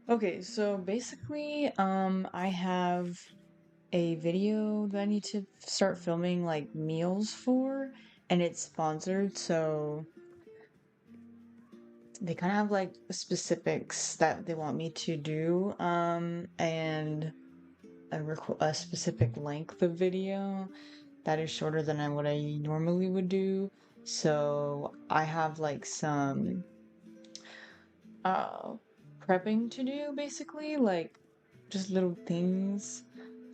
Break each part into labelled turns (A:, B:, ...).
A: Okay, so basically, I have a video that I need to start filming like meals for, and it's sponsored, so they kind of have like specifics that they want me to do, and a specific length of video that is shorter than what I normally would do. So I have like some uh prepping to do basically, like just little things.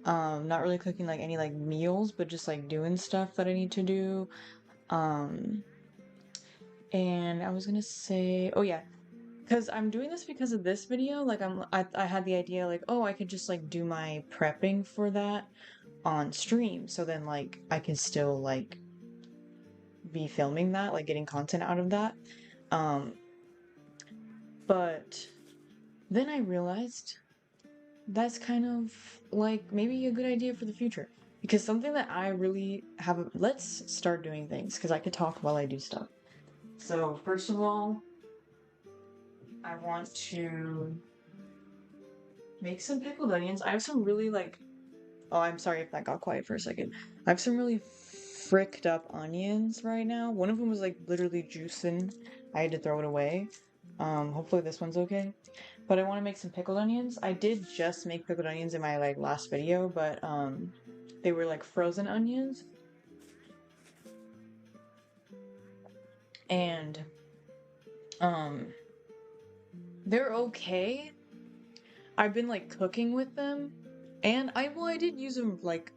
A: Not really cooking like any like meals, but just like doing stuff that I need to do. Um, and I was gonna say, oh yeah, because I'm doing this because of this video. Like I had the idea like, oh, I could just like do my prepping for that on stream. So then like I can still like be filming that, like getting content out of that. Um, but then I realized that's kind of like maybe a good idea for the future. Because something that I really have, let's start doing things because I could talk while I do stuff. So, first of all, I want to make some pickled onions. I have some really like, oh, I'm sorry if that got quiet for a second. I have some really fricked up onions right now. One of them was like literally juicing. I had to throw it away. Hopefully this one's okay. But I want to make some pickled onions. I did just make pickled onions in my like last video, but they were like frozen onions. And um they're okay. I've been like cooking with them, and I did use them like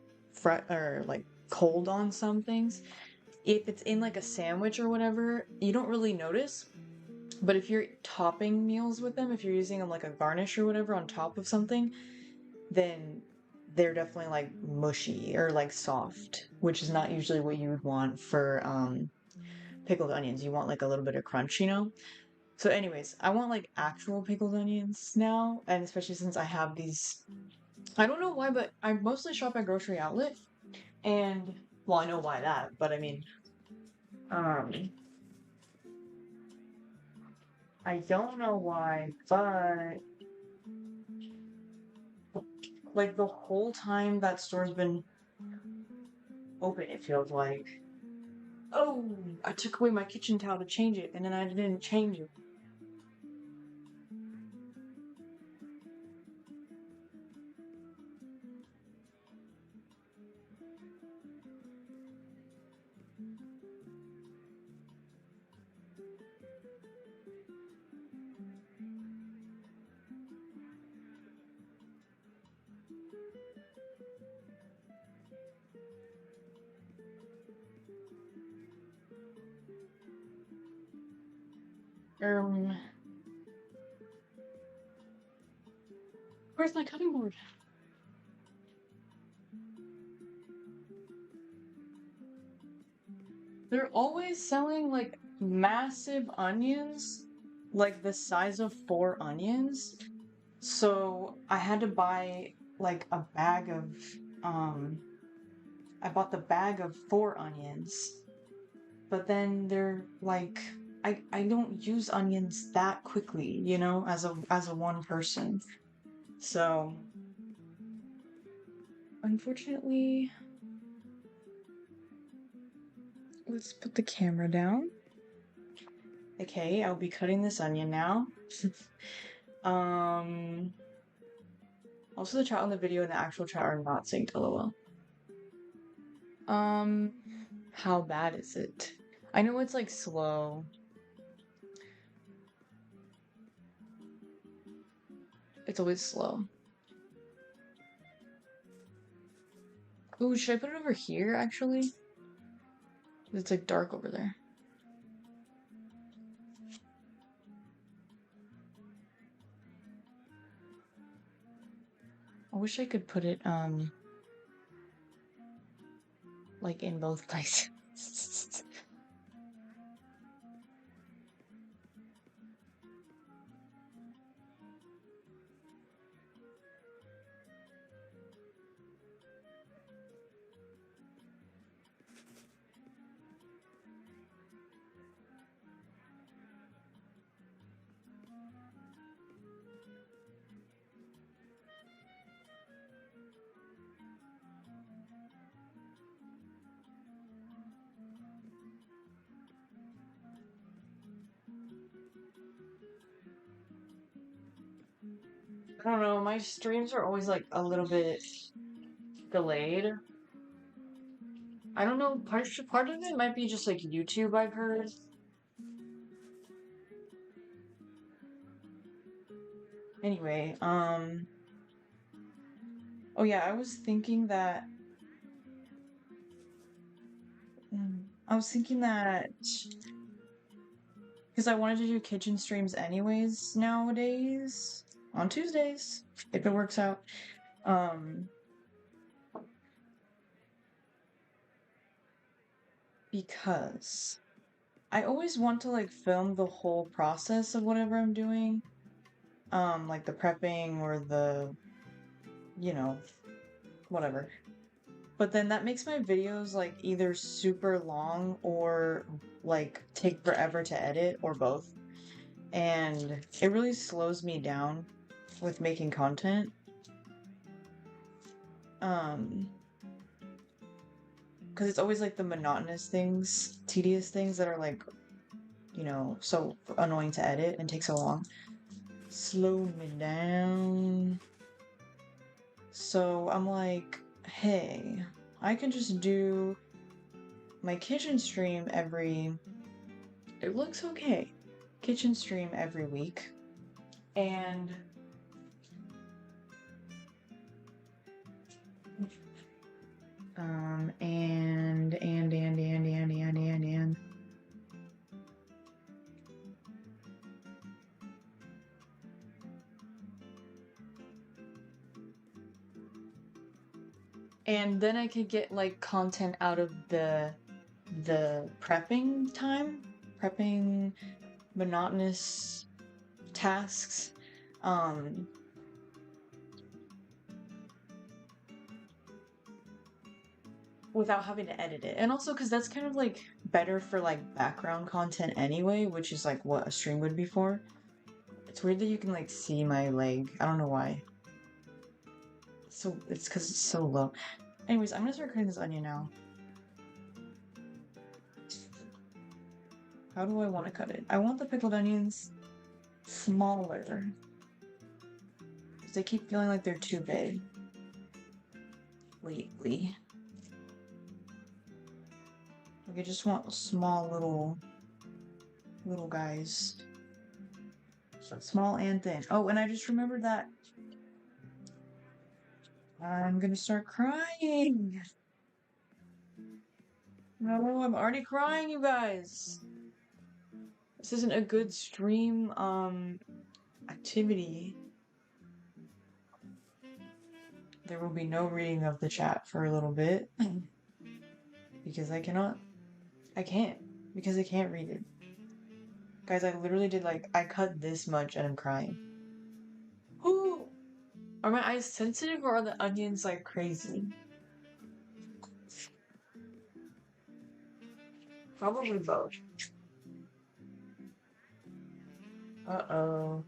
A: or like cold on some things. If it's in like a sandwich or whatever, you don't really notice. But if you're topping meals with them, if you're using them like a garnish or whatever on top of something, then they're definitely like mushy or like soft, which is not usually what you would want for pickled onions. You want like a little bit of crunch, you know? So anyways, I want like actual pickled onions now, and especially since I have these, I don't know why, but I mostly shop at grocery outlet, and well, I know why that, but I mean, um I don't know why, but like the whole time that store's been open, it feels like. Oh, I took away my kitchen towel to change it, and then I didn't change it. Um, where's my cutting board? They're always selling like massive onions, like the size of 4 onions. So I had to buy like a bag of, um, I bought the bag of 4 onions, but then they're like, I don't use onions that quickly, you know, as a one person. So unfortunately, let's put the camera down. Okay, I'll be cutting this onion now. um, Also the chat on the video and the actual chat are not synced, lol. Um, how bad is it? I know it's like slow. It's always slow. Ooh, should I put it over here actually? It's like dark over there. I wish I could put it like in both places. I don't know, my streams are always like a little bit delayed. I don't know, part of it might be just like YouTube, I've heard. Anyway, oh yeah, I was thinking that I was thinking that because I wanted to do kitchen streams anyways nowadays on Tuesdays if it works out. Um, because I always want to like film the whole process of whatever I'm doing. Like the prepping or the, you know, whatever. But then that makes my videos like either super long or like take forever to edit or both. And it really slows me down with making content. Because it's always like the monotonous things, tedious things that are like, you know, so annoying to edit and take so long. Slow me down. So I'm like, hey, I can just do my kitchen stream it looks okay, kitchen stream every week. And and then I could get like content out of the prepping time, prepping monotonous tasks. Without having to edit it. And also because that's kind of like better for like background content anyway, which is like what a stream would be for. It's weird that you can like see my leg. I don't know why. So it's because it's so low. Anyways, I'm gonna start cutting this onion now. How do I want to cut it? I want the pickled onions smaller. Because they keep feeling like they're too big lately. Like I just want small little guys. Small and thin. Oh, and I just remembered that I'm gonna start crying. No, I'm already crying, you guys. This isn't a good stream, activity. There will be no reading of the chat for a little bit. Because I can't. Because I can't read it. Guys, I literally did like, I cut this much and I'm crying. Who? Are my eyes sensitive or are the onions like crazy? Probably both. Uh-oh.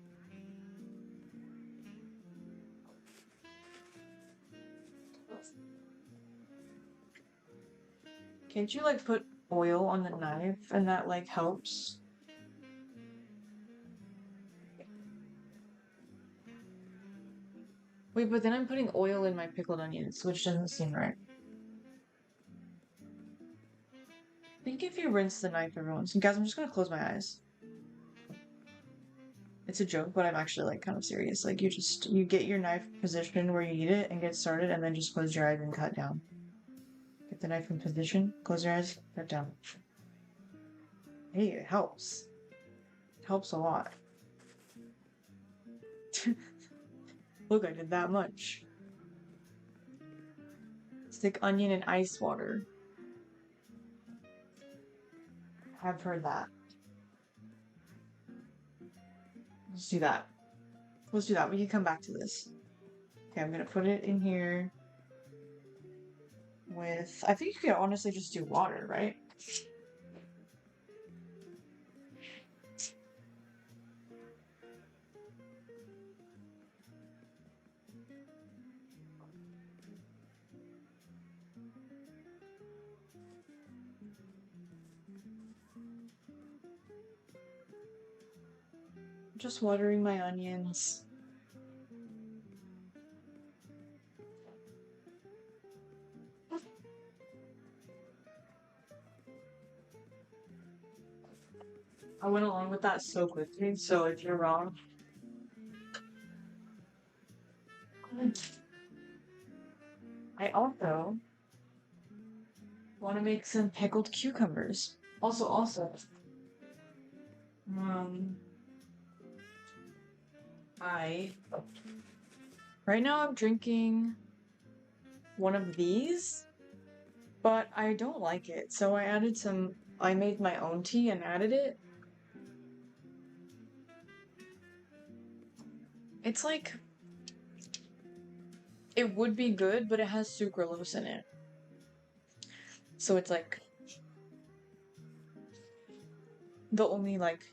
A: Can't you like put oil on the knife and that like helps? Wait, but then I'm putting oil in my pickled onions, which doesn't seem right. I think if you rinse the knife every once, guys, I'm just gonna close my eyes. It's a joke, but I'm actually like kind of serious. Like you get your knife positioned where you need it and get started, and then just close your eyes and cut down. Get the knife in position, close your eyes, cut down. Hey, it helps. It helps a lot. Look, I did that much. Stick onion in ice water. I've heard that. Let's do that. Let's do that. We can come back to this. Okay, I'm gonna put it in here with... I think you could honestly just do water, right? Just watering my onions. I went along with that so quickly, so if you're wrong. I also want to make some pickled cucumbers. Also, um, I right now I'm drinking one of these, but I don't like it, so I made my own tea and added it. It's like, it would be good, but it has sucralose in it. So it's like, the only like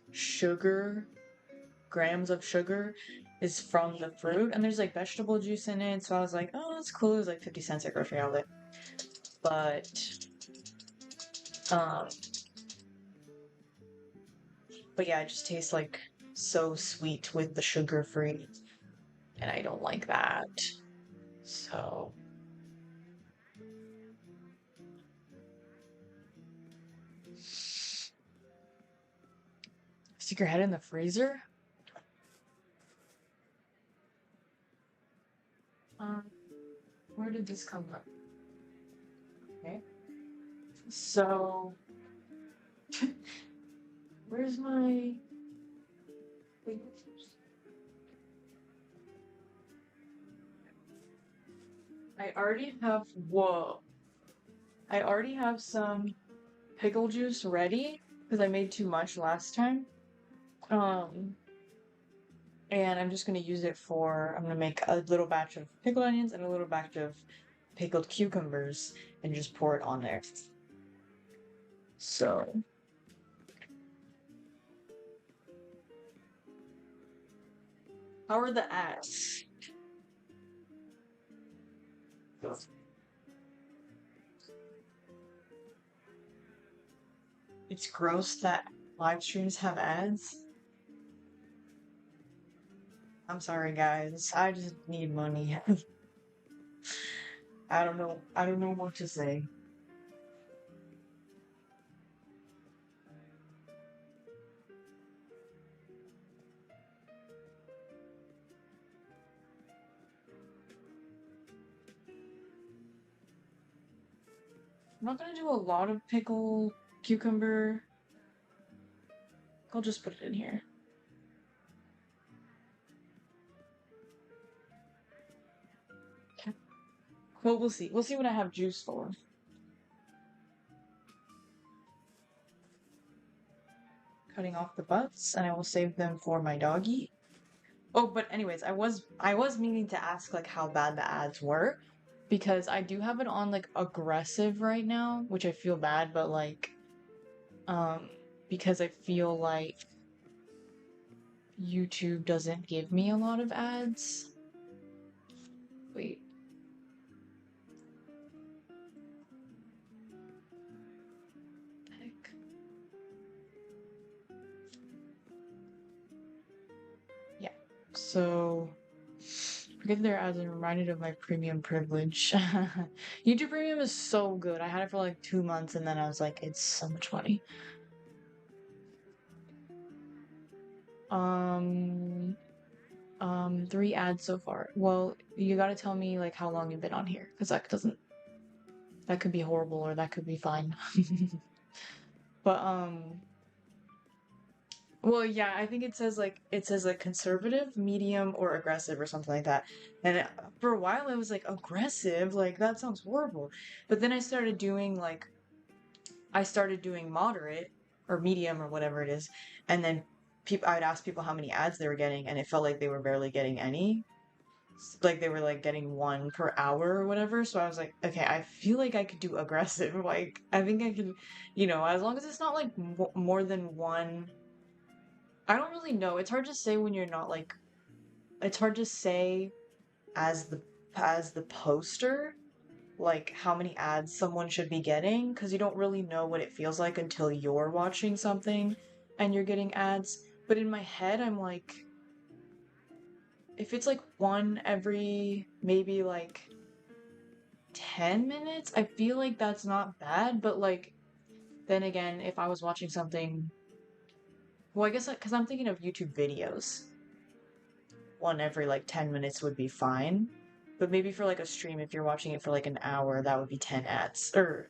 A: grams of sugar is from the fruit, and there's like vegetable juice in it, so I was like, oh, that's cool. It was like 50 cents at grocery outlet. But, um, but yeah, it just tastes like so sweet with the sugar free, and I don't like that. So, stick your head in the freezer? Um, where did this come from? Okay. So, where's my... Wait. I already have... Whoa. I already have some pickle juice ready, because I made too much last time. Um, and I'm just gonna use it for... I'm gonna make a little batch of pickled onions and a little batch of pickled cucumbers, and just pour it on there. So... How are the ads? It's gross that live streams have ads. I'm sorry, guys. I just need money. I don't know. I don't know what to say. I'm not gonna do a lot of pickle cucumber. I'll just put it in here. Okay. Well, we'll see. We'll see what I have juice for. Cutting off the butts, and I will save them for my doggy. Oh, but anyways, I was meaning to ask like how bad the ads were, because I do have it on like aggressive right now, which I feel bad, but like because I feel like YouTube doesn't give me a lot of ads. Wait. Heck. Yeah. So forget their ads and reminded of my premium privilege. YouTube Premium is so good. I had it for like 2 months and then I was like, it's so much money. 3 ads so far. Well, you gotta tell me like how long you've been on here, because that could be horrible or that could be fine. But well, yeah, I think it says like conservative, medium, or aggressive or something like that. And for a while I was like aggressive, like that sounds horrible. But then I started doing moderate or medium or whatever it is, and then I'd ask people how many ads they were getting, and it felt like they were barely getting any. Like they were like getting 1 per hour or whatever. So I was like, okay, I feel like I could do aggressive. Like I think I can, as long as it's not like more than one. I don't really know. It's hard to say when you're not like. It's hard to say as the poster, like how many ads someone should be getting, because you don't really know what it feels like until you're watching something and you're getting ads. But in my head, I'm like, if it's like one every maybe like 10 minutes, I feel like that's not bad. But like, then again, if I was watching something Well, I guess because I'm thinking of YouTube videos. One every like 10 minutes would be fine. But maybe for like a stream, if you're watching it for like an hour, that would be 10 ads. Or,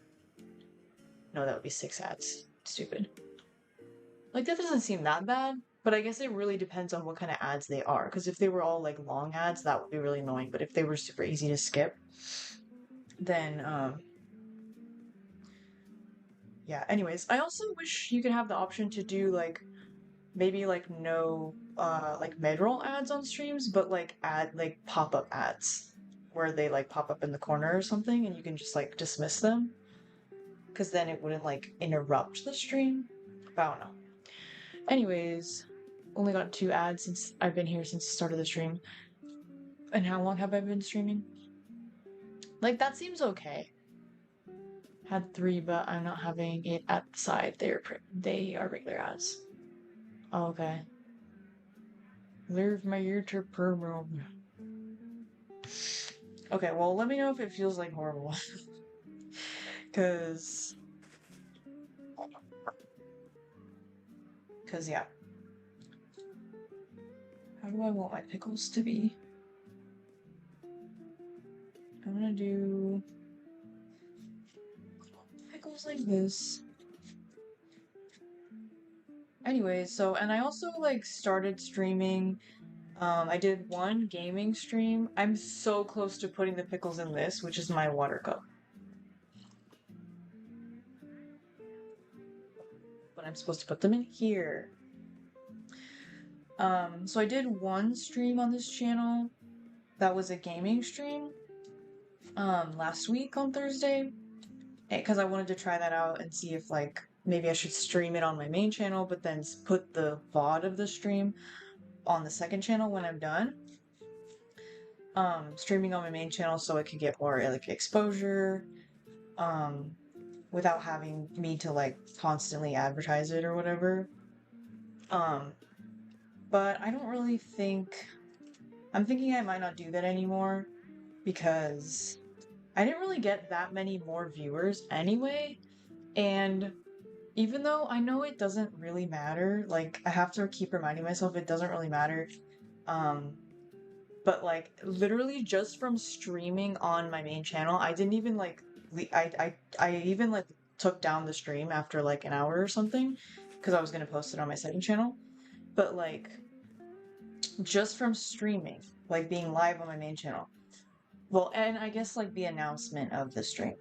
A: no, that would be 6 ads. Stupid. Like, that doesn't seem that bad. But I guess it really depends on what kind of ads they are. Because if they were all like long ads, that would be really annoying. But if they were super easy to skip, then, yeah. Anyways, I also wish you could have the option to do like maybe like no like mid-roll ads on streams, but like like pop-up ads where they like pop up in the corner or something and you can just like dismiss them because then it wouldn't like interrupt the stream. But I don't know. Anyways, only got 2 ads since I've been here since the start of the stream. And how long have I been streaming? Like that seems okay. Had 3, but I'm not having it at the side. They are regular ads. Oh, okay. Leave my YouTube program. Okay, well, let me know if it feels like horrible. Cause, yeah. How do I want my pickles to be? I'm gonna do pickles like this. Anyways, so, and I also, like, started streaming. I did 1 gaming stream. I'm so close to putting the pickles in this, which is my water cup. But I'm supposed to put them in here. So I did 1 stream on this channel. That was a gaming stream. Last week on Thursday. Because I wanted to try that out and see if, like, maybe I should stream it on my main channel, but then put the VOD of the stream on the second channel when I'm done. Streaming on my main channel so it could get more, like, exposure, without having me to, like, constantly advertise it or whatever. But I don't really think... I'm thinking I might not do that anymore, because I didn't really get that many more viewers anyway, and even though I know it doesn't really matter, like, I have to keep reminding myself it doesn't really matter, but, like, literally just from streaming on my main channel, I didn't even, like, I even, like, took down the stream after, like, an hour or something, because I was gonna post it on my second channel, but, like, just from streaming, like, being live on my main channel, well, and I guess, like, the announcement of the stream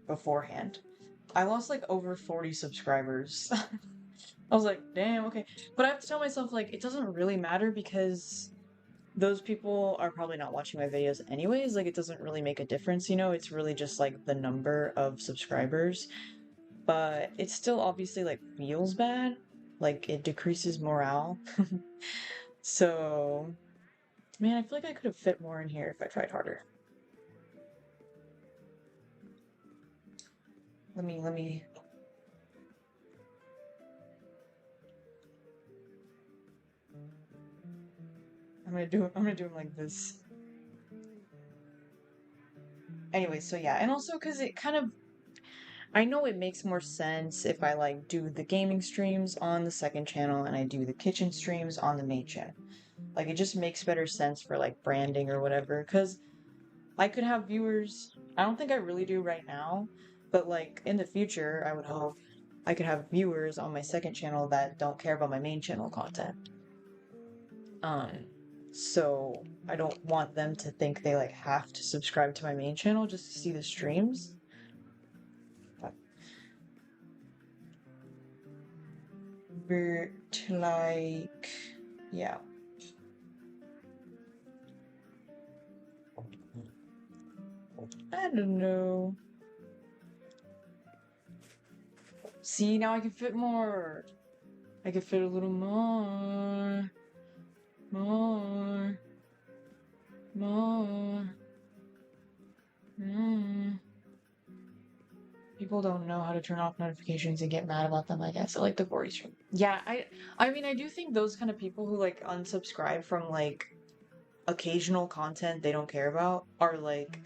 A: beforehand, I lost, like, over 40 subscribers. I was like, damn, okay. But I have to tell myself, like, it doesn't really matter because those people are probably not watching my videos anyways. Like, it doesn't really make a difference, you know? It's really just, like, the number of subscribers. But it still obviously, like, feels bad. Like, it decreases morale. So, man, I feel like I could have fit more in here if I tried harder. Let me... I'm gonna do them like this. Anyway, so yeah, and also because it kind of... I know it makes more sense if I, like, do the gaming streams on the second channel and I do the kitchen streams on the main channel. Like, it just makes better sense for, like, branding or whatever, because I could have viewers... I don't think I really do right now, but, like, in the future, I would hope I could have viewers on my second channel that don't care about my main channel content. So I don't want them to think they, like, have to subscribe to my main channel just to see the streams. But, like, yeah. I don't know. See, now I can fit more. I can fit a little more. More. People don't know how to turn off notifications and get mad about them, I guess. I like the voice stream. Yeah, I mean, I do think those kind of people who, like, unsubscribe from, like, occasional content they don't care about are, like,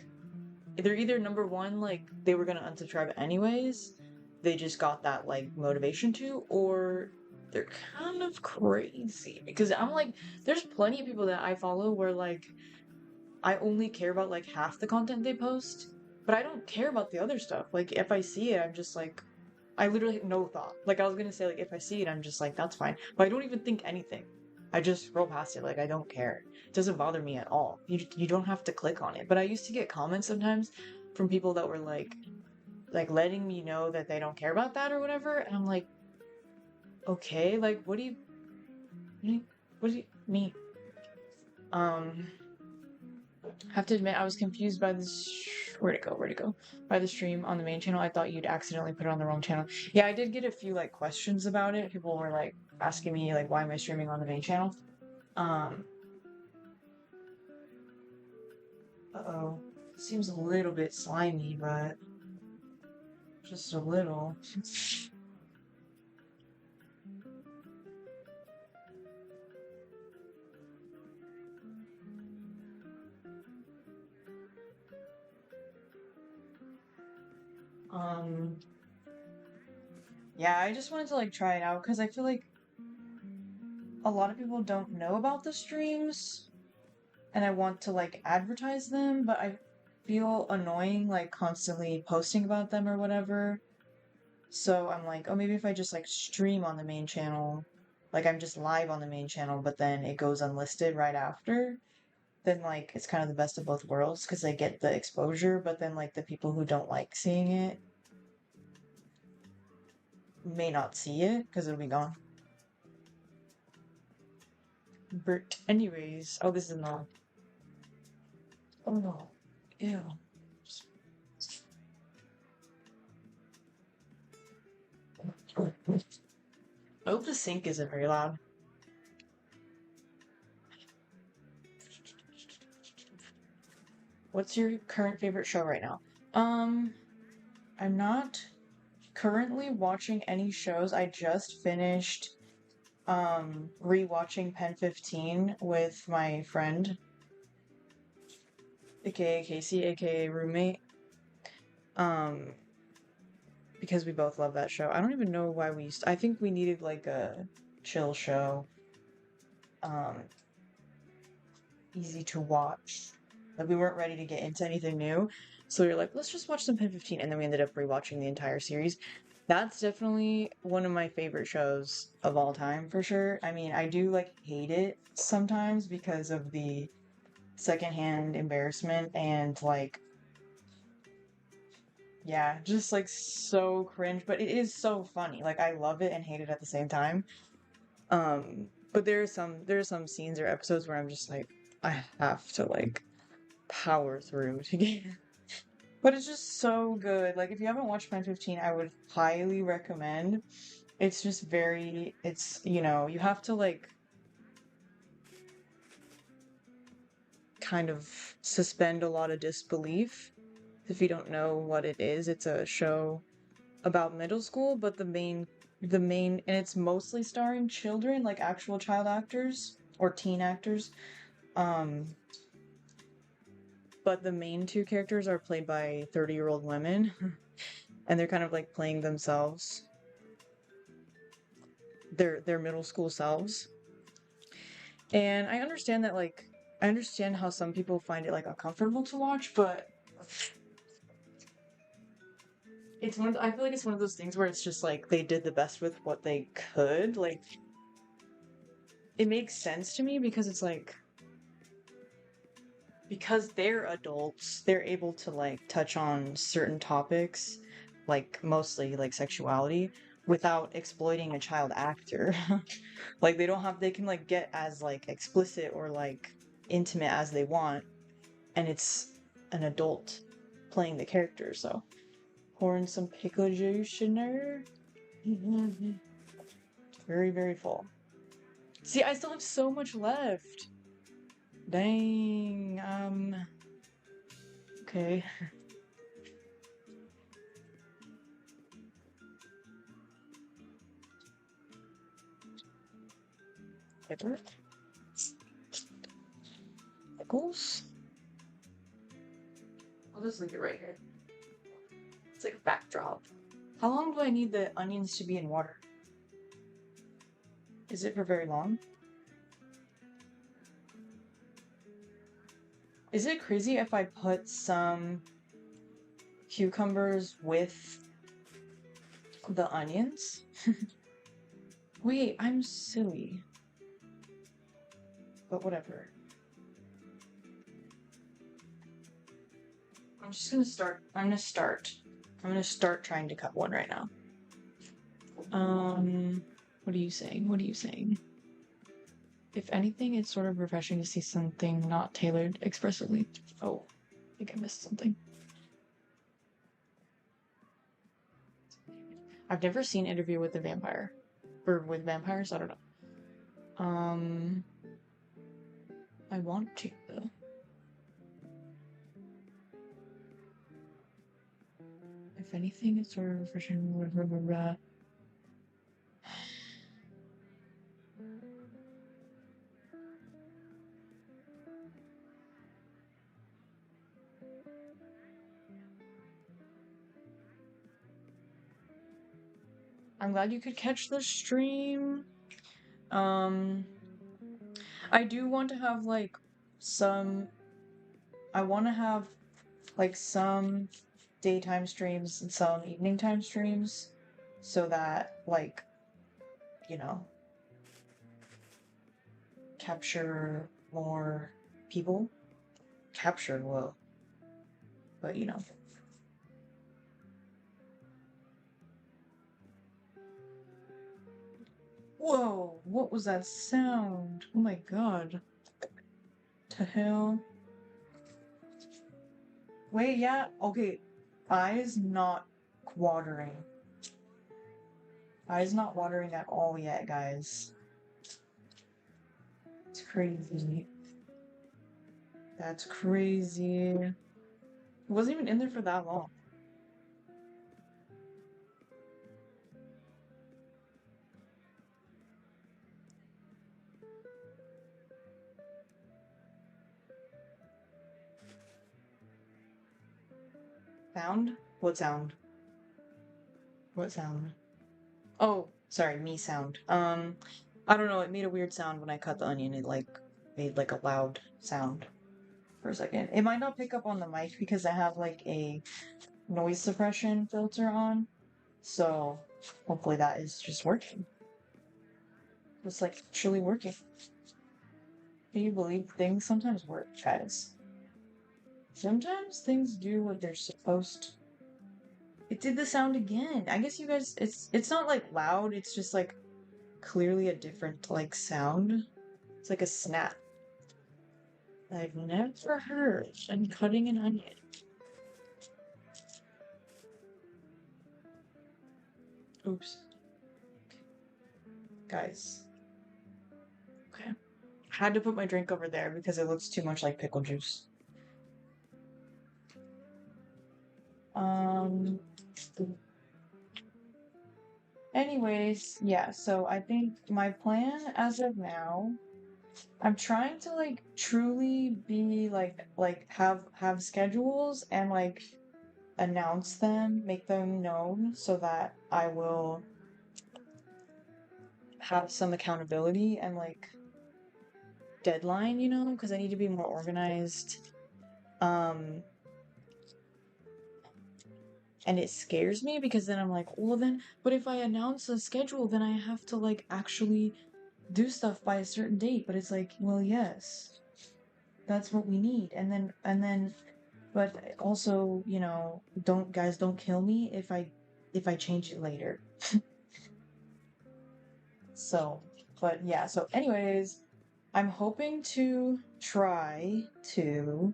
A: they're either number one, like, they were gonna unsubscribe anyways, they just got that, like, motivation to, or they're kind of crazy because I'm like, there's plenty of people that I follow where like I only care about like half the content they post, but I don't care about the other stuff. Like if I see it, I'm just like, I literally have no thought. Like I was gonna say, like if I see it, I'm just like, that's fine. But I don't even think anything. I just scroll past it. Like I don't care. It doesn't bother me at all. You don't have to click on it. But I used to get comments sometimes from people that were like letting me know that they don't care about that or whatever, and I'm like, okay, like what do you mean? Um, have to admit, I was confused by this. Where'd it go? Where'd it go? By the stream on the main channel. I thought you'd accidentally put it on the wrong channel. Yeah, I did get a few like questions about it. People were like asking me like, why am I streaming on the main channel? Um, uh-oh. Seems a little bit slimy, but just a little. Um, yeah, I just wanted to like try it out because I feel like a lot of people don't know about the streams and I want to like advertise them, but I feel annoying like constantly posting about them or whatever. So I'm like, oh, maybe if I just like stream on the main channel, like I'm just live on the main channel, but then it goes unlisted right after, then like it's kind of the best of both worlds because I get the exposure, but then like the people who don't like seeing it may not see it because it'll be gone. But anyways, oh, this is not. Oh no, ew. I hope the sink isn't very loud. What's your current favorite show right now? Um, I'm not currently watching any shows. I just finished rewatching Pen 15 with my friend, aka Casey, aka roommate. Um, because we both love that show. I don't even know why I think we needed like a chill show. Um, easy to watch. Like we weren't ready to get into anything new. So we were like, let's just watch some Pen 15, and then we ended up rewatching the entire series. That's definitely one of my favorite shows of all time for sure. I mean, I do like hate it sometimes because of the secondhand embarrassment and like yeah, just like so cringe, but it is so funny. Like I love it and hate it at the same time. But there are some scenes or episodes where I'm just like I have to like power through to get. But it's just so good. Like if you haven't watched Pen 15, I would highly recommend. It's just it's you have to like kind of suspend a lot of disbelief if you don't know what it is. It's a show about middle school, but the main and it's mostly starring children, like actual child actors or teen actors. Um but the main two characters are played by 30-year-old women and they're kind of like playing themselves, their middle school selves. And I understand how some people find it like uncomfortable to watch, but I feel like it's one of those things where it's just like they did the best with what they could. Like it makes sense to me because it's like because they're adults, they're able to like touch on certain topics, like mostly like sexuality, without exploiting a child actor. Like they can like get as like explicit or like intimate as they want, and it's an adult playing the character, so pouring some pickle juice in there. Very, very full. See, I still have so much left. Dang, okay. Pepper. Pickles. I'll just leave it right here. It's like a backdrop. How long do I need the onions to be in water? Is it for very long? Is it crazy if I put some cucumbers with the onions? Wait, I'm silly. But whatever. I'm just gonna start. I'm gonna start trying to cut one right now. What are you saying? What are you saying? If anything, it's sort of refreshing to see something not tailored expressively. Oh, I think I missed something. I've never seen Interview with the Vampire. Or with vampires, I don't know. I want to, though. If anything, it's sort of refreshing. I'm glad you could catch the stream. I do want to have like some. I want to have like some daytime streams and some evening time streams so that like, you know, capture more people. Capture, well, but you know. Whoa, what was that sound? Oh my god. To hell. Wait, yeah, okay. Eyes not watering. Eyes not watering at all yet, guys. It's crazy. That's crazy. It wasn't even in there for that long. Sound? What sound? What sound? Oh, sorry, me sound. I don't know, it made a weird sound when I cut the onion. It like made like a loud sound for a second. It might not pick up on the mic because I have like a noise suppression filter on. So hopefully that is just working. It's like actually working. Can you believe things sometimes work, guys? Sometimes things do what they're supposed to. It did the sound again. I guess you guys, it's not like loud, it's just like clearly a different like sound. It's like a snap. I've never heard in cutting an onion. Oops. Guys. Okay. I had to put my drink over there because it looks too much like pickle juice. Anyways, yeah, so I think my plan as of now, I'm trying to like truly be like have schedules and like announce them, make them known so that I will have some accountability and like deadline, you know, because I need to be more organized. And it scares me because then I'm like, well then, but if I announce a schedule, then I have to like actually do stuff by a certain date. But it's like, well, yes, that's what we need. And then, but also, you know, don't kill me if I change it later. So, but yeah, so anyways, I'm hoping to try to,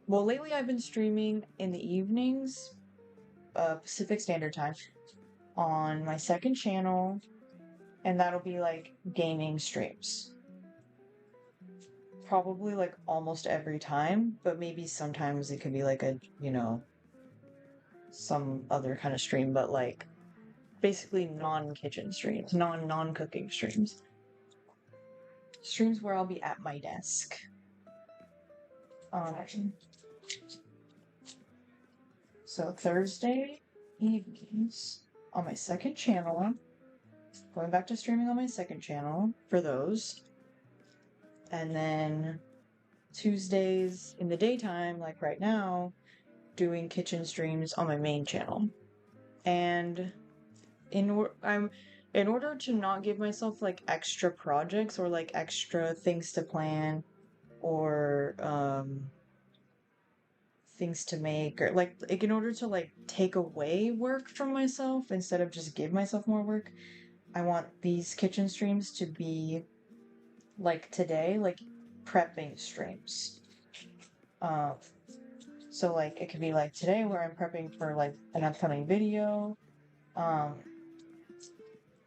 A: well, lately I've been streaming in the evenings, Pacific Standard Time, on my second channel, and that'll be like gaming streams. Probably like almost every time, but maybe sometimes it could be like a, you know, some other kind of stream, but like basically non-kitchen streams, non-cooking streams. Streams where I'll be at my desk. So Thursday evenings on my second channel, going back to streaming on my second channel for those. And then Tuesdays in the daytime, like right now, doing kitchen streams on my main channel. And in order to not give myself like extra projects or like extra things to plan or things to make or like in order to like take away work from myself instead of just give myself more work, I want these kitchen streams to be like today, like prepping streams. Um, so like it could be like today where I'm prepping for like an upcoming video, um,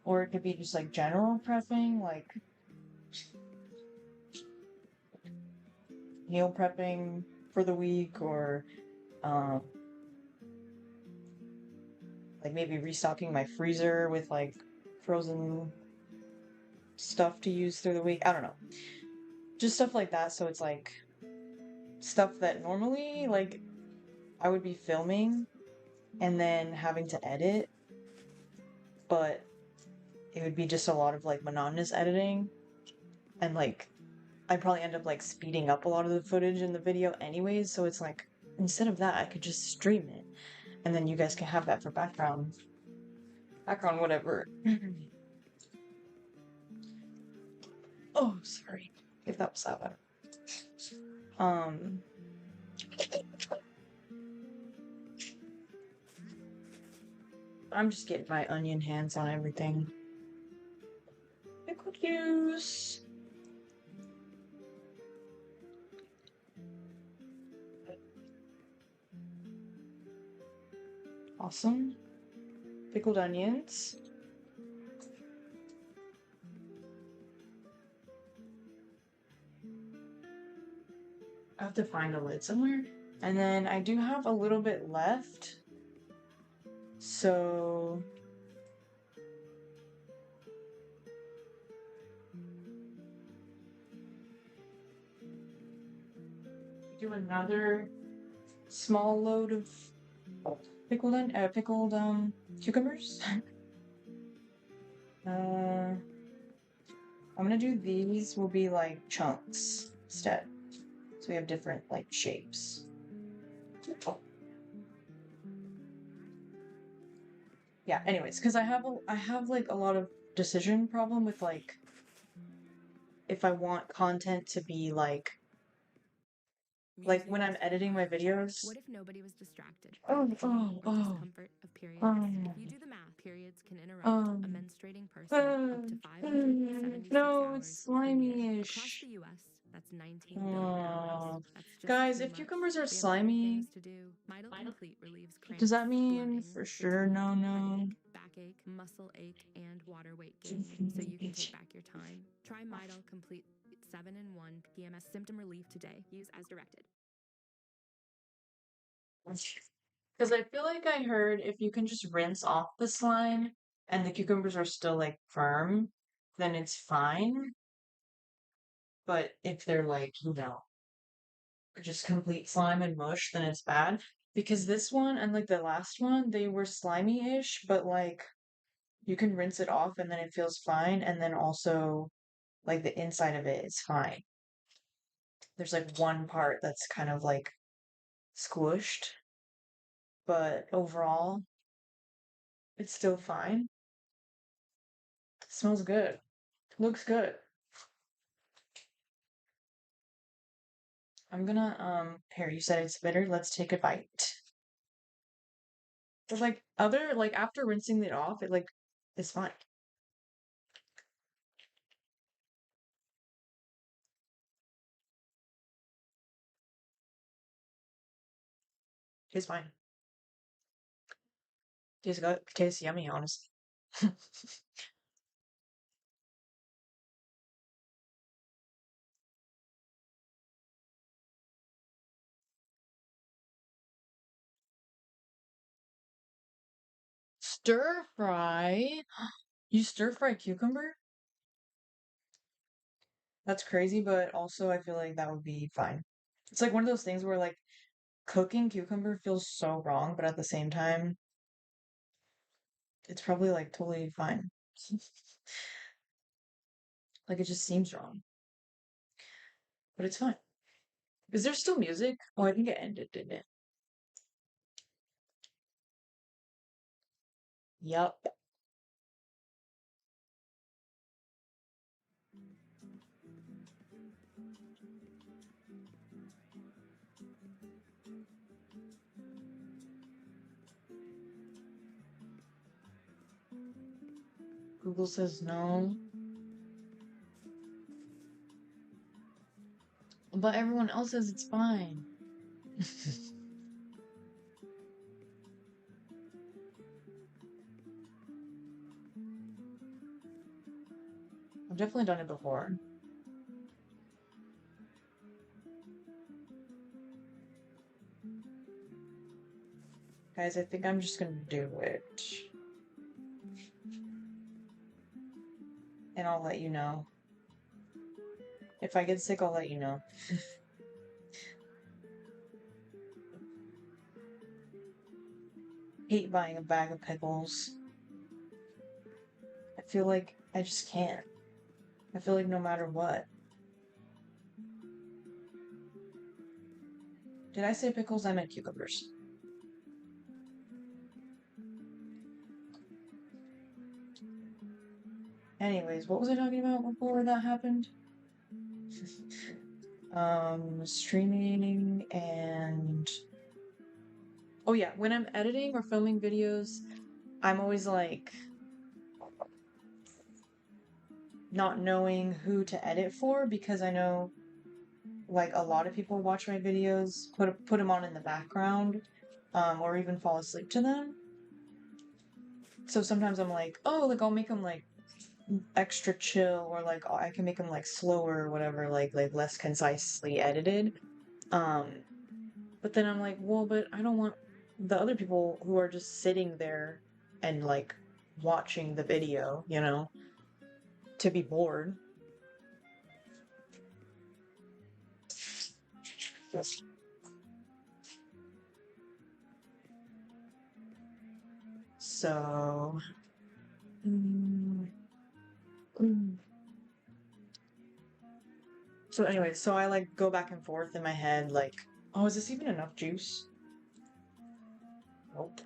A: or it could be just like general prepping, like meal prepping for the week, or um, like maybe restocking my freezer with like frozen stuff to use through the week. I don't know. Just stuff like that. So it's like stuff that normally like I would be filming and then having to edit, but it would be just a lot of like monotonous editing and like I'd probably end up like speeding up a lot of the footage in the video anyways, so it's like instead of that I could just stream it and then you guys can have that for background whatever. Oh, sorry if that was that one. I'm just getting my onion hands on everything. Pickle juice. Awesome. Pickled onions. I have to find a lid somewhere. And then I do have a little bit left. So do another small load of pickled cucumbers. I'm gonna do these will be like chunks instead. So we have different like shapes. Yeah, anyways, because I have like a lot of decision problem with like if I want content to be like when I'm editing my videos.
B: What if nobody was distracted?
A: Discomfort
B: of periods. If you do the math, periods can interrupt a menstruating person up to 576
A: no,
B: hours
A: it's
B: per year.
A: slimy-ish.
B: Across the U.S., that's 19 billion hours. That's just
A: Guys,
B: too
A: if
B: much.
A: cucumbers are
B: We have better
A: slimy,
B: things to do. Midol Complete relieves cramps,
A: does that mean
B: bloating,
A: for sure no?
B: headache, backache, muscle ache, and water weight gain, so you can take back your time. Try Midol Complete 7-in-1 PMS symptom relief today. Use as directed.
A: Because I feel like I heard if you can just rinse off the slime and the cucumbers are still like firm, then it's fine. But if they're like, just complete slime and mush, then it's bad. Because this one and like the last one, they were slimy-ish, but like you can rinse it off and then it feels fine. And then also like the inside of it is fine. There's like one part that's kind of like squished, but overall, it's still fine. Smells good. Looks good. I'm gonna, here, you said it's bitter. Let's take a bite. But like after rinsing it off, it like is fine. Tastes fine. Tastes good. Tastes yummy, honestly. Stir fry? You stir fry cucumber? That's crazy, but also I feel like that would be fine. It's like one of those things where like cooking cucumber feels so wrong, but at the same time, it's probably like totally fine. Like, it just seems wrong. But it's fine. Is there still music? Oh, I think it ended, didn't it? Yup. Google says no. But everyone else says it's fine. I've definitely done it before. Guys, I think I'm just gonna do it. And I'll let you know. If I get sick, I'll let you know. Hate buying a bag of pickles. I feel like I just can't. I feel like no matter what. Did I say pickles? I meant cucumbers. Anyways, what was I talking about before that happened? Streaming and... Oh yeah, when I'm editing or filming videos, I'm always like... not knowing who to edit for because I know like a lot of people watch my videos, put them on in the background, or even fall asleep to them. So sometimes I'm like, oh, like I'll make them like extra chill, or like I can make them like slower or whatever, like less concisely edited. But then I'm like, well, but I don't want the other people who are just sitting there and like watching the video, you know, to be bored. So, so anyway, so I like go back and forth in my head, like, oh, is this even enough juice? Nope.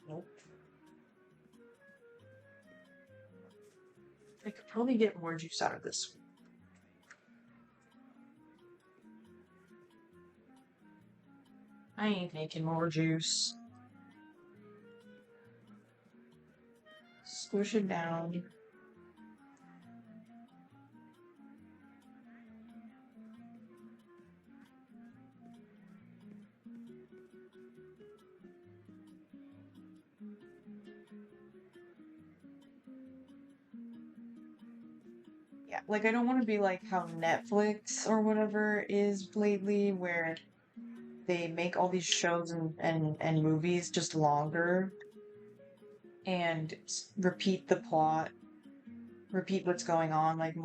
A: Nope. I could probably get more juice out of this. I ain't making more juice. Squish it down. Yeah, like I don't want to be like how Netflix or whatever is lately, where they make all these shows and movies just longer and repeat the plot, repeat what's going on like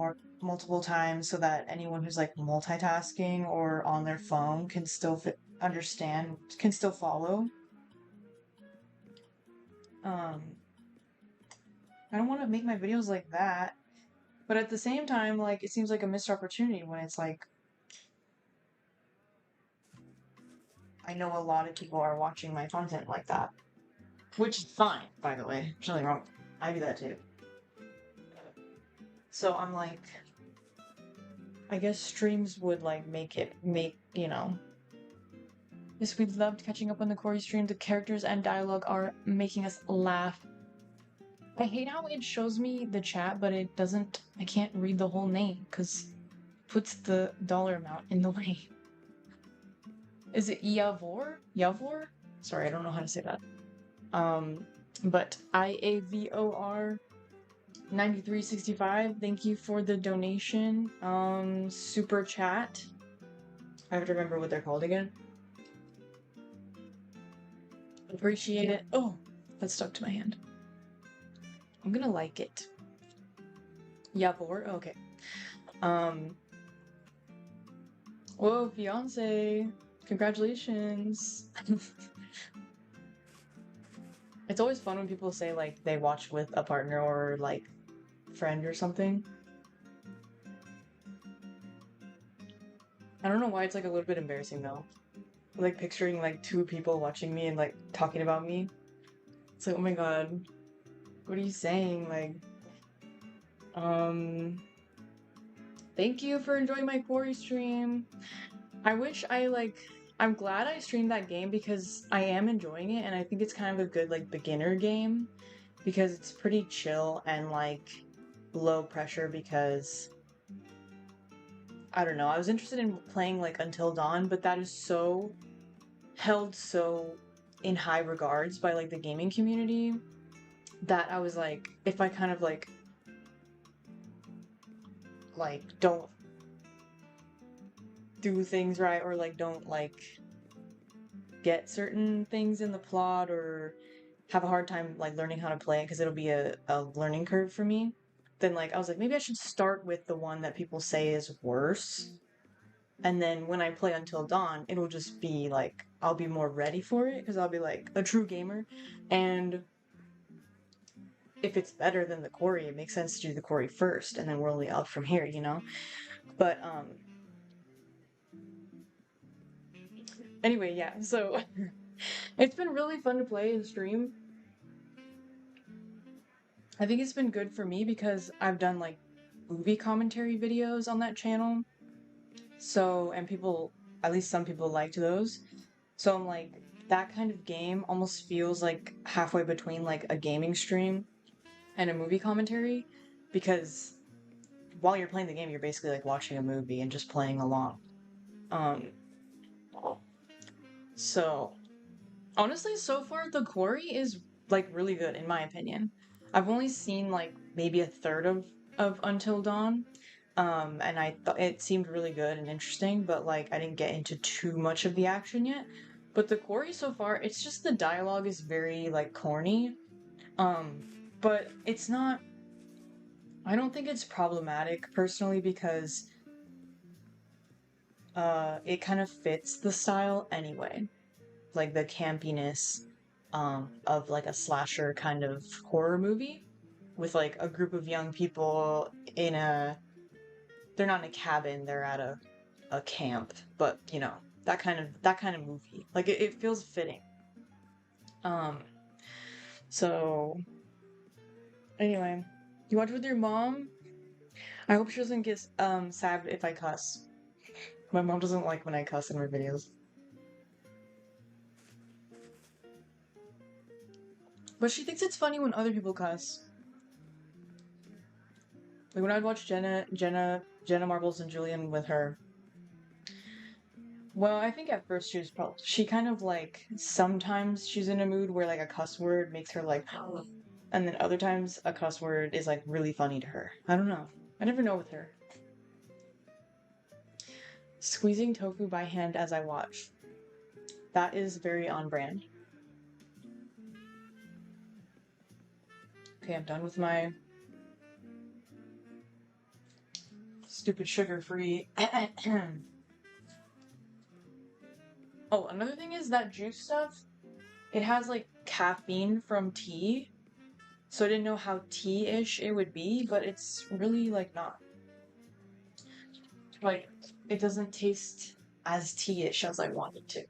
A: multiple times so that anyone who's like multitasking or on their phone can still understand, can still follow. I don't want to make my videos like that, but at the same time, like it seems like a missed opportunity when it's like I know a lot of people are watching my content like that, which is fine, by the way. There's nothing wrong. I do that too. So I'm like, I guess streams would like make, you know. Yes, we've loved catching up on the Corey stream. The characters and dialogue are making us laugh. I hate how it shows me the chat, but it doesn't, I can't read the whole name because it puts the dollar amount in the way. Is it Yavor? Yavor? Sorry, I don't know how to say that. But IAVOR 9365, thank you for the donation. Super chat. I have to remember what they're called again. Appreciate it. Oh, that stuck to my hand. I'm gonna like it. Yavor, okay. Whoa, fiance. Congratulations. It's always fun when people say like they watch with a partner or like friend or something. I don't know why it's like a little bit embarrassing though. Like picturing like two people watching me and like talking about me. It's like, oh my god, what are you saying? Like, um, thank you for enjoying my quarry stream. I wish I like, I'm glad I streamed that game because I am enjoying it and I think it's kind of a good like beginner game because it's pretty chill and like low pressure because I don't know. I was interested in playing like Until Dawn, but that is so held so in high regards by like the gaming community that I was like, if I kind of like don't do things right or like don't like get certain things in the plot or have a hard time like learning how to play it because it'll be a learning curve for me, then like I was like maybe I should start with the one that people say is worse. And then when I play Until Dawn, it'll just be like I'll be more ready for it because I'll be like a true gamer. And if it's better than the quarry, it makes sense to do the quarry first, and then we're only up from here, you know? But anyway, yeah, so it's been really fun to play and stream. I think it's been good for me because I've done like movie commentary videos on that channel. So, and people, at least some people liked those. So I'm like, that kind of game almost feels like halfway between like a gaming stream and a movie commentary because while you're playing the game, you're basically like watching a movie and just playing along. Um, so honestly, so far the quarry is like really good in my opinion. I've only seen like maybe a third of Until Dawn. And I thought it seemed really good and interesting, but like I didn't get into too much of the action yet. But the quarry so far, it's just the dialogue is very like corny. Um, but it's not I don't think it's problematic personally because it kind of fits the style anyway. Like the campiness of like a slasher kind of horror movie with like a group of young people in a they're not in a cabin, they're at a camp, but you know, that kind of movie. Like it feels fitting. Um so anyway, you watch with your mom? I hope she doesn't get sad if I cuss. My mom doesn't like when I cuss in my videos. But she thinks it's funny when other people cuss. Like when I'd watch Jenna Marbles and Julian with her. Well, I think at first she kind of like sometimes she's in a mood where like a cuss word makes her like and then other times a cuss word is like really funny to her. I don't know. I never know with her. Squeezing tofu by hand as I watch. That is very on brand. Okay, I'm done with my stupid sugar-free. Oh, another thing is that juice stuff, it has like caffeine from tea. So I didn't know how tea-ish it would be, but it's really like not. Like, it doesn't taste as tea-ish as I want it to.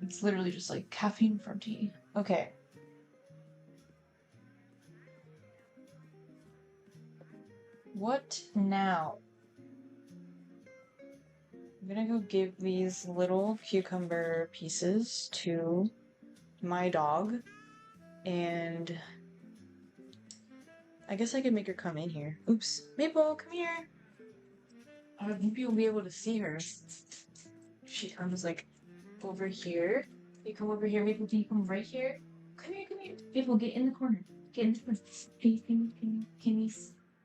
A: It's literally just like caffeine from tea. Okay. What now? I'm gonna go give these little cucumber pieces to my dog, and I guess I could make her come in here. Oops. Maple, come here! Maybe you'll be able to see her. She comes like over here. You come over here, Maple, can you come right here? Come here, come here. Maple, get in the corner. Get in the corner. Can you?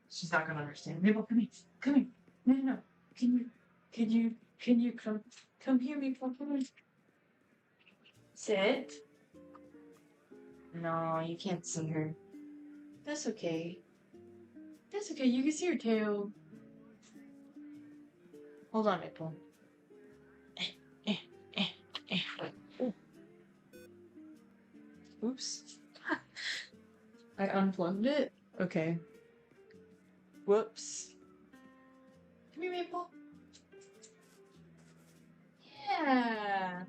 A: She's not gonna understand. Maple, come here. Come here. No. Can you come here, Maple, come here. Sit. No, you can't see her. That's okay. That's okay, you can see her tail. Hold on, Maple. Oops. I unplugged it? Okay. Whoops. Come here, Maple. Yeah.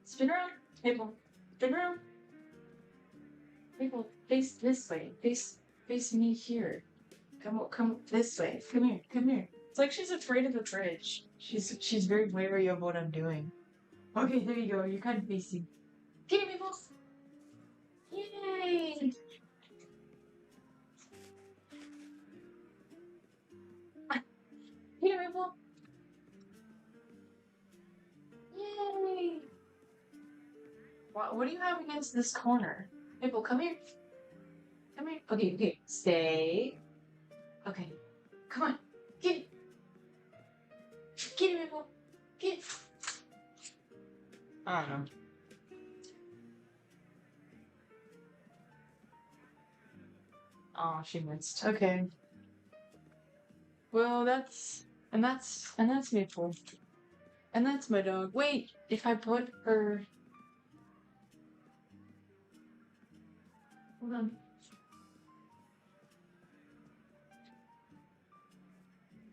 A: Spin around. Maple. Spin around. Maple, face this way. Face me here. Come this way. Come here. Come here. It's like she's afraid of the fridge. She's very wary of what I'm doing. Okay, there you go. You're kind of facing. Get it, Maple. Yay! Get it, Maple. Yay! What do you have against this corner? Maple, come here. Come here. Okay. Stay. Okay. Come on. Get it. Get it, Maple. Get it. I don't know. Oh, she missed. Okay. Well, that's Maple. And that's my dog. Wait, if I put her... Hold on.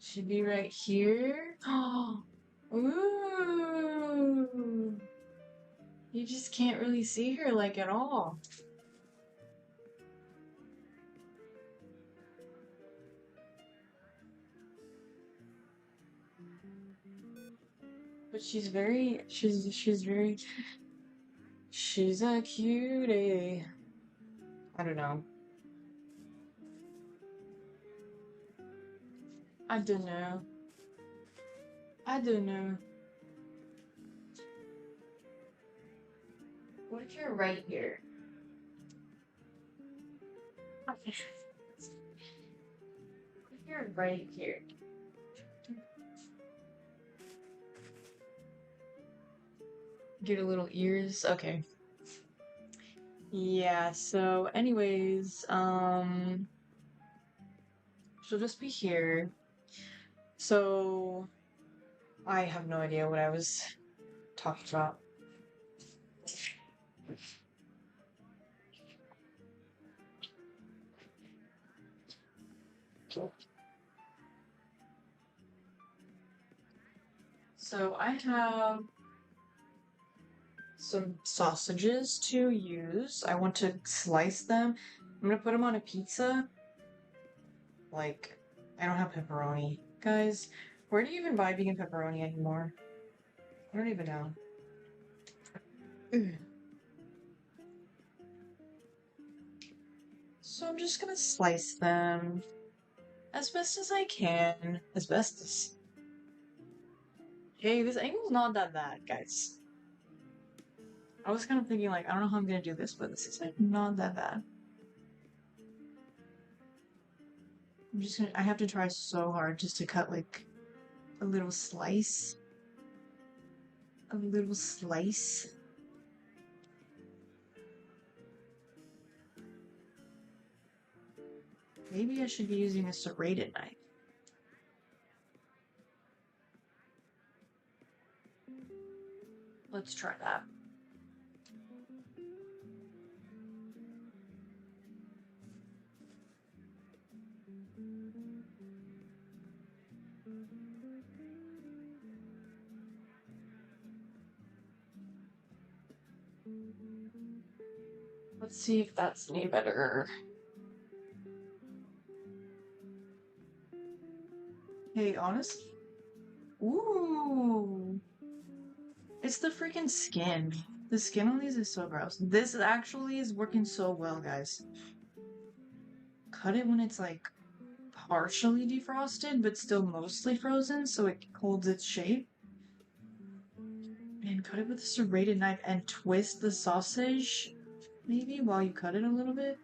A: Should be right here. Oh, ooh. You just can't really see her like at all. But she's a cutie. I don't know. I don't know. What if you're right here? What if you're right here? Get a little ears. Okay. Yeah, so anyways, she'll just be here. So I have no idea what I was talking about. So I have some sausages to use. I want to slice them. I'm gonna put them on a pizza. Like, I don't have pepperoni. Guys, where do you even buy vegan pepperoni anymore? I don't even know. Ugh. So I'm just gonna slice them as best as I can. As best as... Hey, this angle's not that bad, guys. I was kind of thinking, like, I don't know how I'm gonna do this, but this is like not that bad. I have to try so hard just to cut like a little slice. A little slice. Maybe I should be using a serrated knife. Let's try that. Let's see if that's any better. Hey, honestly? Ooh. It's the freaking skin. The skin on these is so gross. This actually is working so well, guys. Cut it when it's like partially defrosted, but still mostly frozen, so it holds its shape. And cut it with a serrated knife and twist the sausage, maybe, while you cut it a little bit.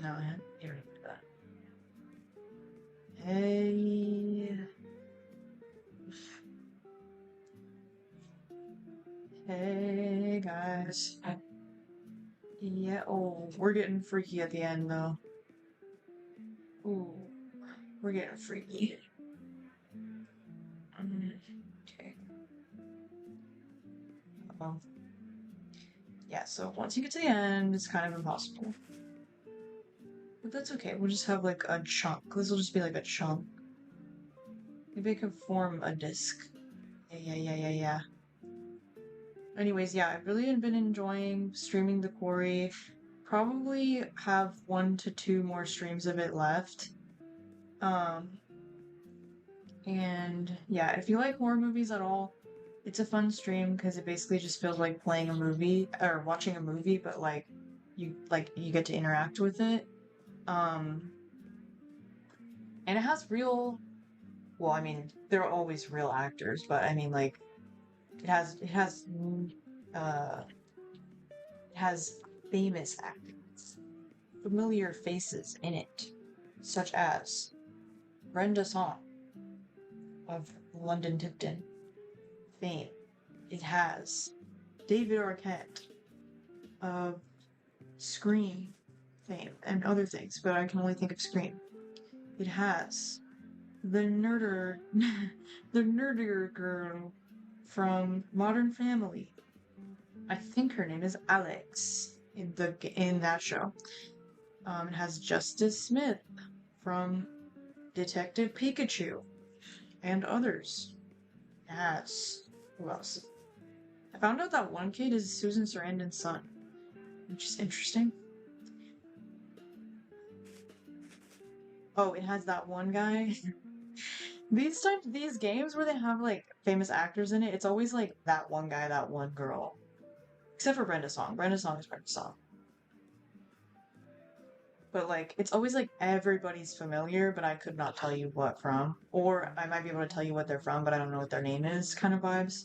A: No, you don't do that. Hey. Hey, guys. Yeah, oh, we're getting freaky at the end, though. Ooh, we're getting freaky. Okay. Uh-oh. Yeah, so once you get to the end, it's kind of impossible. But that's okay. We'll just have like a chunk. This will just be like a chunk. Maybe I could form a disc. Yeah. Anyways, yeah, I've really been enjoying streaming the quarry. Probably have 1 to 2 more streams of it left. And yeah, if you like horror movies at all, it's a fun stream because it basically just feels like playing a movie or watching a movie, but you get to interact with it. And it has well, I mean, there are always real actors, but I mean like uh it has famous actors, familiar faces in it, such as Brenda Song of London Tipton fame. It has David Arquette of Scream fame and other things, but I can only think of Scream. It has the the nerdier girl from Modern Family. I think her name is Alex in that show. It has Justice Smith from Detective Pikachu and others. It has who else? I found out that one kid is Susan Sarandon's son, which is interesting. Oh, it has that one guy. These games where they have like famous actors in it, it's always like that one guy, that one girl. Except for Brenda Song. Brenda Song is Brenda Song. But like it's always like everybody's familiar, but I could not tell you what from. Or I might be able to tell you what they're from, but I don't know what their name is, kind of vibes.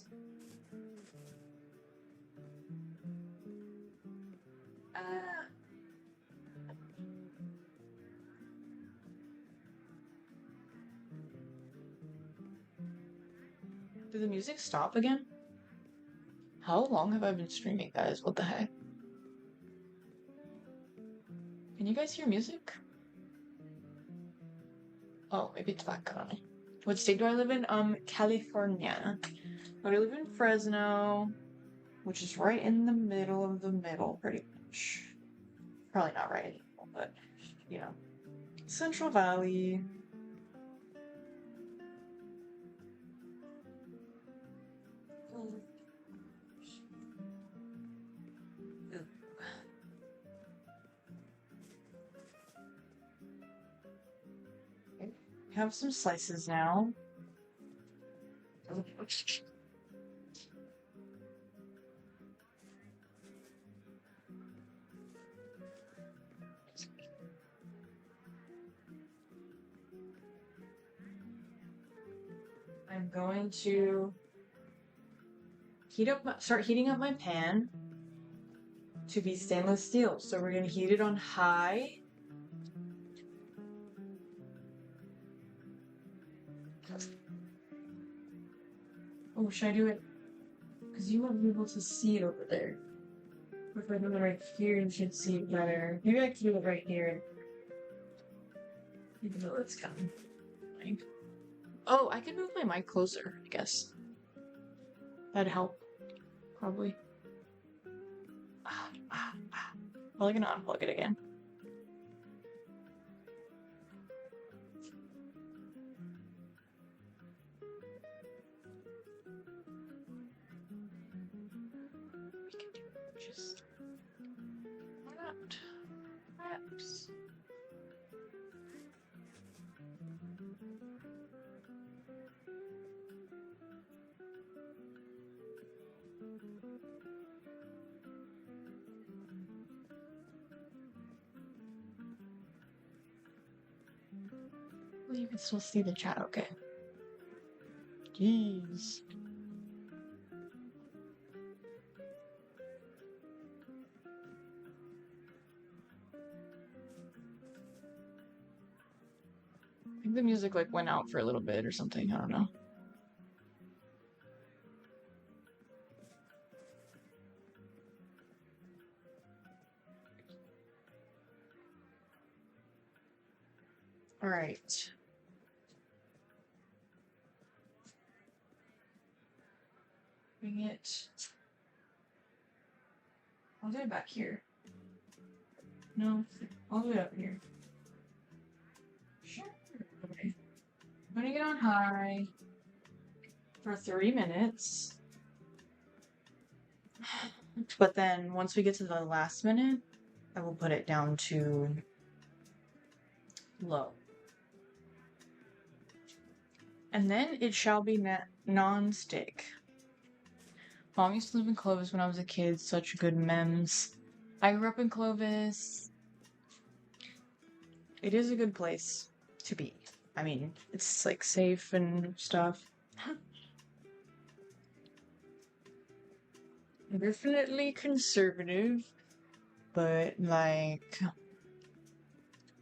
A: Did the music stop again? How long have I been streaming, guys? What the heck? Can you guys hear music? Oh, maybe it's back on. What state do I live in? California. But I live in Fresno, which is right in the middle of the middle, pretty much. Probably not right in the middle, but, you know. Central Valley. We have some slices now. I'm going to start heating up my pan to be stainless steel. So we're gonna heat it on high. Oh, should I do it? Because you won't be able to see it over there. If I do it right here, you should see it better. Maybe I can do it right here. Even though it's coming. Oh, I can move my mic closer, I guess. That'd help. Probably. Probably gonna unplug it again. We can do just that. Perhaps. Well, you can still see the chat, okay. Jeez. I think the music like went out for a little bit or something, I don't know. Alright. Bring it I'll do it back here. No, I'll do it up here. Sure. Okay. I'm gonna get on high for 3 minutes. But then once we get to the last minute, I will put it down to low. And then it shall be non-stick. Mom used to live in Clovis when I was a kid. Such good memes. I grew up in Clovis. It is a good place to be. I mean, it's like safe and stuff. Definitely conservative, but like,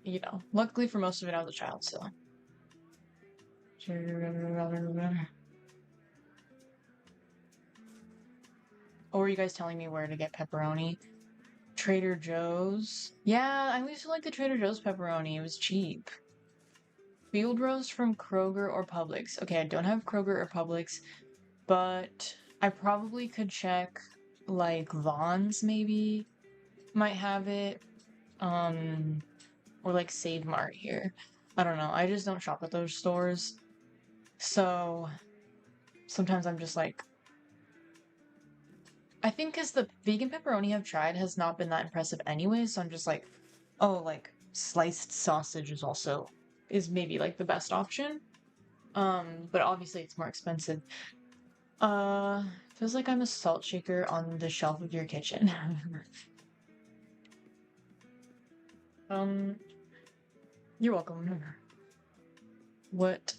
A: you know, luckily for most of it I was a child, so. Or were you guys telling me where to get pepperoni? Trader Joe's? Yeah, I used to like the Trader Joe's pepperoni. It was cheap. Field roast from Kroger or Publix. Okay, I don't have Kroger or Publix, but I probably could check like Vaughn's maybe might have it. Or like Save Mart here. I don't know. I just don't shop at those stores. So sometimes I'm just like, I think because the vegan pepperoni I've tried has not been that impressive anyway, so I'm just like, oh, like sliced sausage is maybe like the best option. But obviously it's more expensive. Feels like I'm a salt shaker on the shelf of your kitchen. You're welcome. What?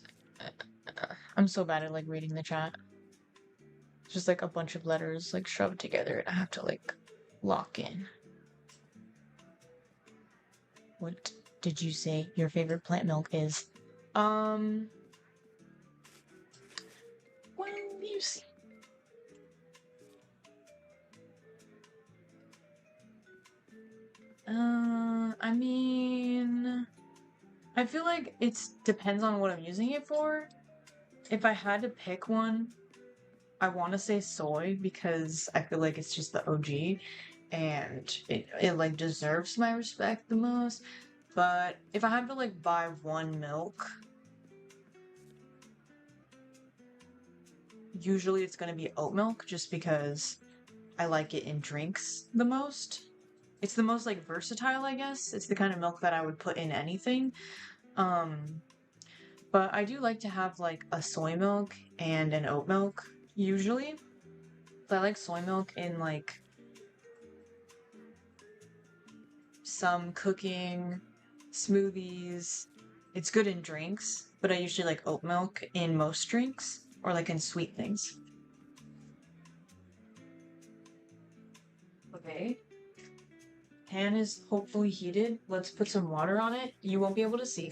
A: I'm so bad at like reading the chat. It's just like a bunch of letters like shoved together and I have to like lock in. What did you say your favorite plant milk is? Well, you see. I mean, I feel like it depends on what I'm using it for. If I had to pick one, I want to say soy because I feel like it's just the OG and it like deserves my respect the most. But if I had to like buy one milk, usually it's going to be oat milk just because I like it in drinks the most. It's the most like versatile, I guess. It's the kind of milk that I would put in anything. But I do like to have like a soy milk and an oat milk usually. So I like soy milk in like some cooking, smoothies. It's good in drinks, but I usually like oat milk in most drinks or like in sweet things. Okay. Pan is hopefully heated. Let's put some water on it. You won't be able to see.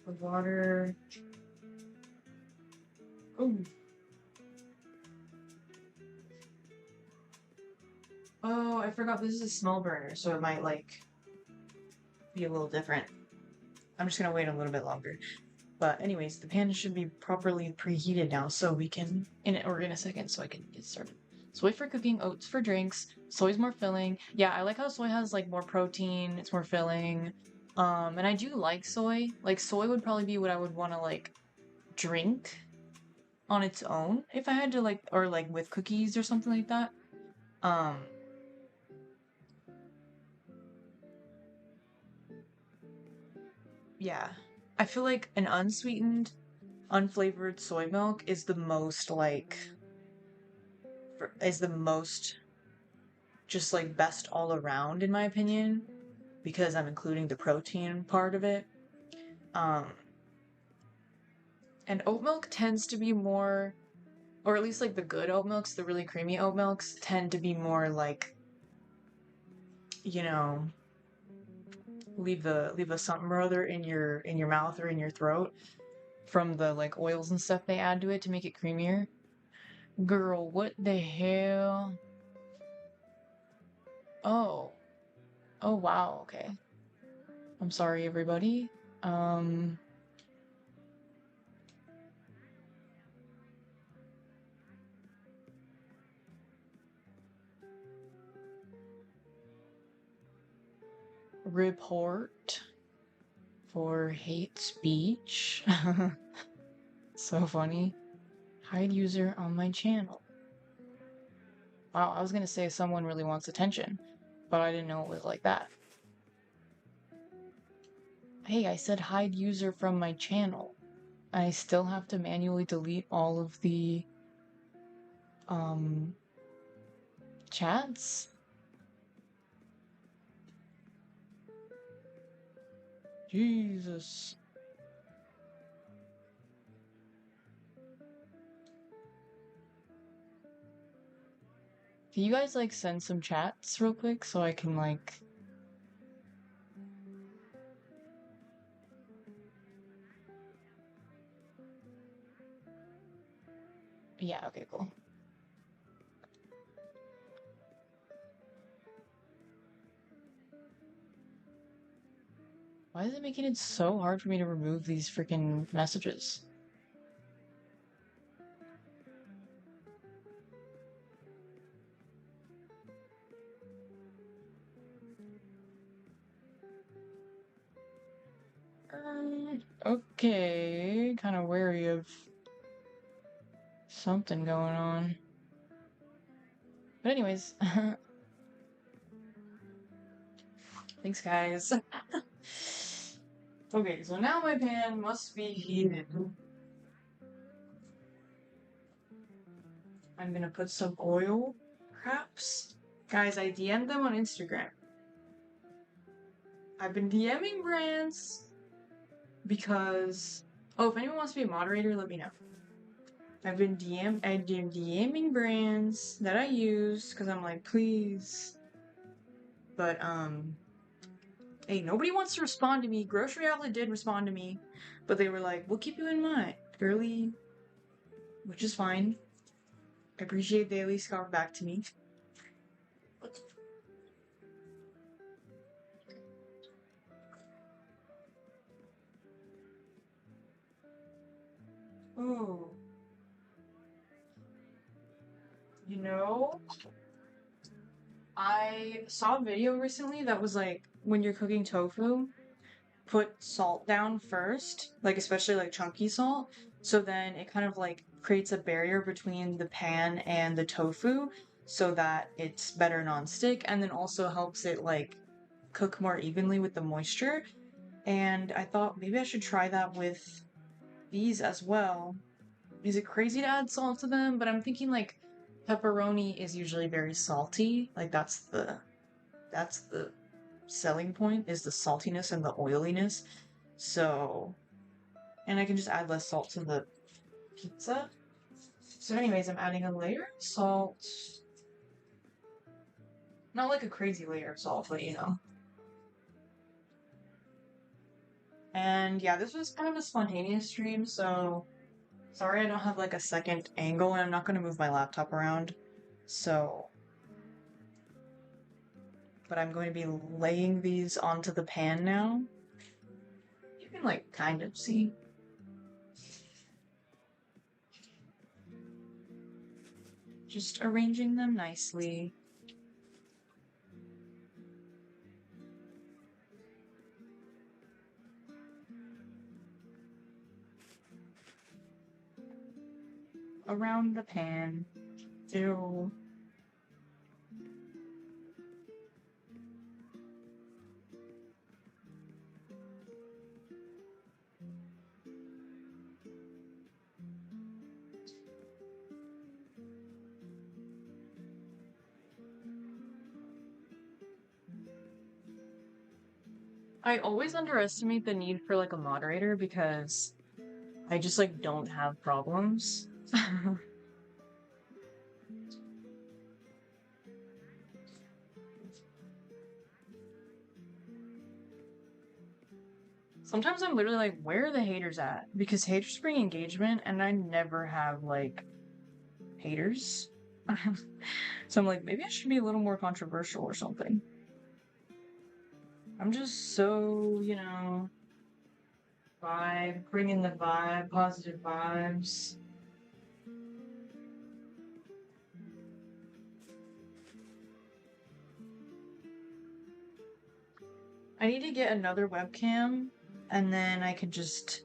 A: The water. Ooh. Oh, I forgot this is a small burner, so it might like be a little different. I'm just gonna wait a little bit longer. But anyways, the pan should be properly preheated now, so we can in a second, so I can get started. Soy for cooking, oats for drinks. Soy's more filling. Yeah, I like how soy has like more protein. It's more filling. And I do like soy. Like soy would probably be what I would want to like drink on its own if I had to like, or like with cookies or something like that. Yeah. I feel like an unsweetened, unflavored soy milk is the most like is the most just like best all around in my opinion because I'm including the protein part of it. And oat milk tends to be more, or at least like the good oat milks, the really creamy oat milks tend to be more like, you know, leave a something or other in your mouth or in your throat from the like oils and stuff they add to it to make it creamier. Girl, what the hell? Oh. Oh wow, okay. I'm sorry everybody. report for hate speech. So funny. Hide user on my channel. Wow, I was gonna say someone really wants attention, but I didn't know it was like that. Hey, I said hide user from my channel. I still have to manually delete all of the chats? Jesus. Can you guys like send some chats real quick so I can like yeah, okay, cool. Why is it making it so hard for me to remove these freaking messages? Okay, kind of wary of something going on. But anyways, thanks guys. Okay, so now my pan must be heated. I'm gonna put some oil, perhaps. Guys, I DM'd them on Instagram. I've been DMing brands because if anyone wants to be a moderator, let me know. I've been DMing brands that I use because I'm like, please. But hey, nobody wants to respond to me. Grocery Outlet did respond to me, but they were like, we'll keep you in mind, girly, which is fine. I appreciate they at least got back to me. Ooh. You know, I saw a video recently that was like, when you're cooking tofu, put salt down first, like especially like chunky salt, so then it kind of like creates a barrier between the pan and the tofu so that it's better non-stick, and then also helps it like cook more evenly with the moisture. And I thought maybe I should try that with these as well. Is it crazy to add salt to them? But I'm thinking like pepperoni is usually very salty. Like that's the selling point, is the saltiness and the oiliness. So, and I can just add less salt to the pizza. So anyways, I'm adding a layer of salt. Not like a crazy layer of salt, but you know. And yeah, this was kind of a spontaneous stream, so sorry I don't have like a second angle, and I'm not going to move my laptop around. So, but I'm going to be laying these onto the pan now. You can like kind of see. Just arranging them nicely. Around the pan. Ew. I always underestimate the need for like a moderator because I just like don't have problems. Sometimes I'm literally like, where are the haters at? Because haters bring engagement and I never have like haters. So I'm like, maybe I should be a little more controversial or something. I'm just so, you know, bring in the vibe, positive vibes. I need to get another webcam, and then I could just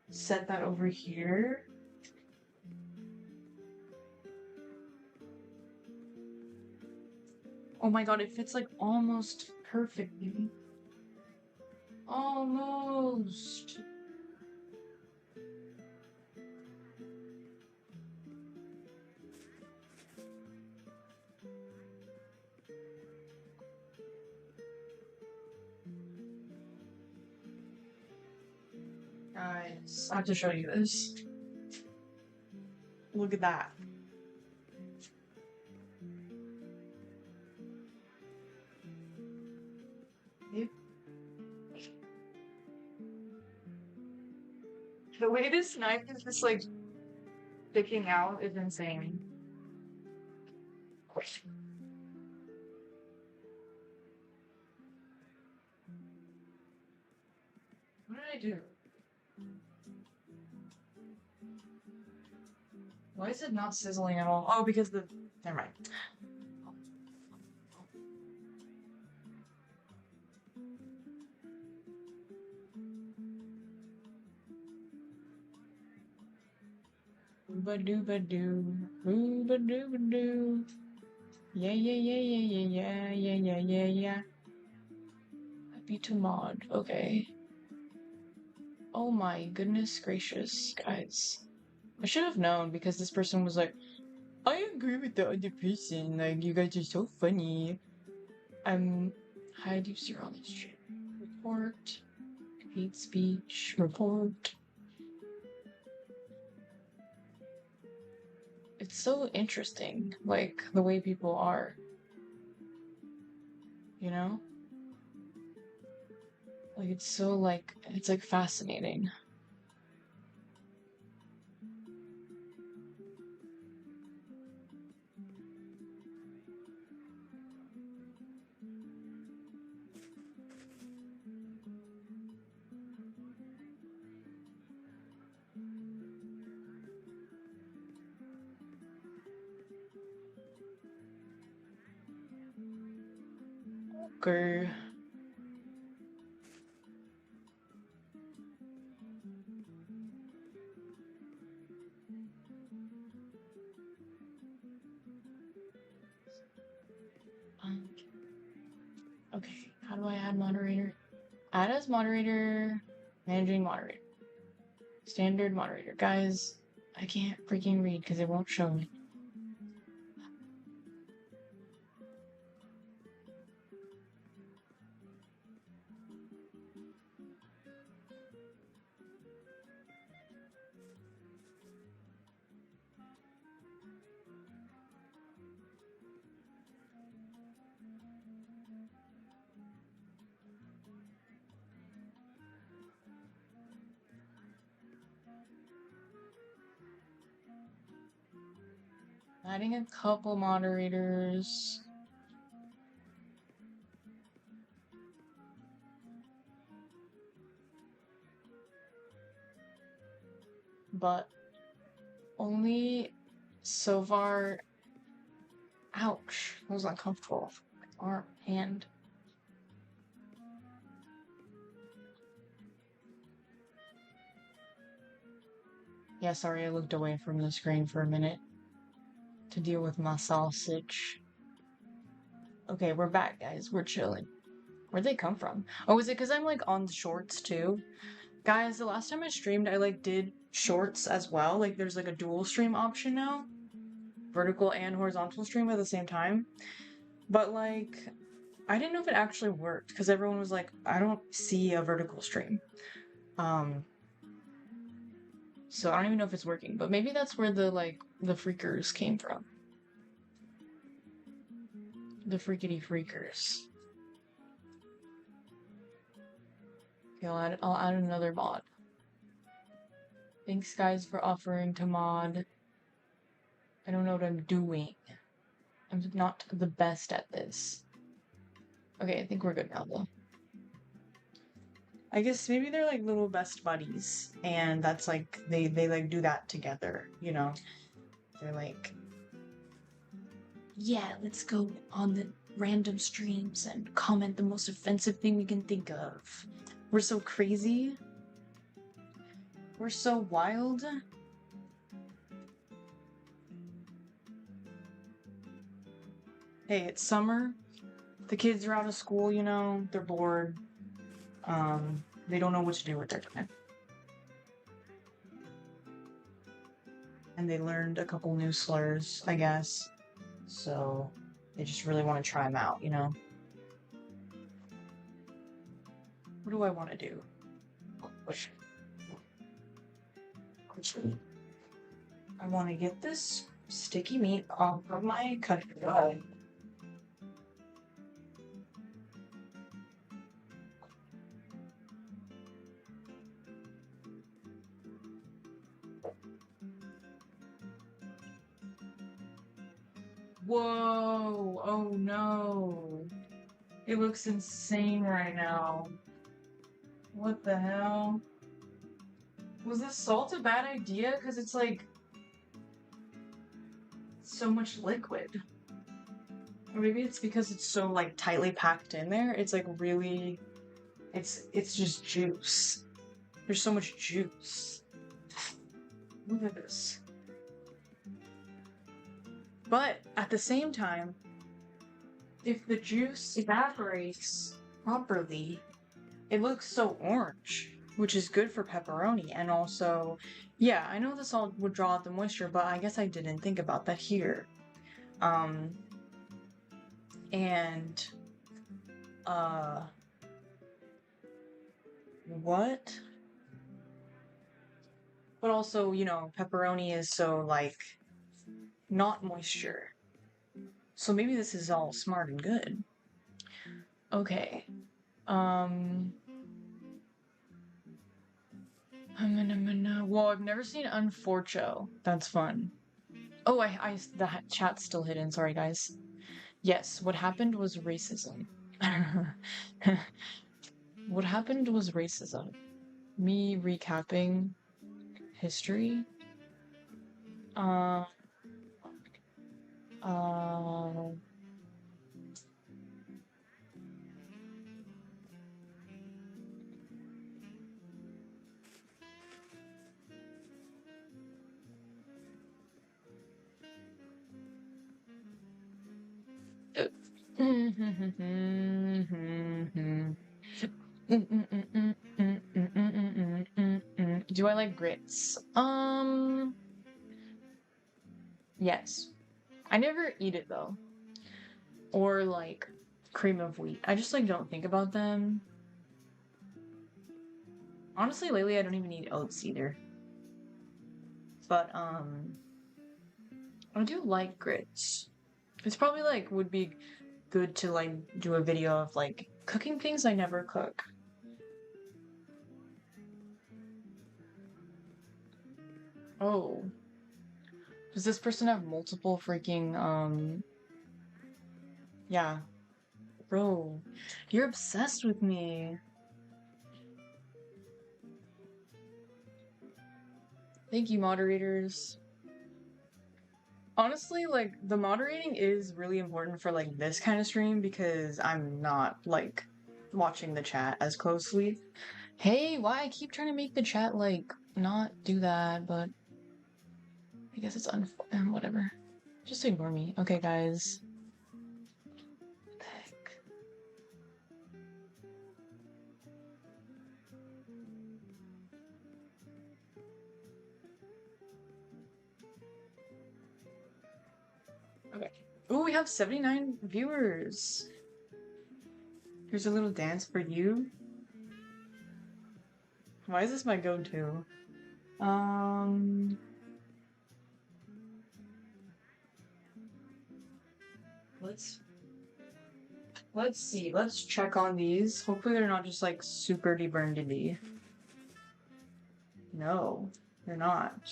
A: set that over here. Oh my god, it fits like almost perfectly. Almost. Guys, I have to show you this. Look at that. The way this knife is just like sticking out is insane. What did I do? Why is it not sizzling at all? Oh, because the... Never mind. Ooba-dooba-doo. Ooba-dooba-doo. Yeah, yeah, yeah, yeah, yeah, yeah, yeah, yeah, yeah. Happy to mod. Okay. Oh my goodness gracious, guys. I should have known because this person was like, I agree with the other person. Like, you guys are so funny. Hide user on this shit. Report. Hate speech. Report. It's so interesting, like, the way people are. You know? Like, it's so, like, it's, like, fascinating. Okay. Okay, how do I add moderator? Add as moderator, managing moderator. Standard moderator. Guys, I can't freaking read because it won't show me. Adding a couple moderators. But only so far. Ouch. That was uncomfortable. Arm, hand. Yeah, sorry, I looked away from the screen for a minute to deal with my sausage. Okay, we're back, guys. We're chilling. Where'd they come from? Oh, is it because I'm like on shorts too? Guys, the last time I streamed, I like did shorts as well. Like there's like a dual stream option now. Vertical and horizontal stream at the same time. But like, I didn't know if it actually worked because everyone was like, I don't see a vertical stream. So I don't even know if it's working, but maybe that's where the freakers came from. The freakity freakers. Okay, I'll add another mod. Thanks guys for offering to mod. I don't know what I'm doing. I'm not the best at this. Okay, I think we're good now though. I guess maybe they're like little best buddies, and that's like they like do that together, you know. They're like, yeah, let's go on the random streams and comment the most offensive thing we can think of. We're so crazy. We're so wild. Hey, it's summer. The kids are out of school, you know, they're bored. They don't know what to do with their time. And they learned a couple new slurs, I guess. So they just really want to try them out, you know? What do I want to do? I want to get this sticky meat off of my cutting. Whoa! Oh no! It looks insane right now. What the hell? Was this salt a bad idea? Because it's like so much liquid. Or maybe it's because it's so like tightly packed in there. It's like really, it's just juice. There's so much juice. Look at this. But at the same time, if the juice evaporates properly, it looks so orange, which is good for pepperoni. And also, yeah, I know the salt would draw out the moisture, but I guess I didn't think about that here. What? But also, you know, pepperoni is so, like, not moisture. So maybe this is all smart and good. Okay. Well, I've never seen Unforcho. That's fun. Oh, the chat's still hidden. Sorry, guys. Yes, what happened was racism. What happened was racism. Me recapping history. Do I like grits? Yes. I never eat it though. Or like cream of wheat. I just like don't think about them. Honestly, lately I don't even eat oats either. But I do like grits. It's probably like would be good to like do a video of like cooking things I never cook. Oh. Does this person have multiple freaking yeah. Bro, you're obsessed with me. Thank you, moderators. Honestly, like, the moderating is really important for, like, this kind of stream because I'm not, like, watching the chat as closely. Hey, why I keep trying to make the chat, like, not do that, but I guess it's whatever. Just ignore me. Okay, guys. What the heck? Okay. Oh, we have 79 viewers. Here's a little dance for you. Why is this my go-to? Let's see. Let's check on these. Hopefully they're not just like super deburnedy. No, they're not.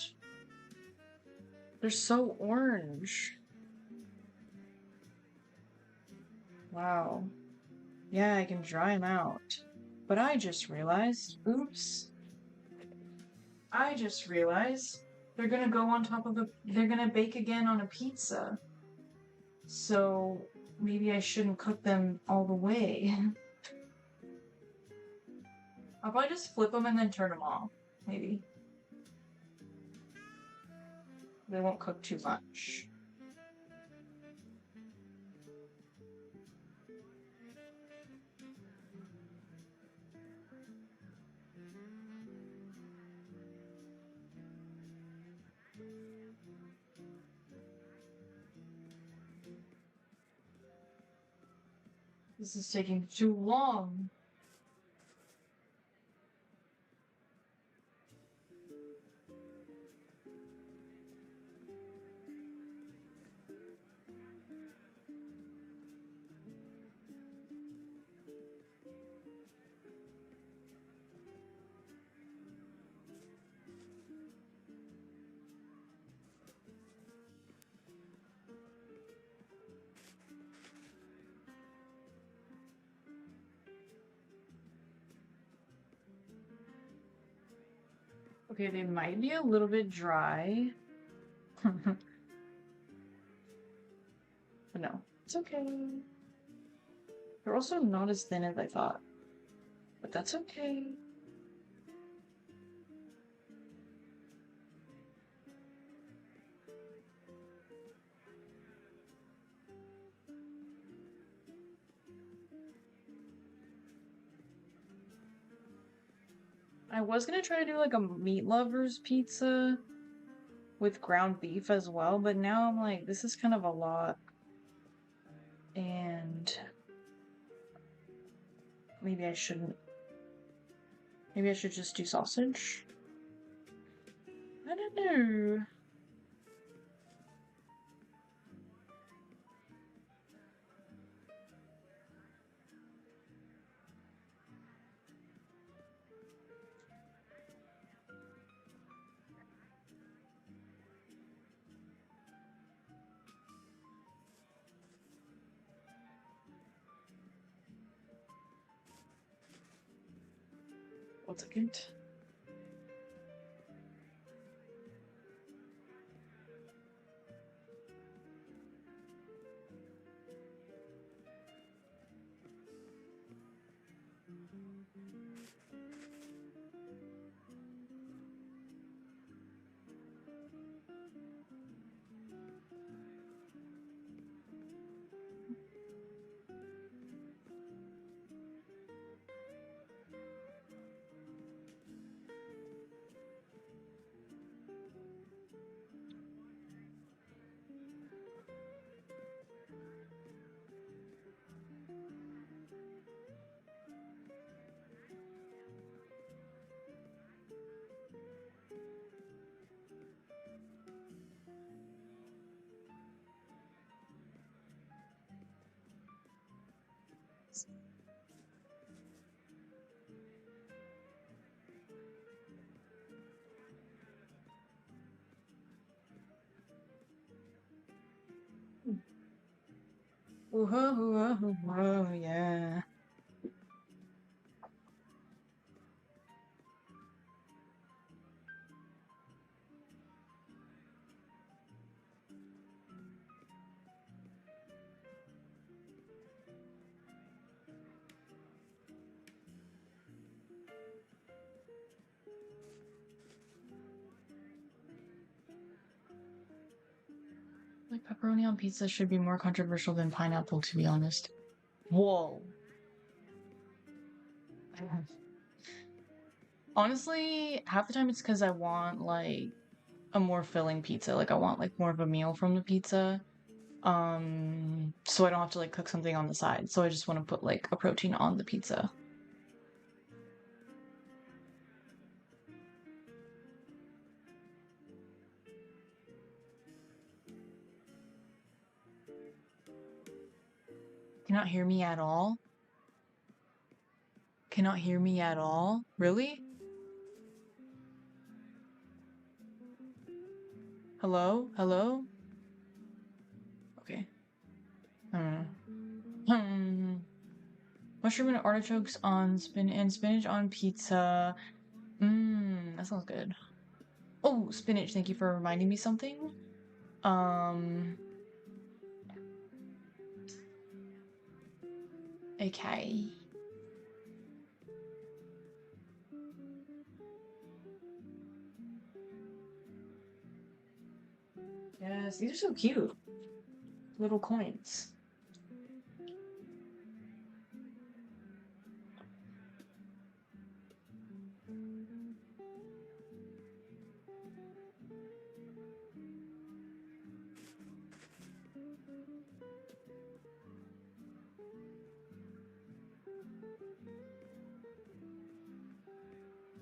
A: They're so orange. Wow. Yeah, I can dry them out. But I just realized, oops. I just realized they're gonna go on top of they're gonna bake again on a pizza. So maybe I shouldn't cook them all the way. I'll probably just flip them and then turn them off, maybe. They won't cook too much. This is taking too long. Okay, they might be a little bit dry. But no, it's okay. They're also not as thin as I thought. But that's okay. I was gonna try to do like a meat lovers pizza with ground beef as well, but now I'm like, this is kind of a lot. And maybe I shouldn't. Maybe I should just do sausage? I don't know. One second. Whoa, yeah. Like pepperoni on pizza should be more controversial than pineapple, to be honest. Whoa. Honestly, half the time it's because I want like a more filling pizza. Like I want like more of a meal from the pizza. So I don't have to like cook something on the side. So I just want to put like a protein on the pizza. Cannot hear me at all? Cannot hear me at all? Really? Hello? Hello? Okay. Hmm. Mushroom and artichokes on spinach on pizza. Mmm, that sounds good. Oh, spinach, thank you for reminding me something. Um, Okay. Yes, these are so cute. Little coins.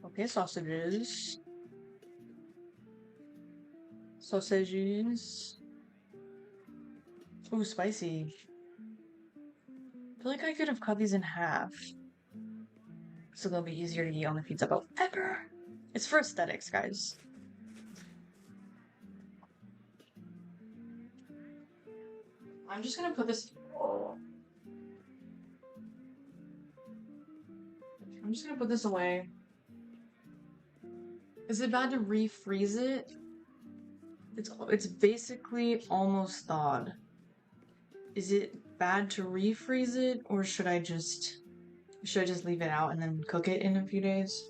A: Okay, sausages. Sausages. Ooh, spicy. I feel like I could have cut these in half, so they'll be easier to eat on the pizza, but pepper. It's for aesthetics, guys. I'm just gonna put this. Oh. I'm just gonna put this away. Is it bad to refreeze it? It's basically almost thawed. Is it bad to refreeze it, or should I just leave it out and then cook it in a few days?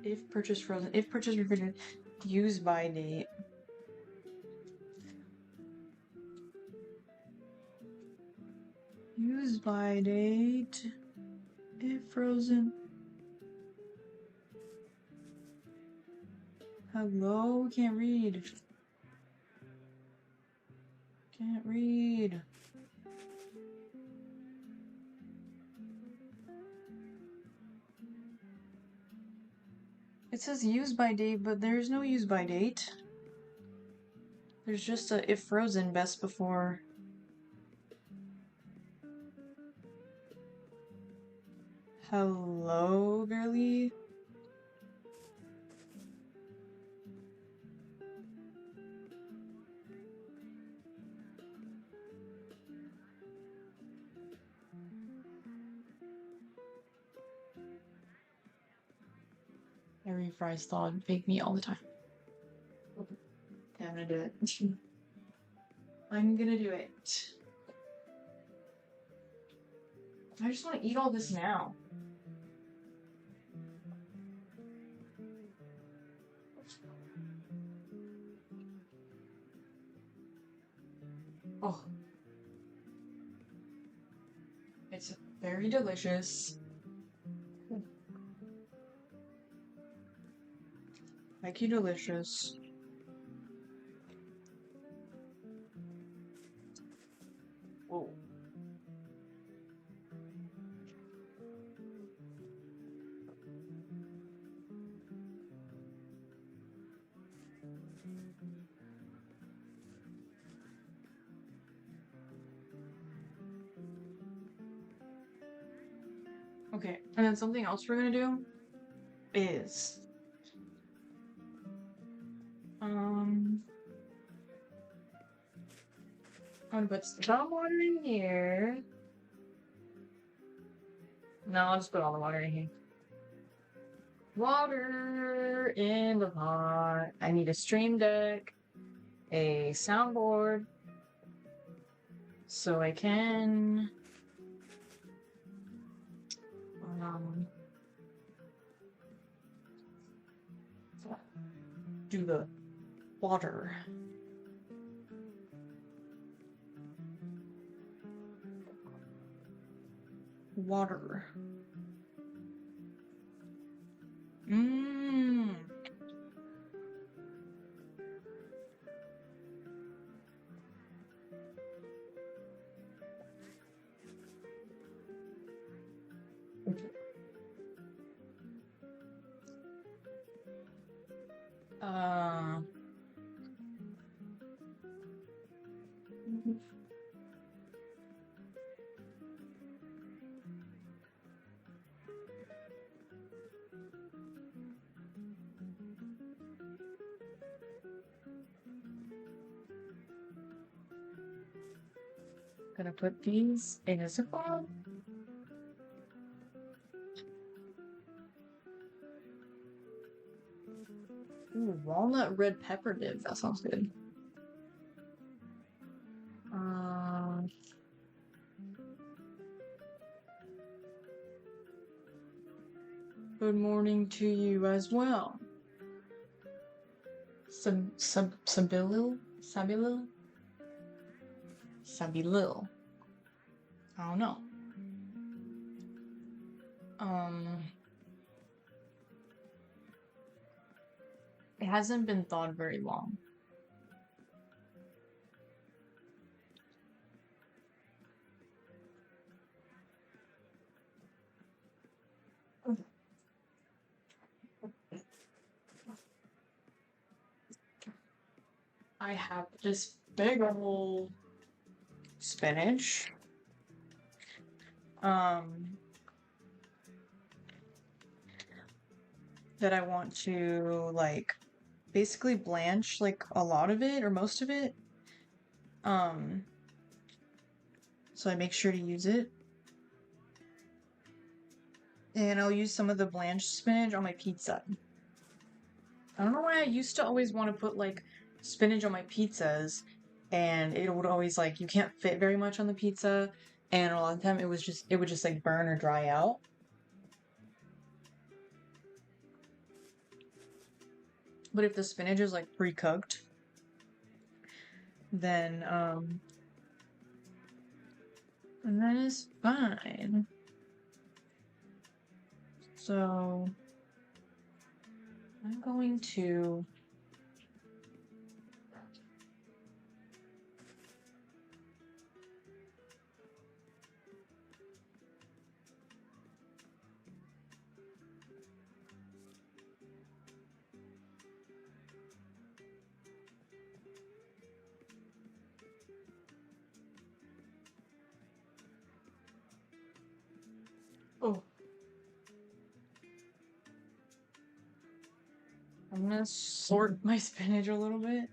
A: If purchased frozen, if purchased refrigerated, use by date. Use by date. If frozen. Hello? Can't read. Can't read. It says use by date, but there's no use by date. There's just a if frozen best before. Hello, girly? I refries thawed fake meat all the time. Okay, I'm gonna do it. I'm gonna do it. I just want to eat all this now. Oh. It's very delicious. Thank you, delicious. Whoa. Okay, and then something else we're gonna do is I'm gonna put some water in here. No, I'll just put all the water in here. Water in the pot. I need a stream deck, a soundboard, so I can do the water. Water. Mmm. Uh. Gonna put these in a zipper. Ooh, walnut red pepper dip. That sounds good. Good morning to you as well. Sabilil? Sabilil? Sabilil. I don't know. It hasn't been thawed very long. I have this big old spinach. That I want to like basically blanch like a lot of it or most of it. So I make sure to use it. And I'll use some of the blanched spinach on my pizza. I don't know why I used to always want to put like spinach on my pizzas, and it would always like you can't fit very much on the pizza, and a lot of the time it would just like burn or dry out. But if the spinach is like pre-cooked, then it's fine. So I'm going to oh, I'm gonna sort my spinach a little bit.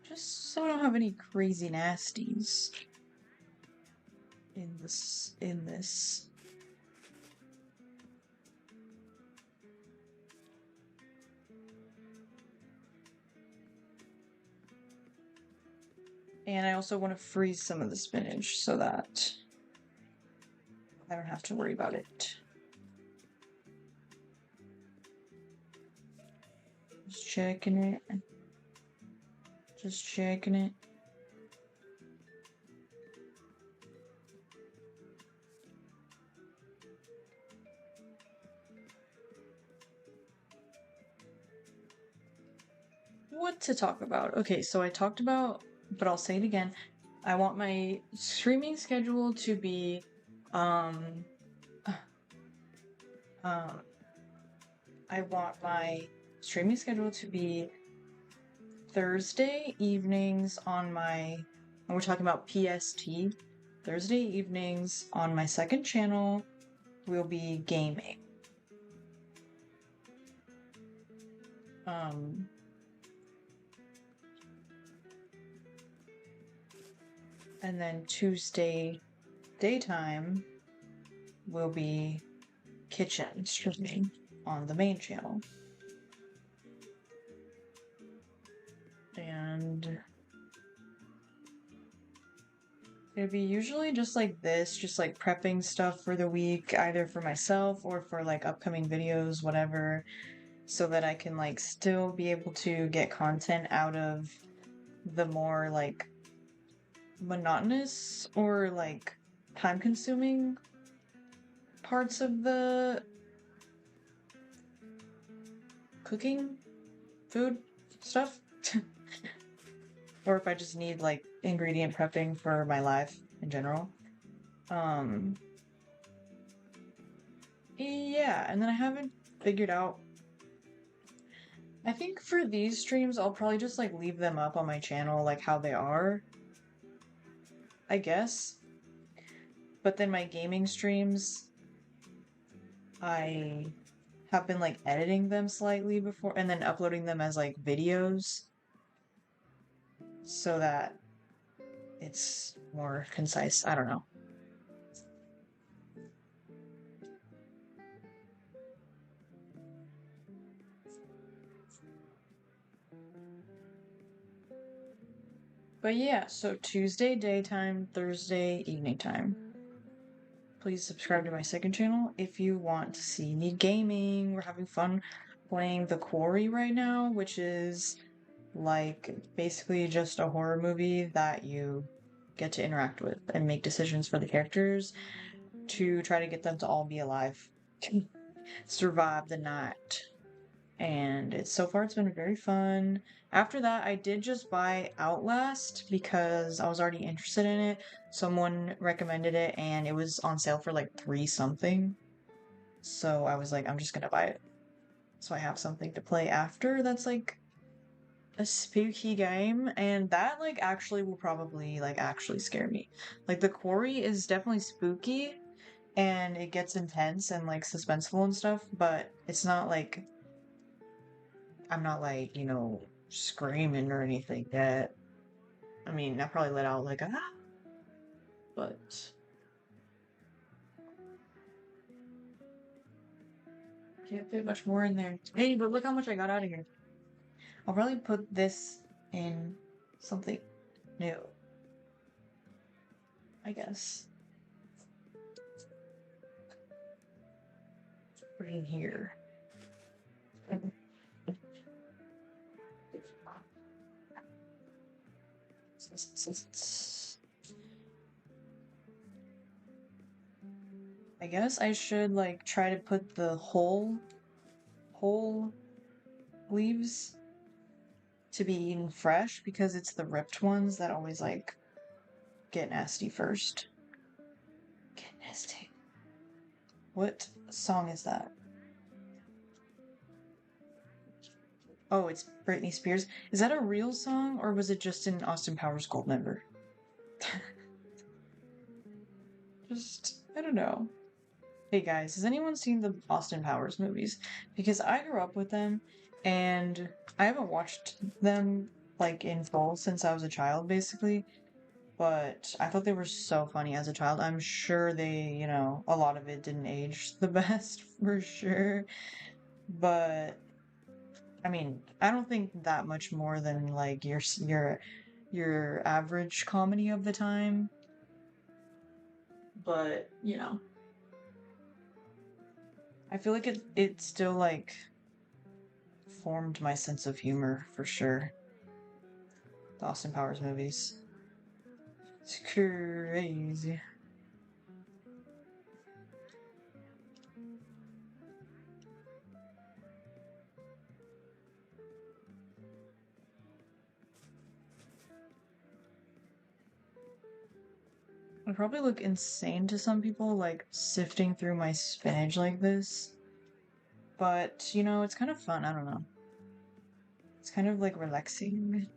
A: Just so I don't have any crazy nasties in this. And I also want to freeze some of the spinach so that I don't have to worry about it. Just checking it. Just checking it. What to talk about? Okay, so I talked about, but I'll say it again. I want my streaming schedule to be, I want my streaming schedule to be Thursday evenings on my, and we're talking about PST, Thursday evenings on my second channel will be gaming. And then Tuesday daytime will be kitchen streaming on the main channel. And it'd be usually just like this, just like prepping stuff for the week, either for myself or for like upcoming videos, whatever, so that I can like still be able to get content out of the more like monotonous or like time consuming parts of the cooking food stuff. Or if I just need like ingredient prepping for my life in general. Yeah, and then I haven't figured out. I think for these streams, I'll probably just like leave them up on my channel like how they are, I guess. But then my gaming streams, I have been like editing them slightly before and then uploading them as like videos so that it's more concise. I don't know. But yeah, so Tuesday daytime, Thursday evening time. Please subscribe to my second channel if you want to see me gaming. We're having fun playing The Quarry right now, which is like basically just a horror movie that you get to interact with and make decisions for the characters to try to get them to all be alive, survive the night. And so far it's been very fun. After that, I did just buy Outlast because I was already interested in it. Someone recommended it and it was on sale for like 3 something. So I was like, I'm just gonna buy it. So I have something to play after that's like a spooky game, and that like actually will probably like actually scare me. Like The Quarry is definitely spooky and it gets intense and like suspenseful and stuff, but it's not like I'm not like, screaming or anything yet. I mean, I probably let out like but can't fit much more in there. Hey, but look how much I got out of here. I'll probably put this in something new, I guess. Put it in here. I guess I should like try to put the whole leaves to be eaten fresh because it's the ripped ones that always like get nasty first. Get nasty. What song is that? Oh, it's Britney Spears. Is that a real song or was it just an Austin Powers Goldmember? Just, I don't know. Hey guys, has anyone seen the Austin Powers movies? Because I grew up with them and I haven't watched them like in full since I was a child, basically. But I thought they were so funny as a child. I'm sure they, a lot of it didn't age the best for sure. But I mean, I don't think that much more than like your average comedy of the time. But, I feel like it still like formed my sense of humor for sure. The Austin Powers movies. It's crazy. I probably look insane to some people, like sifting through my spinach like this. But, it's kind of fun. I don't know. It's kind of like relaxing.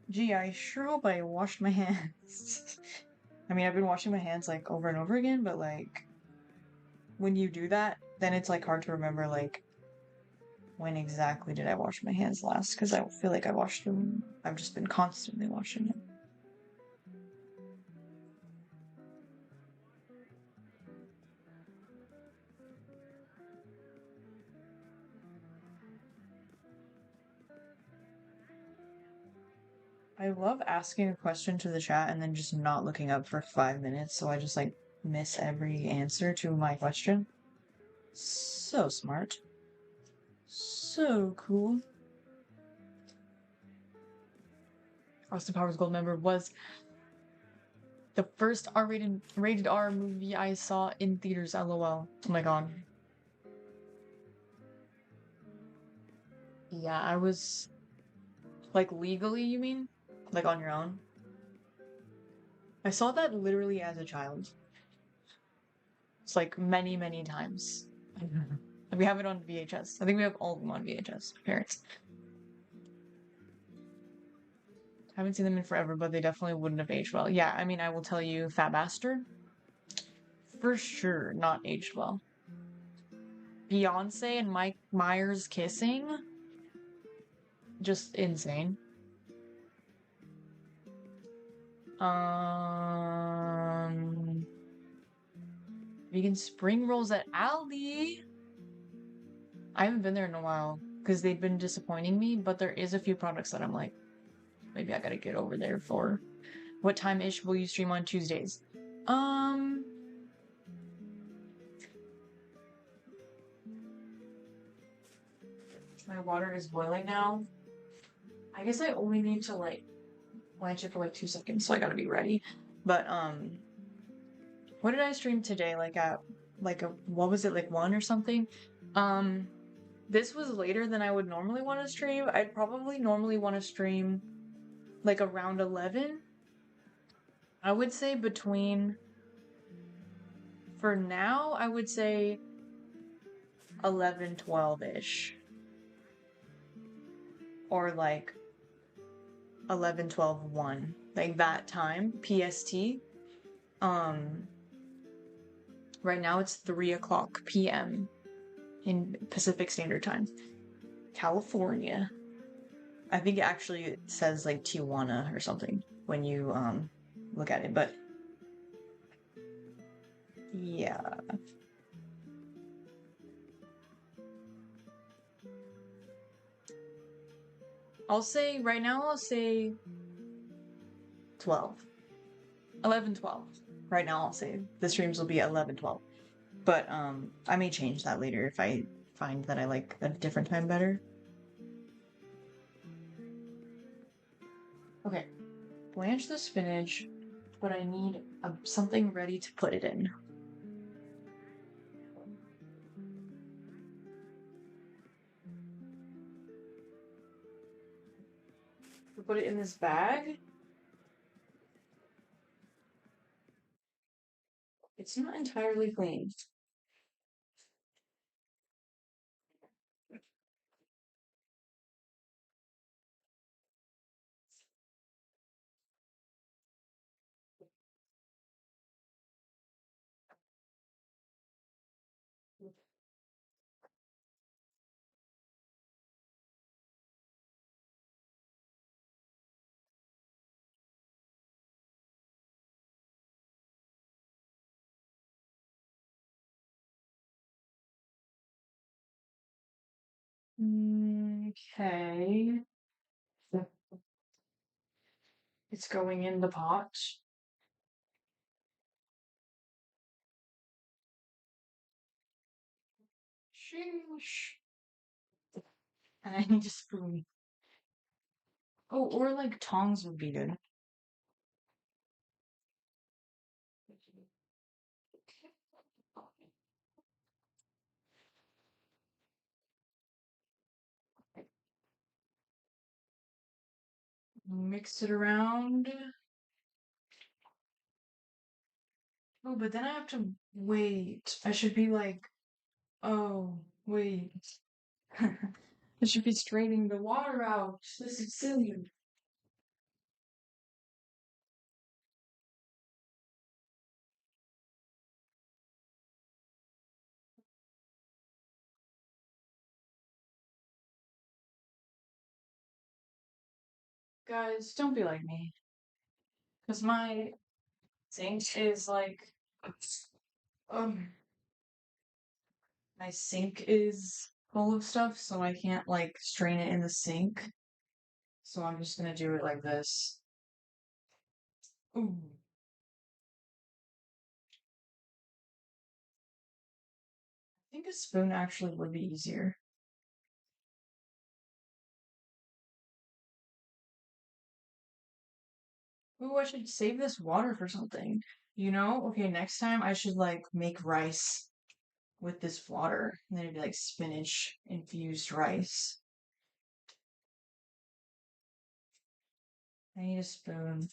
A: Gee, I sure hope I washed my hands. I mean, I've been washing my hands like over and over again, but like when you do that, then it's like hard to remember like when exactly did I wash my hands last because I feel like I washed them. I've just been constantly washing them. I love asking a question to the chat and then just not looking up for 5 minutes, so I just like miss every answer to my question. So smart. So cool. Austin Powers Goldmember was the first rated R movie I saw in theaters, LOL. Oh my god. Yeah, I was like legally, you mean? Like on your own? I saw that literally as a child. It's like many, many times. We have it on VHS. I think we have all of them on VHS. Parents. Haven't seen them in forever, but they definitely wouldn't have aged well. Yeah, I mean, I will tell you, Fat Bastard, for sure not aged well. Beyonce and Mike Myers kissing, just insane. Vegan spring rolls at Aldi. I haven't been there in a while because they've been disappointing me, but there is a few products that I'm like, maybe I gotta get over there for. What time ish will you stream on Tuesdays? Um, my water is boiling now. I guess I only need to like blanch it for like 2 seconds, so I gotta be ready. But what did I stream today? Like at like a what was it like 1 or something? Um, this was later than I would normally want to stream. I'd probably normally want to stream like around 11. I would say between for now, I would say 11, 12-ish. Or like 11, 12, 1. Like that time, PST. Um, right now it's 3 o'clock p.m. in Pacific Standard Time. California. I think it actually says like Tijuana or something when you look at it, but yeah. I'll say right now I'll say 12. 11, 12. Right now I'll say the streams will be 11, 12. But I may change that later if I find that I like a different time better. Okay. Blanch the spinach, but I need something ready to put it in. Put it in this bag. It's not entirely clean. Okay. It's going in the pot. Sheesh. And I need a spoon. Oh, or like tongs would be good. Mix it around. Oh, but then I have to wait. I should be like, oh, wait. I should be straining the water out. This is silly. Guys, don't be like me. Because my sink is like, um, my sink is full of stuff, so I can't like strain it in the sink. So I'm just gonna do it like this. Ooh. I think a spoon actually would be easier. Ooh, I should save this water for something. You know? Okay, next time I should like make rice with this water. And then it'd be like spinach infused rice. I need a spoon.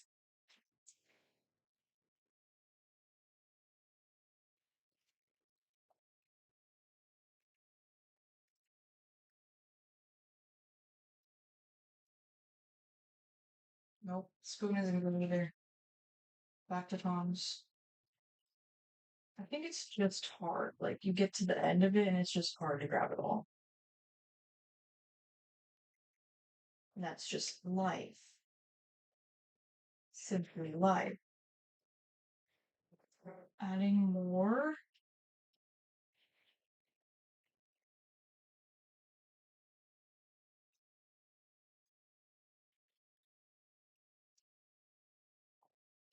A: Nope, spoon isn't good either. Back to Tom's. I think it's just hard. Like you get to the end of it and it's just hard to grab it all. And that's just life. Simply life. Adding more.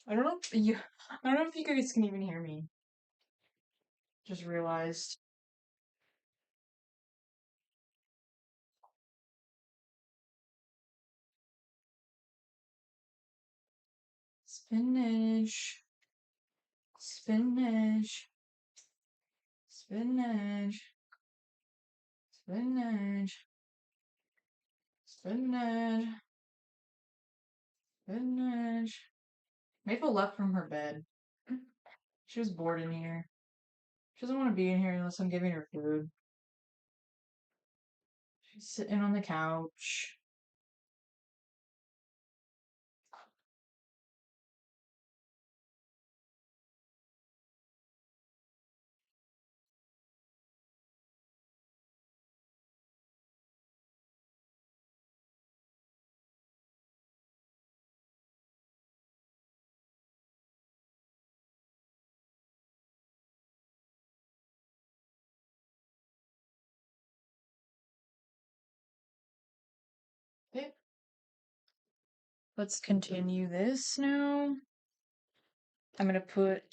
A: I don't know if you, I don't know if you guys can even hear me. Just realized. Spinach, spinach, spinach, spinach, spinach, spinach. Maple left from her bed. She was bored in here. She doesn't want to be in here unless I'm giving her food. She's sitting on the couch. Okay, let's continue this now. I'm gonna put,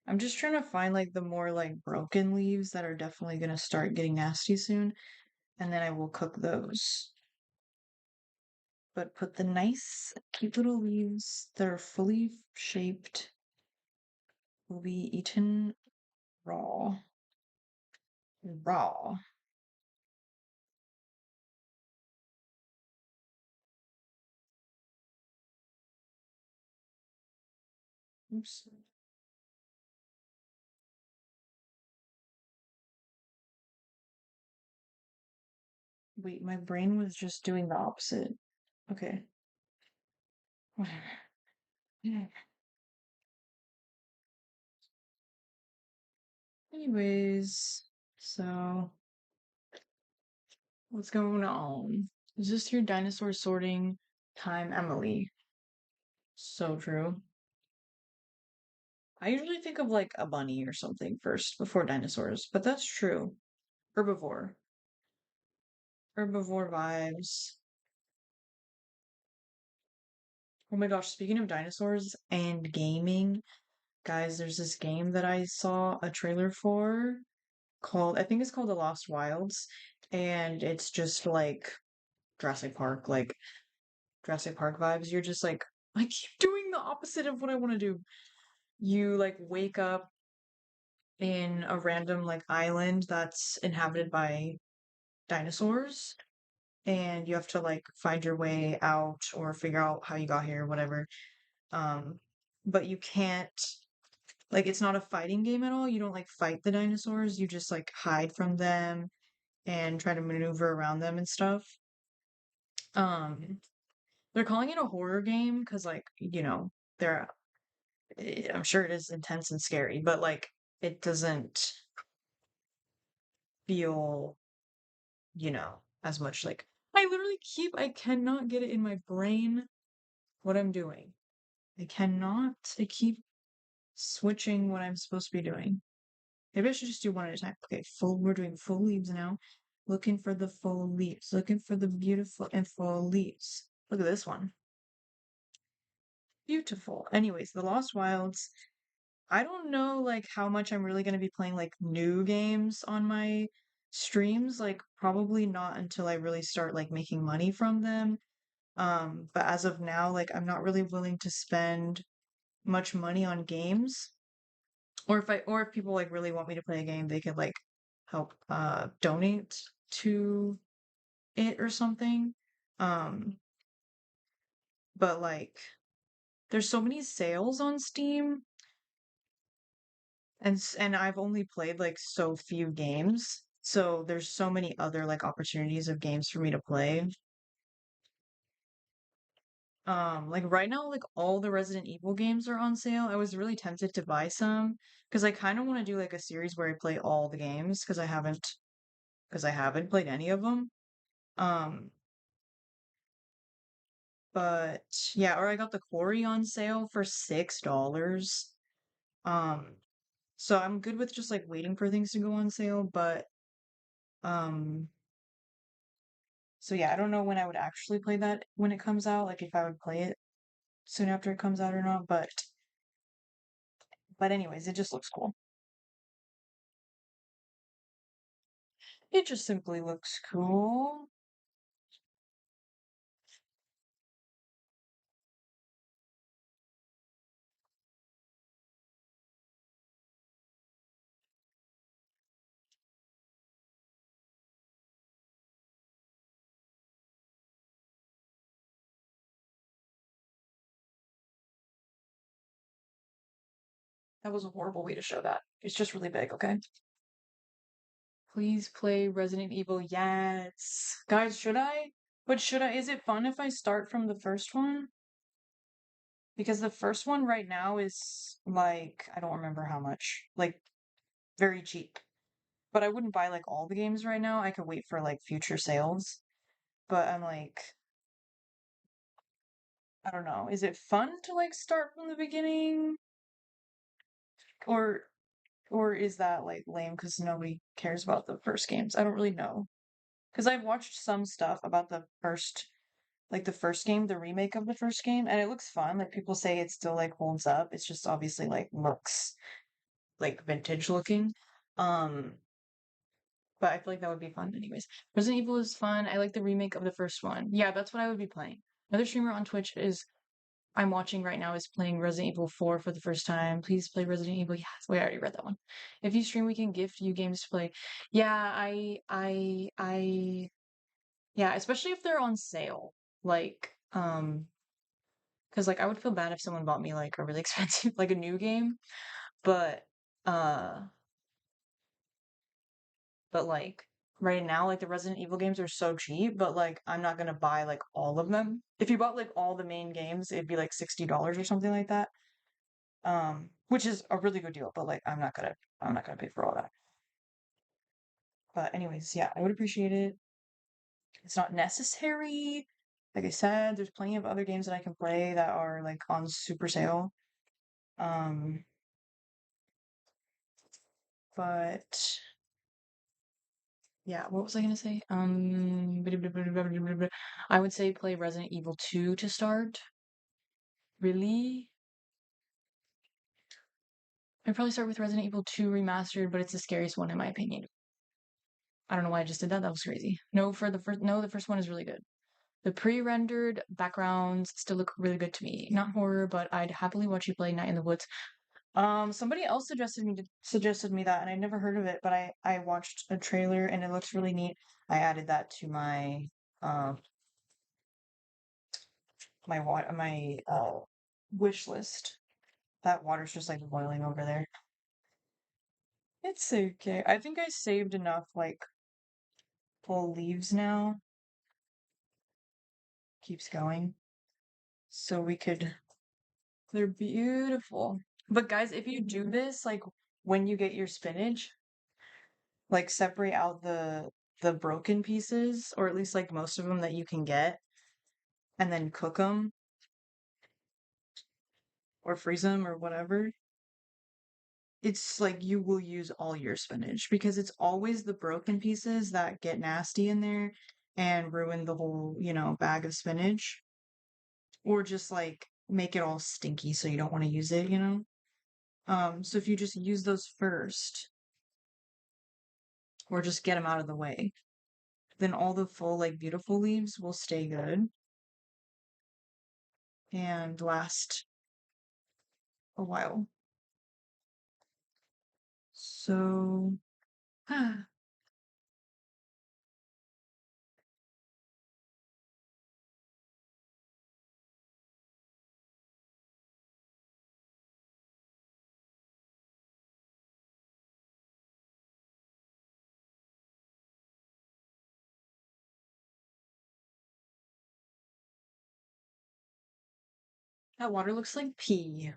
A: I'm just trying to find like the more like broken leaves that are definitely gonna start getting nasty soon, and then I will cook those. But put the nice, cute little leaves that are fully shaped will be eaten raw. Raw. Oops. Wait, my brain was just doing the opposite. Okay. Anyways, so what's going on? Is this your dinosaur sorting time, Emily? So true. I usually think of like a bunny or something first before dinosaurs, but that's true. Herbivore. Herbivore vibes. Oh my gosh, speaking of dinosaurs and gaming, guys, there's this game that I saw a trailer for called, I think it's called The Lost Wilds, and it's just like Jurassic Park, like Jurassic Park vibes. You're just like, I keep doing the opposite of what I want to do. You like wake up in a random like island that's inhabited by dinosaurs, and you have to like find your way out or figure out how you got here, whatever. Um, but you can't, like, it's not a fighting game at all. You don't like fight the dinosaurs. You just like hide from them and try to maneuver around them and stuff. Um, they're calling it a horror game because, like, they're, I'm sure it is intense and scary, but like, it doesn't feel, as much like, I cannot get it in my brain what I'm doing. I cannot, I keep switching what I'm supposed to be doing. Maybe I should just do one at a time. Okay, we're doing full leaves now. Looking for the full leaves. Looking for the beautiful and full leaves. Look at this one. Beautiful. Anyways, The Lost Wilds. I don't know like how much I'm really gonna be playing like new games on my streams. Like probably not until I really start like making money from them. But as of now, like I'm not really willing to spend much money on games. Or if people like really want me to play a game, they could like help donate to it or something. Um, but like there's so many sales on Steam, and I've only played like so few games. So there's so many other like opportunities of games for me to play. Like right now, like all the Resident Evil games are on sale. I was really tempted to buy some because I kind of want to do like a series where I play all the games because I haven't played any of them. Um, but yeah, or I got the Quarry on sale for $6. Um, so I'm good with just like waiting for things to go on sale, but um, so yeah, I don't know when I would actually play that when it comes out, like if I would play it. soon after it comes out or not, but anyways, it just looks cool. It just simply looks cool. That was a horrible way to show that. It's just really big, okay? Please play Resident Evil. Yes. Guys, should I? But should I? Is it fun if I start from the first one? Because the first one right now is like, I don't remember how much. Like, very cheap. But I wouldn't buy like all the games right now. I could wait for like future sales. But I'm like, I don't know. Is it fun to like start from the beginning? Or or is that like lame because nobody cares about the first games? I don't really know. Because I've watched some stuff about the first, like the first game, the remake of the first game, and it looks fun. Like people say it still like holds up. It's just obviously like looks like vintage looking. Um, but I feel like that would be fun anyways. Resident Evil is fun. I like the remake of the first one. Yeah, that's what I would be playing. Another streamer on Twitch is I'm watching right now is playing Resident Evil 4 for the first time. Please play Resident Evil. Yes, we already read that one. If you stream, we can gift you games to play. Yeah, yeah, especially if they're on sale. Like, because like I would feel bad if someone bought me like a really expensive, like a new game, but uh, but like right now, like the Resident Evil games are so cheap, but like I'm not gonna buy like all of them. If you bought like all the main games, it'd be like $60 or something like that. Which is a really good deal, but like I'm not gonna pay for all that. But anyways, yeah, I would appreciate it. It's not necessary. Like I said, there's plenty of other games that I can play that are like on super sale. Um, but yeah, what was I gonna say? I would say play Resident Evil 2 to start. Really? I'd probably start with Resident Evil 2 remastered, but it's the scariest one in my opinion. I don't know why I just did that. That was crazy. No, the first one is really good. The pre-rendered backgrounds still look really good to me. Not horror, but I'd happily watch you play Night in the Woods. Somebody else suggested me that, and I never heard of it, but I watched a trailer and it looks really neat. I added that to my um my wish list. That water's just like boiling over there. It's okay. I think I saved enough like full leaves now. Keeps going. So we could they're beautiful. But guys, if you do this, like when you get your spinach, like separate out the broken pieces, or at least like most of them that you can get, and then cook them or freeze them or whatever. It's like you will use all your spinach because it's always the broken pieces that get nasty in there and ruin the whole, bag of spinach, or just like make it all stinky so you don't want to use it. So if you just use those first or just get them out of the way, then all the full, like, beautiful leaves will stay good and last a while. So, that water looks like pee.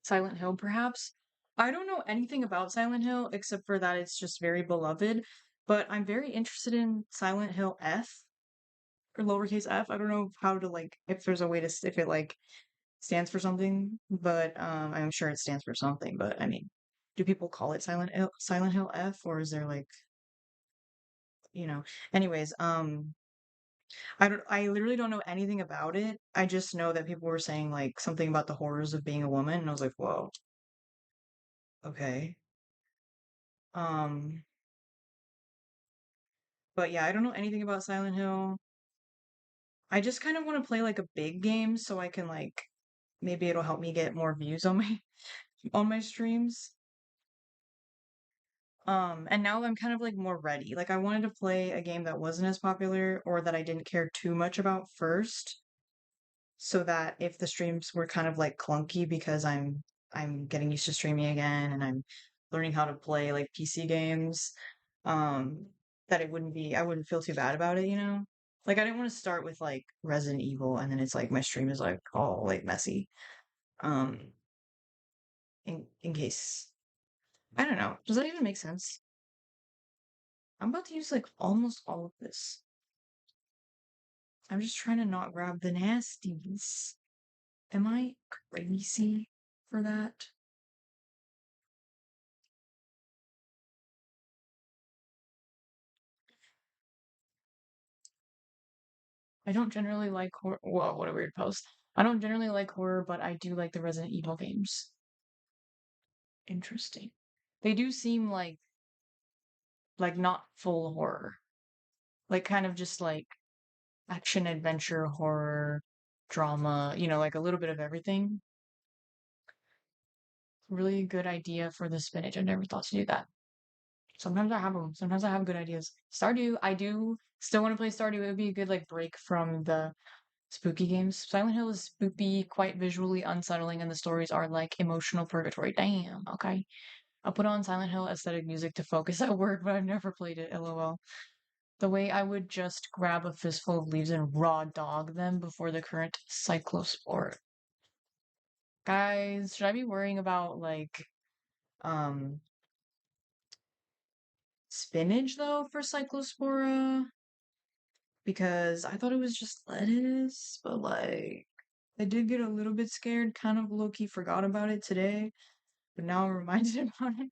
A: Silent Hill, perhaps? I don't know anything about Silent Hill except for that it's just very beloved, but I'm very interested in Silent Hill F or lowercase f. I don't know how to like if there's a way to if it like stands for something, but I'm sure it stands for something, but I mean, do people call it Silent Hill F or is there like, you know, anyways, I literally don't know anything about it. I just know that people were saying like something about the horrors of being a woman, and I was like, whoa, okay. Um, but yeah, I don't know anything about Silent Hill. I just kind of want to play like a big game so I can like maybe it'll help me get more views on my on my streams. And now I'm kind of like more ready. Like I wanted to play a game that wasn't as popular or that I didn't care too much about first, so that if the streams were kind of like clunky because I'm getting used to streaming again and I'm learning how to play like PC games, um, that I wouldn't feel too bad about it, you know? Like I didn't want to start with like Resident Evil and then it's like my stream is like all like messy. Um, in case I don't know. Does that even make sense? I'm about to use like almost all of this. I'm just trying to not grab the nasties. Am I crazy for that? I don't generally like horror. Whoa, what a weird post. I don't generally like horror, but I do like the Resident Evil games. Interesting. They do seem like not full horror. Like kind of just like action adventure horror drama, like a little bit of everything. Really good idea for the spinach. I never thought to do that. Sometimes I have them. Sometimes I have good ideas. Stardew, I do still want to play Stardew. It would be a good like break from the spooky games. Silent Hill is spooky, quite visually unsettling, and the stories are like emotional purgatory. Damn, okay. I'll put on Silent Hill aesthetic music to focus at work, but I've never played it, lol. The way I would just grab a fistful of leaves and raw dog them before the current cyclospore. Guys, should I be worrying about like um spinach though for cyclospora? Because I thought it was just lettuce, but like I did get a little bit scared, kind of low key forgot about it today, but now I'm reminded about it.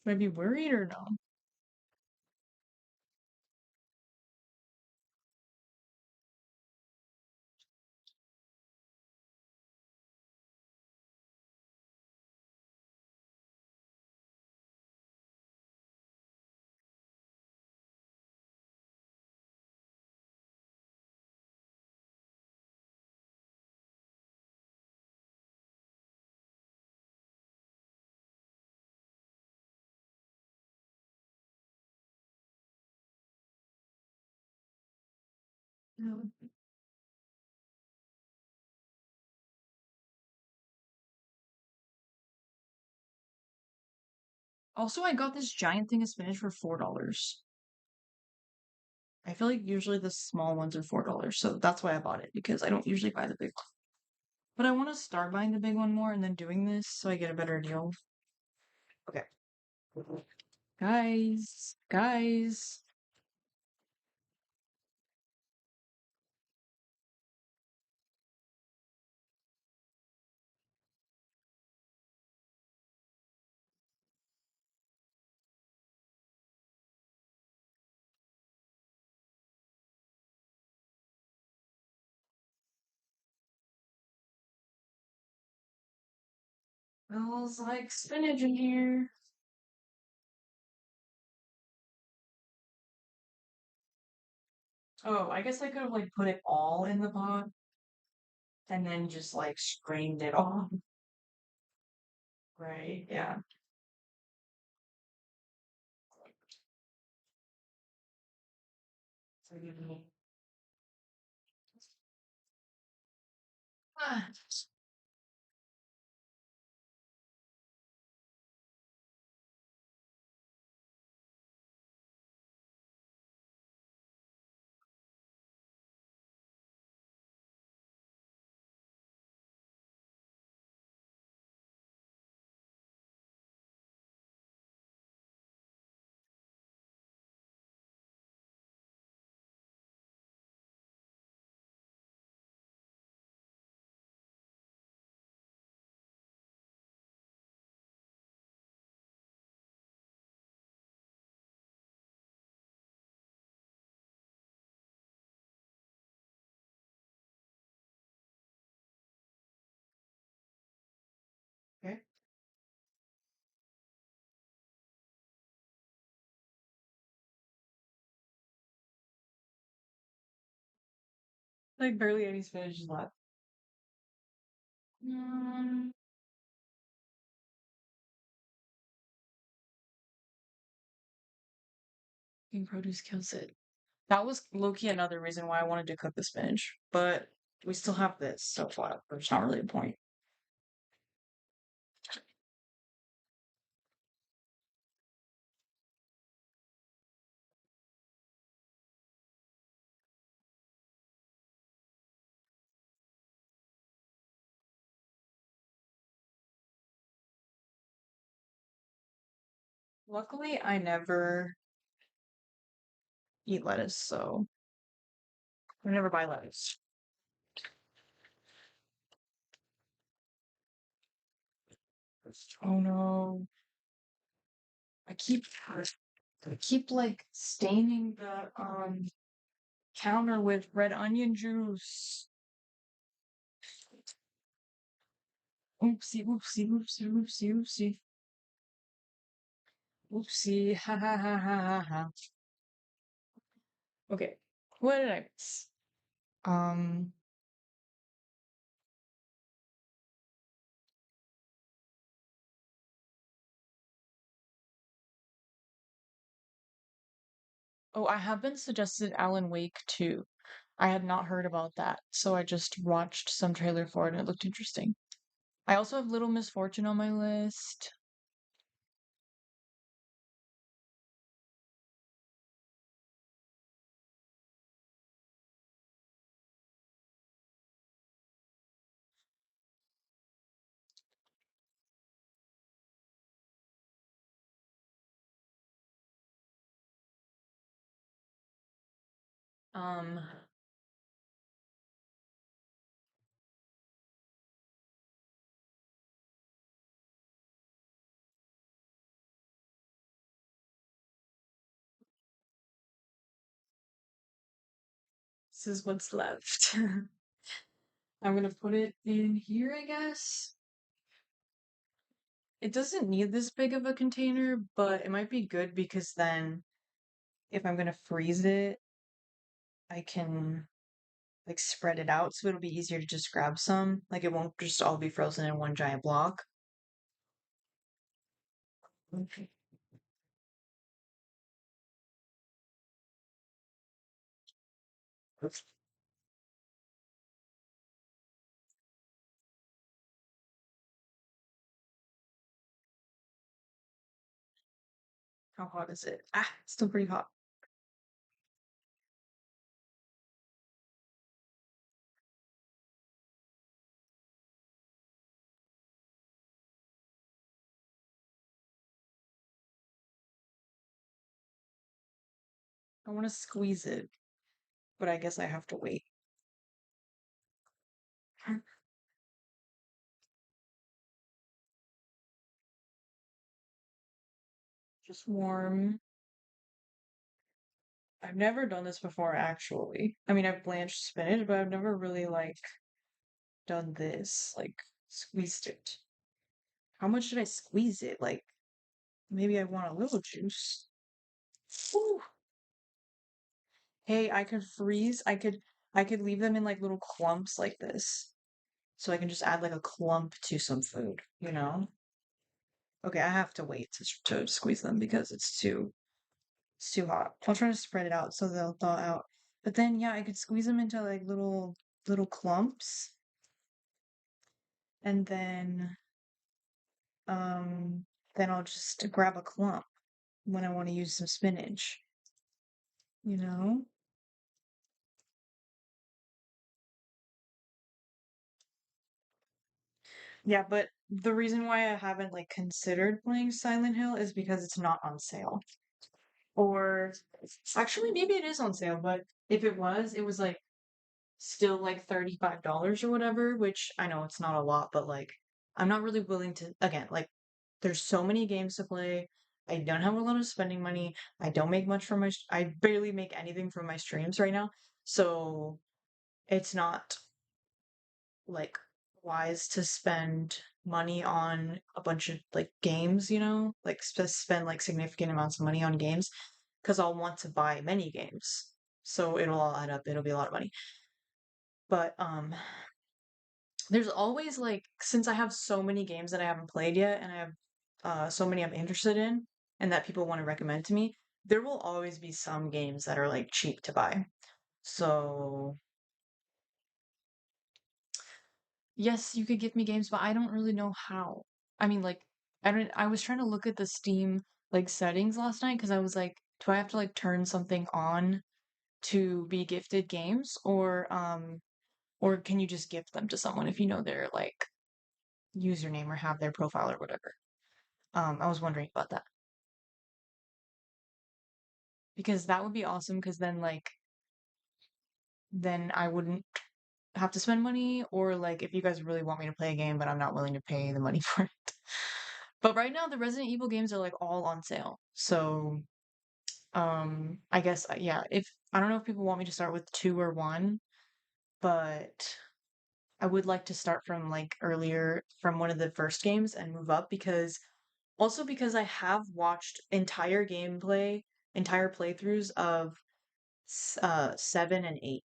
A: Should I be worried or no? No. Also, I got this giant thing of spinach for $4. I feel like usually the small ones are $4, so that's why I bought it because I don't usually buy the big one. But I want to start buying the big one more and then doing this so I get a better deal. Okay. Guys. Smells like spinach in here. Oh, I guess I could have like put it all in the pot and then just like strained it off. Right, yeah. Forgive me. Ah, Like barely any spinach is left. Mm, King produce kills it. That was low-key another reason why I wanted to cook the spinach, but we still have this, so far. There's not really a point. Luckily, I never eat lettuce, so I never buy lettuce. Oh no. I keep I keep like staining the counter with red onion juice. Oopsie, oopsie, oopsie, oopsie, oopsie. Oopsie. Ha ha ha ha ha ha. Okay. What did I miss? Um oh, I have been suggested Alan Wake too. I had not heard about that, so I just watched some trailer for it and it looked interesting. I also have Little Misfortune on my list. Um, this is what's left. I'm gonna put it in here, I guess. It doesn't need this big of a container, but it might be good because then if I'm gonna freeze it, I can like spread it out so it'll be easier to just grab some. Like it won't just all be frozen in one giant block. Okay. How hot is it? Ah, it's still pretty hot. I want to squeeze it, but I guess I have to wait. Just warm. I've never done this before, actually. I mean, I've blanched spinach, but I've never really like done this, like squeezed it. How much should I squeeze it? Like maybe I want a little juice. Whew. Hey, I could freeze. I could leave them in like little clumps like this. So I can just add like a clump to some food, you know? Okay, I have to wait to squeeze them because it's too hot. I'll try to spread it out so they'll thaw out. But then yeah, I could squeeze them into like little clumps and um then I'll just grab a clump when I want to use some spinach, you know? Yeah, but the reason why I haven't like considered playing Silent Hill is because it's not on sale. Or actually maybe it is on sale, but if it was like still like $35 or whatever, which I know it's not a lot, but like I'm not really willing to again, like there's so many games to play. I don't have a lot of spending money. I don't make much from I barely make anything from my streams right now. So it's not like wise to spend money on a bunch of like games, you know, like spend like significant amounts of money on games because I'll want to buy many games. So it'll all add up. It'll be a lot of money. But there's always like since I have so many games that I haven't played yet and I have so many I'm interested in and that people want to recommend to me, there will always be some games that are like cheap to buy. So, yes, you could give me games, but I don't really know how. I mean, like I was trying to look at the Steam like settings last night because I was like, do I have to like turn something on to be gifted games or can you just gift them to someone if you know their like username or have their profile or whatever? I was wondering about that because that would be awesome because then like then I wouldn't have to spend money or like if you guys really want me to play a game but I'm not willing to pay the money for it. But right now the Resident Evil games are like all on sale. So I guess yeah, if I don't know if people want me to start with 2 or 1, but I would like to start from like earlier from one of the first games and move up because also because I have watched entire playthroughs of 7 and 8.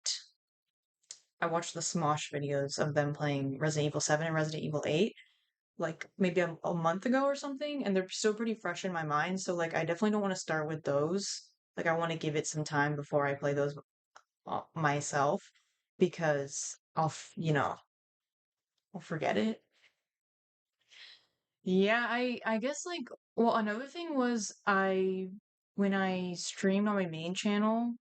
A: I watched the Smosh videos of them playing Resident Evil 7 and Resident Evil 8 like maybe a month ago or something, and they're still pretty fresh in my mind. So like I definitely don't want to start with those. Like I want to give it some time before I play those myself because I'll forget it. Yeah, I guess like well another thing was I when I streamed on my main channel,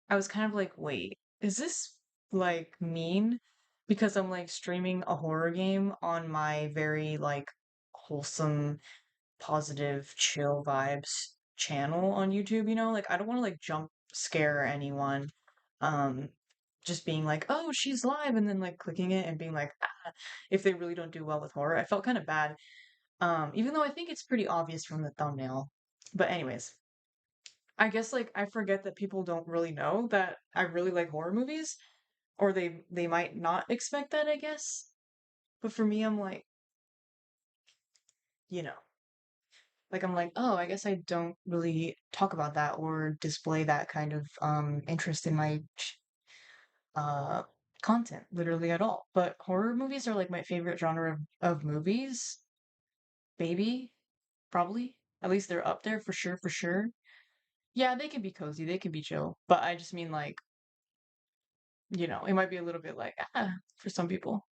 A: I was kind of like, wait, is this like mean? Because I'm like streaming a horror game on my very like wholesome, positive, chill vibes channel on YouTube, you know? Like I don't want to like jump scare anyone. Um just being like, "Oh, she's live," and then like clicking it and being like, ah, if they really don't do well with horror. I felt kind of bad. Even though I think it's pretty obvious from the thumbnail. But anyways, I guess like I forget that people don't really know that I really like horror movies, or they might not expect that, I guess. But for me, I'm like, you know, like I'm like, oh, I guess I don't really talk about that or display that kind of interest in my uh content literally at all. But horror movies are like my favorite genre of movies, baby, probably. At least they're up there for sure, for sure. Yeah, they can be cozy, they can be chill, but I just mean like, it might be a little bit like for some people.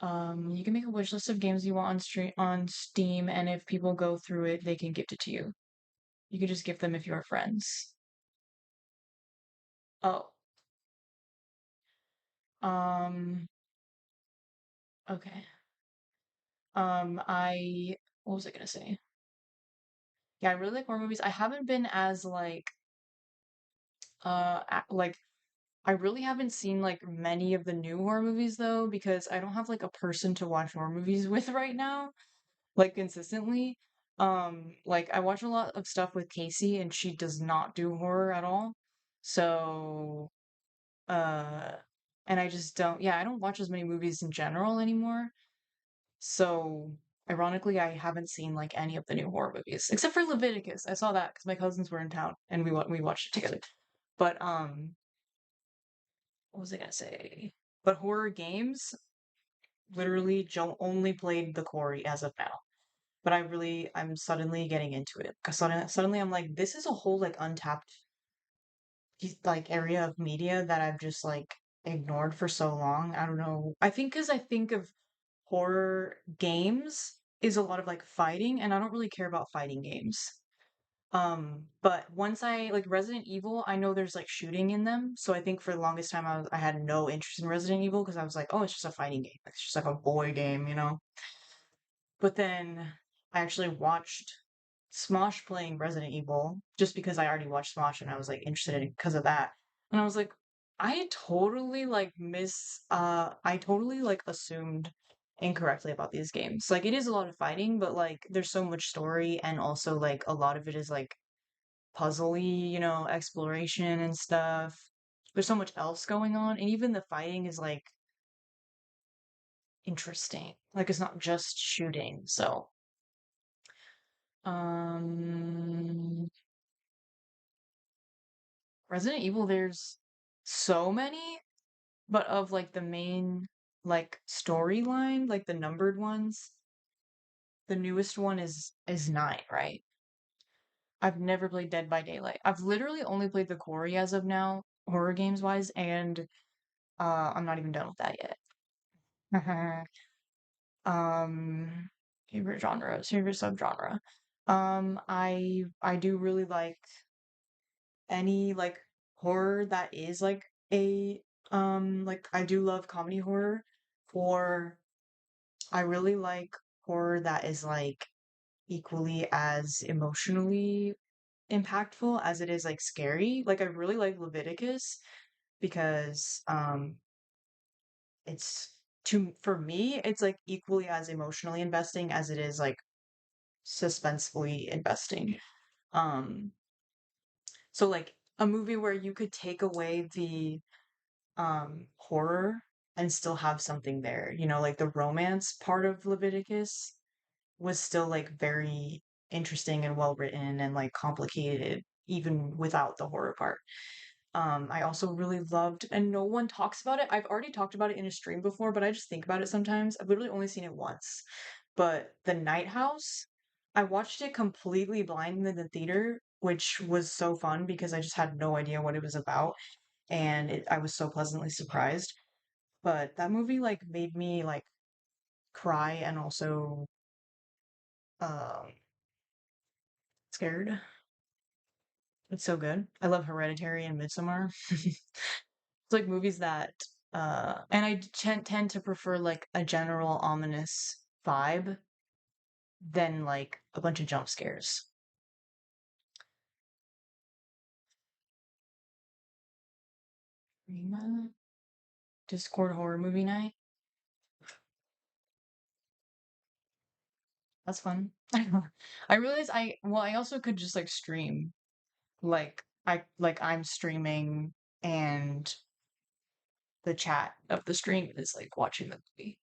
A: You can make a wish list of games you want on Steam, and if people go through it, they can gift it to you. You can just gift them if you're friends. Oh, um, okay. I what was I gonna say? Yeah, I really like horror movies. I haven't been as like I really haven't seen like many of the new horror movies though because I don't have like a person to watch horror movies with right now. Like consistently. Like I watch a lot of stuff with Casey and she does not do horror at all. So, uh, and I just don't, yeah, I don't watch as many movies in general anymore. So, ironically, I haven't seen like any of the new horror movies except for Leviticus. I saw that because my cousins were in town and we watched it together. But what was I gonna say? But horror games, literally, only played the Corey as of now. But I'm suddenly getting into it because suddenly I'm like, this is a whole like untapped like area of media that I've just like ignored for so long. I don't know. I think because I think of horror games is a lot of like fighting, and I don't really care about fighting games. But once I like Resident Evil, I know there's like shooting in them, so I think for the longest time I had no interest in Resident Evil because I was like, oh, it's just a fighting game. It's just like a boy game, you know? But then I actually watched Smosh playing Resident Evil just because I already watched Smosh and I was like interested in it because of that. And I was like, I totally like assumed incorrectly about these games. Like it is a lot of fighting, but like there's so much story and also like a lot of it is like puzzly, exploration and stuff. There's so much else going on, and even the fighting is like interesting. Like it's not just shooting. So Um, Resident Evil, there's so many. but of like the main like storyline, like the numbered ones, the newest one is 9, right? I've never played Dead by Daylight. I've literally only played the Quarry as of now, horror games wise, and I'm not even done with that yet. Um, favorite genres, favorite subgenre. I do really like any like horror that is like a like I do love comedy horror, or I really like horror that is like equally as emotionally impactful as it is like scary. Like I really like Leviticus because it's to for me it's like equally as emotionally investing as it is like suspensefully investing. Um so like a movie where you could take away the horror and still have something there. You know, like the romance part of Leviticus was still like very interesting and well written and like complicated even without the horror part. I also really loved, and no one talks about it. I've already talked about it in a stream before, but I just think about it sometimes. I've literally only seen it once. But The Night House, I watched it completely blind in the theater, which was so fun because I just had no idea what it was about, and I was so pleasantly surprised. But that movie like made me like cry and also um scared. It's so good. I love Hereditary and Midsommar. It's like movies that and I tend to prefer like a general ominous vibe than like a bunch of jump scares. Rima? Discord horror movie night? That's fun. I realize I also could just like stream. I'm streaming and the chat of the stream is like watching the movie.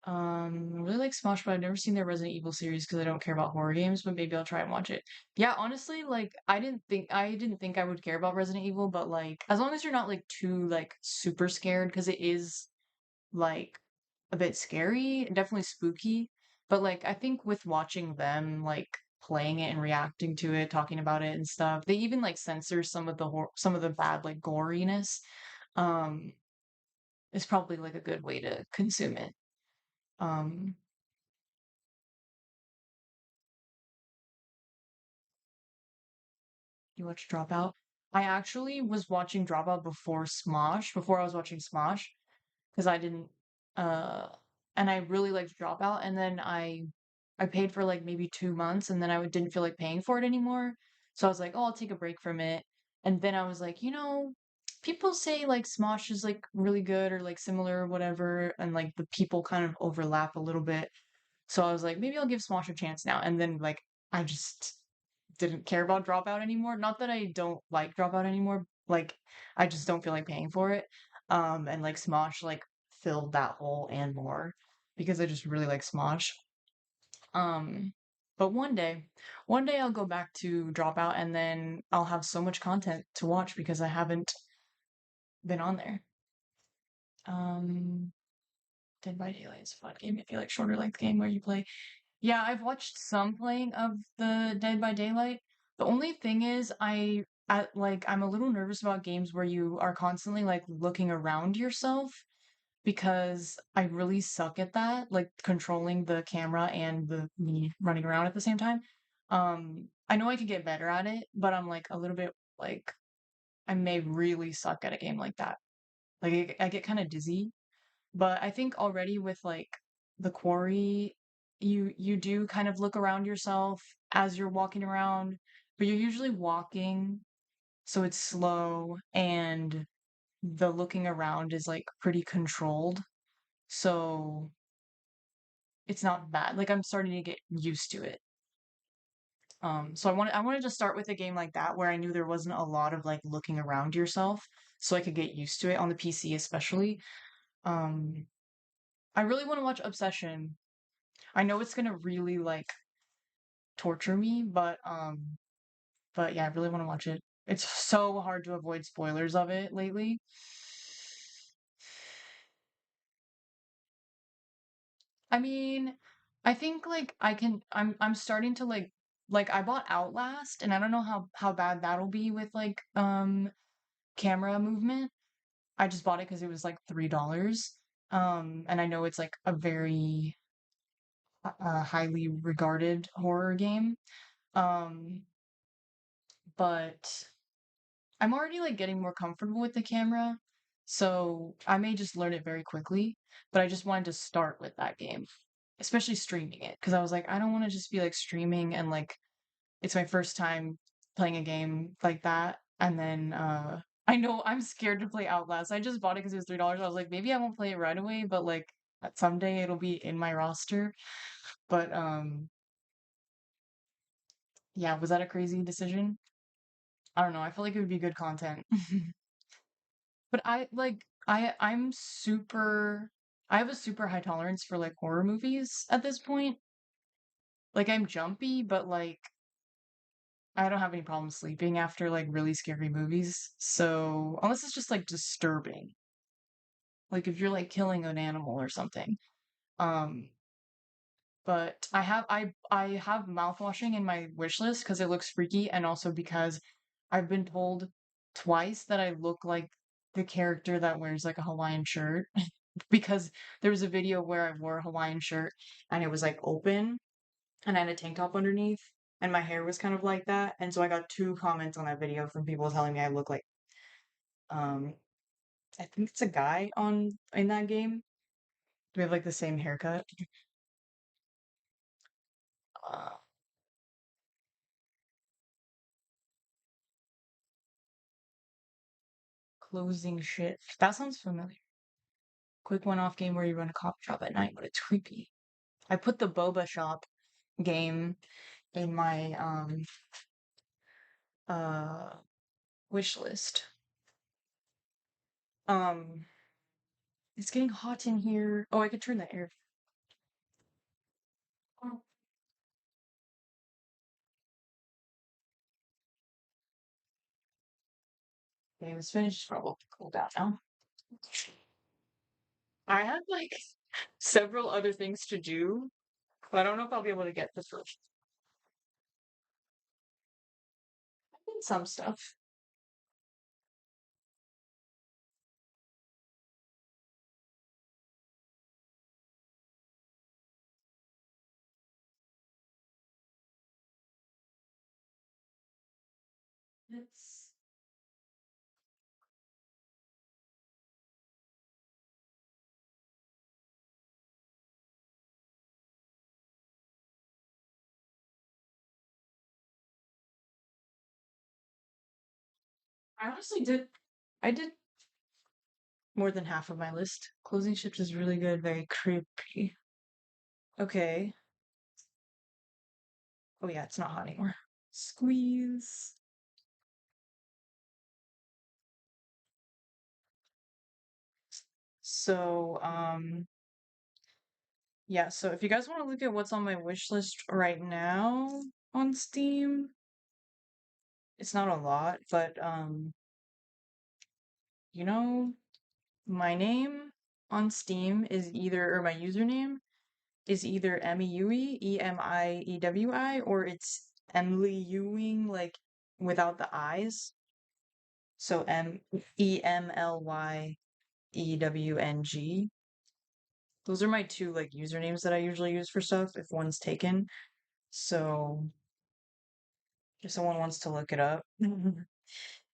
A: I really like Smosh, but I've never seen their Resident Evil series because I don't care about horror games, but maybe I'll try and watch it. Yeah, honestly, like I didn't think I would care about Resident Evil, but like as long as you're not like too like super scared, because it is like a bit scary, definitely spooky. But like I think with watching them like playing it and reacting to it, talking about it and stuff, they even like censor some of the bad like goriness. Um, is probably like a good way to consume it. Um, you watch Dropout? I actually was watching Dropout before Smosh, before I was watching Smosh, because I didn't uh and I really liked Dropout, and then I paid for like maybe 2 months, and then didn't feel like paying for it anymore. So I was like, oh, I'll take a break from it. And then I was like, people say like Smosh is like really good or like similar or whatever, and like the people kind of overlap a little bit. So I was like, maybe I'll give Smosh a chance now. And then like I just didn't care about Dropout anymore. Not that I don't like Dropout anymore. Like I just don't feel like paying for it. And like Smosh like filled that hole and more because I just really like Smosh. Um, but one day I'll go back to Dropout and then I'll have so much content to watch because I haven't been on there. Um, Dead by Daylight is a fun game. I feel like shorter length game where you play. Yeah, I've watched some playing of the Dead by Daylight. The only thing is I'm a little nervous about games where you are constantly like looking around yourself because I really suck at that, like controlling the camera and the me running around at the same time. I know I could get better at it, but I'm like a little bit like I may really suck at a game like that. Like I get kind of dizzy, but I think already with like the quarry, you do kind of look around yourself as you're walking around, but you're usually walking, so it's slow and the looking around is like pretty controlled. So it's not bad. Like I'm starting to get used to it. So I wanted to start with a game like that where I knew there wasn't a lot of like looking around yourself, so I could get used to it on the PC especially. Um, I really want to watch Obsession. I know it's gonna really like torture me, but yeah, I really want to watch it. It's so hard to avoid spoilers of it lately. I mean, I think like I'm starting to like I bought Outlast and I don't know how bad that'll be with like camera movement. I just bought it because it was like $3. And I know it's like a very highly regarded horror game. Um, but I'm already like getting more comfortable with the camera, so I may just learn it very quickly. But I just wanted to start with that game, especially streaming it, because I was like, I don't want to just be like streaming and like it's my first time playing a game like that. And then I know I'm scared to play Outlast. I just bought it because it was $3. I was like, maybe I won't play it right away, but like someday it'll be in my roster. But yeah, was that a crazy decision? I don't know. I feel like it would be good content. But I'm super I have a super high tolerance for like horror movies at this point. Like I'm jumpy, but like I don't have any problem sleeping after like really scary movies. So, unless it's just like disturbing. Like if you're like killing an animal or something. Um, but I have mouthwashing in my wish list because it looks freaky and also because I've been told twice that I look like the character that wears like a Hawaiian shirt because there was a video where I wore a Hawaiian shirt and it was like open and I had a tank top underneath and my hair was kind of like that. And so I got two comments on that video from people telling me I look like um I think it's a guy on in that game. We have like the same haircut. Uh, closing shit. That sounds familiar. Quick one-off game where you run a coffee shop at night, but it's creepy. I put the boba shop game in my uh wish list. Um it's getting hot in here. Oh, I could turn the air. Oh, okay, it's finished. Probably cool down now. I have like several other things to do, but I don't know if I'll be able to get to first. I did some stuff. It's I honestly did I did more than half of my list. Closing shift is really good, very creepy. Okay. Oh yeah, it's not hot anymore. Squeeze. So, yeah, so if you guys want to look at what's on my wish list right now on Steam, it's not a lot, but you know, my name on Steam is either or my username is either Emiui, Emiewi, or it's Emily Ewing, like without the eyes. So EMLYEWNG. Those are my two like usernames that I usually use for stuff if one's taken. So if someone wants to look it up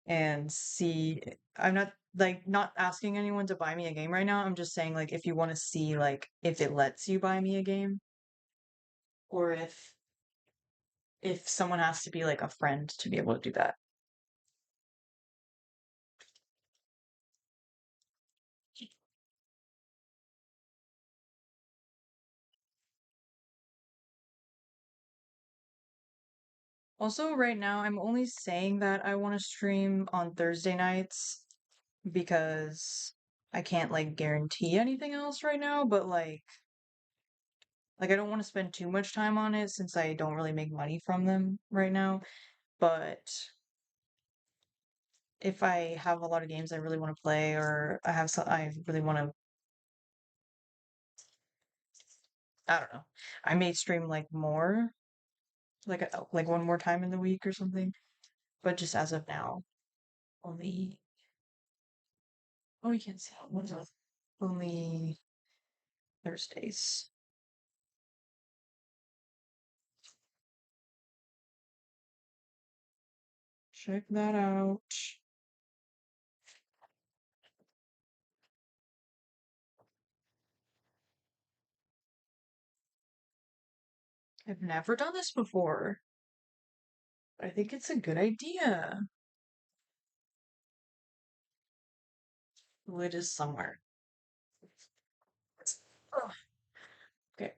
A: and see, I'm not like not asking anyone to buy me a game right now. I'm just saying like if you want to see like if it lets you buy me a game or if someone has to be like a friend to be able to do that. Also, right now I'm only saying that I want to stream on Thursday nights because I can't like guarantee anything else right now, but like I don't want to spend too much time on it since I don't really make money from them right now. But if I have a lot of games I really want to play or I really want to I don't know. I may stream like more, like one more time in the week or something. But just as of now, only oh you can't see only Thursdays. Check that out. I've never done this before. I think it's a good idea. Lid is somewhere. Ugh. Okay.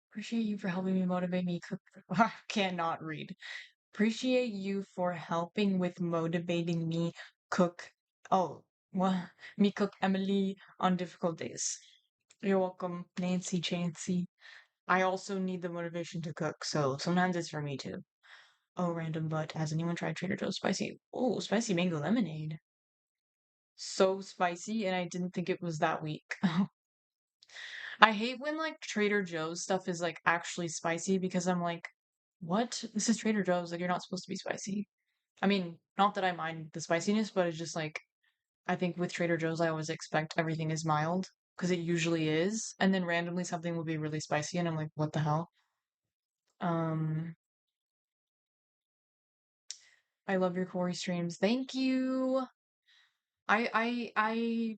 A: Appreciate you for helping me motivate me cook. I cannot read. Appreciate you for helping with motivating me cook. Oh, what? Me cook Emily on difficult days. You're welcome, Nancy Chancy. I also need the motivation to cook, so sometimes it's for me too. Oh, random but has anyone tried Trader Joe's spicy? Oh, spicy mango lemonade. So spicy, and I didn't think it was that weak. I hate when like Trader Joe's stuff is like actually spicy because I'm like, what? This is Trader Joe's, like you're not supposed to be spicy. I mean, not that I mind the spiciness, but it's just like I think with Trader Joe's I always expect everything is mild because it usually is, and then randomly something will be really spicy and I'm like, what the hell? Um, I love your Corey streams. Thank you. I I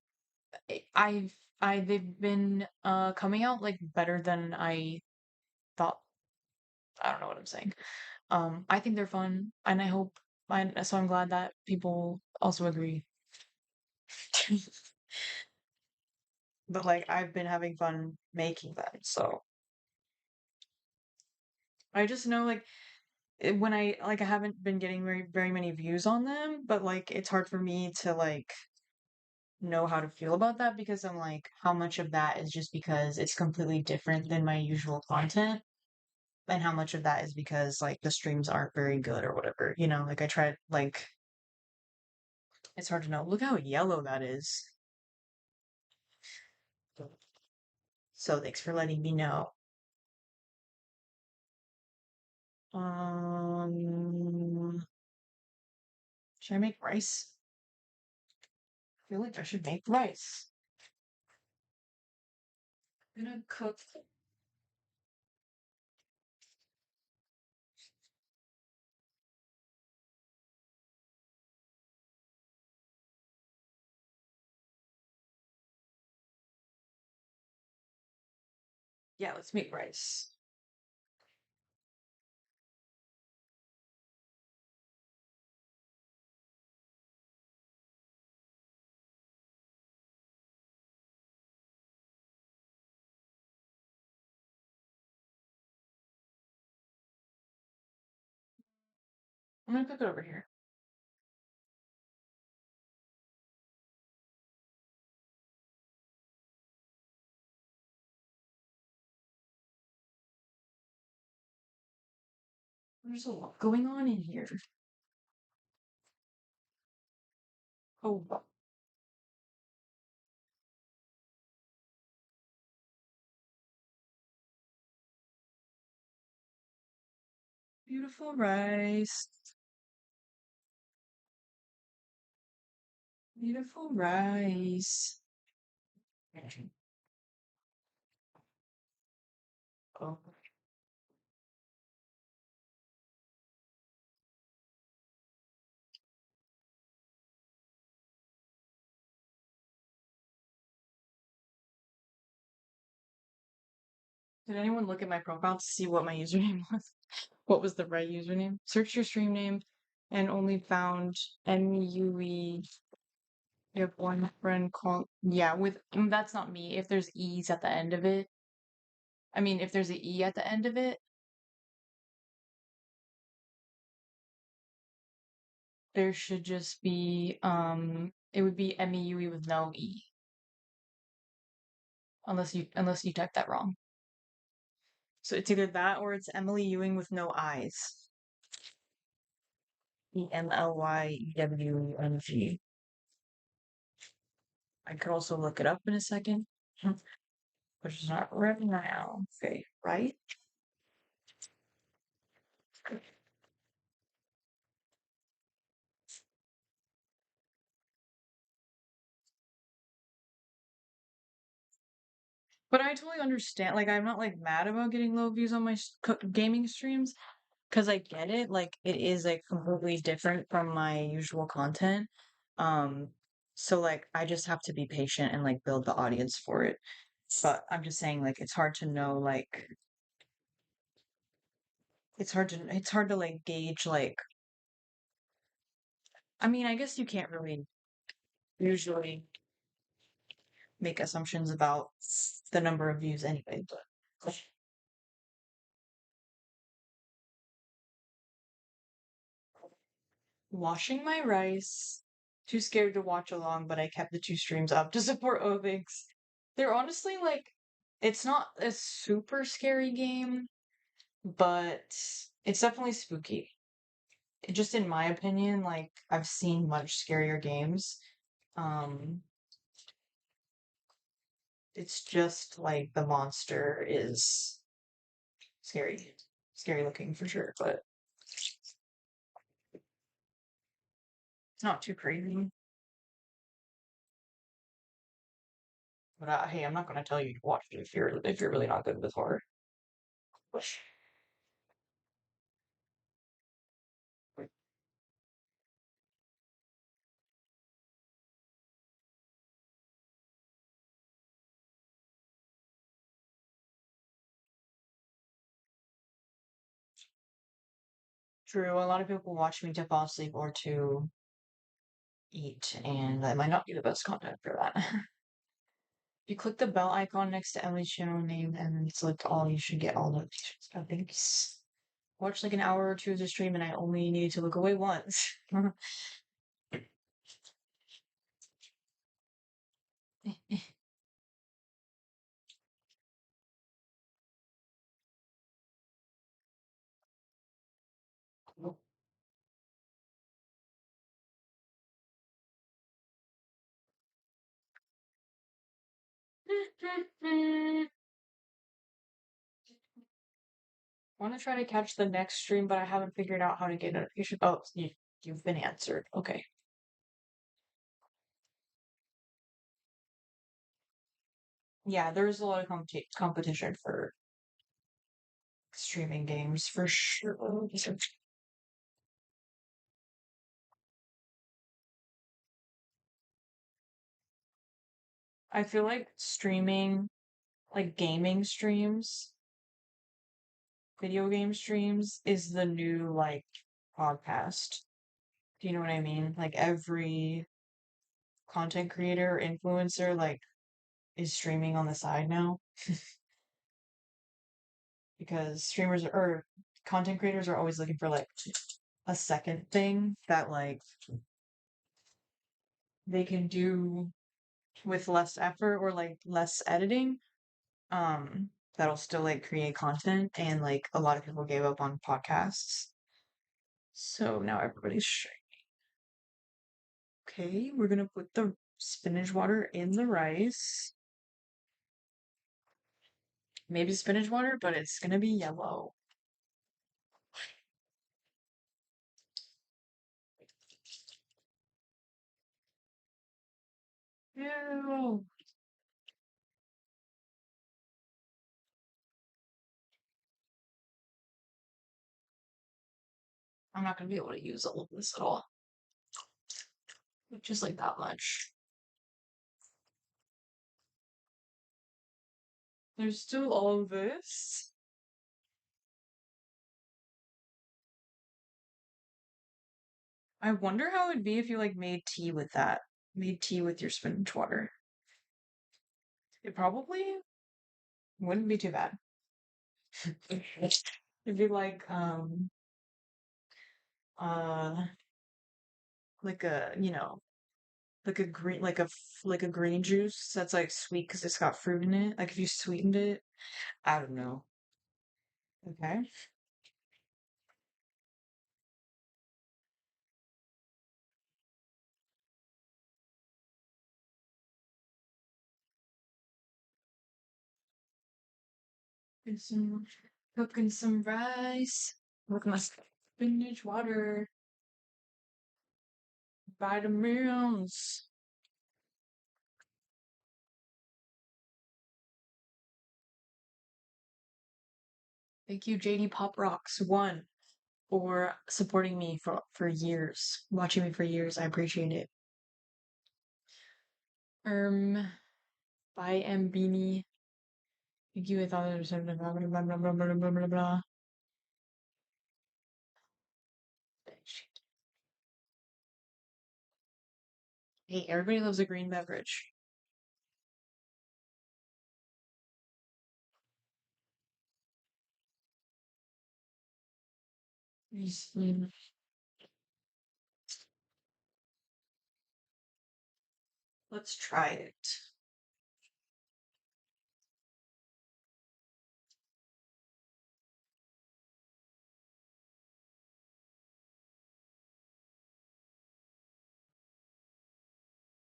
A: I I've they've been coming out like better than I thought. I don't know what I'm saying. I think they're fun, and I hope so I'm glad that people also agree. But like I've been having fun making them, so I just know like when I haven't been getting very many views on them, but like it's hard for me to like know how to feel about that because I'm like how much of that is just because it's completely different than my usual content and how much of that is because like the streams aren't very good or whatever, like I tried like it's hard to know. Look how yellow that is. So thanks for letting me know. Um, should I make rice? I feel like I should make rice. I'm gonna cook. Yeah, let's make rice. I'm gonna cook it over here. There's a lot going on in here. Oh, beautiful rice. Beautiful rice. Oh, did anyone look at my profile to see what my username was? What was the right username? Search your stream name and only found MUE. You have one friend called, yeah, that's not me. If there's E's at the end of it, I mean, if there's an E at the end of it, there should just be, it would be MEUE with no E, unless you typed that wrong. So it's either that or it's Emily Ewing with no I's. EMLYEWNG. I could also look it up in a second. which is not right now. Okay, right? But I totally understand. Like, I'm not like mad about getting low views on my gaming streams because I get it. Like, it is like completely different from my usual content. Um, so like, I just have to be patient and like build the audience for it. But I'm just saying, like, it's hard to know, like, it's hard to like gauge, like, I mean, I guess you can't really usually make assumptions about the number of views anyway, but washing my rice. Too scared to watch along, but I kept the two streams up to support Ovix. They're honestly like, it's not a super scary game, but it's definitely spooky. Just in my opinion, like I've seen much scarier games. Um, it's just like the monster is scary, scary looking for sure, but it's not too crazy. But hey, I'm not gonna tell you to watch it if you're really not good with horror. True, a lot of people watch me to fall asleep or to eat, and that might not be the best content for that. You click the bell icon next to Emily's channel name and then select all, you should get all notifications. Oh, thanks. Watched like an hour or two of the stream and I only needed to look away once. Want to try to catch the next stream, but I haven't figured out how to get notification. Oh, you've been answered. Okay. Yeah, there's a lot of competition for streaming games for sure. I feel like streaming, like gaming streams, video game streams, is the new like podcast. Do you know what I mean? Like every content creator, influencer, like is streaming on the side now because streamers or content creators are always looking for like a second thing that like they can do with less effort or like less editing. That'll still like create content and like a lot of people gave up on podcasts. So now everybody's okay. We're gonna put the spinach water in the rice. Maybe spinach water, but it's gonna be yellow. Ew. I'm not gonna be able to use all of this at all. Just like that much. There's still all of this. I wonder how it'd be if you like made tea with that. Made tea with your spinach water. It probably wouldn't be too bad. It'd be uh like a, like a green like a green juice that's like sweet because it's got fruit in it. Like if you sweetened it, I don't know. Okay. Cooking some, cooking some rice with my spinach water, vitamins. Thank you, JD Pop Rocks One, for supporting me for years, watching me for years. I appreciate it. By M Beanie. Thank you. I thought there was something blah blah blah blah blah blah blah blah blah. Hey, everybody loves a green beverage. Let's try it.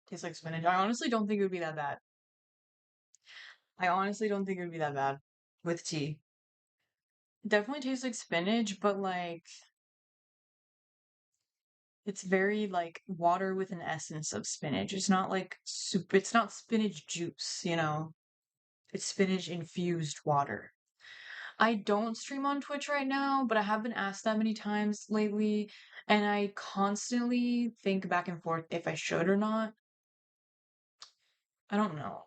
A: Tastes like spinach. I honestly don't think it would be that bad. I honestly don't think it would be that bad with tea. It definitely tastes like spinach, but like it's very like water with an essence of spinach. It's not like soup. It's not spinach juice, you know? It's spinach infused water. I don't stream on Twitch right now, but I have been asked that many times lately, and I constantly think back and forth if I should or not. I don't know.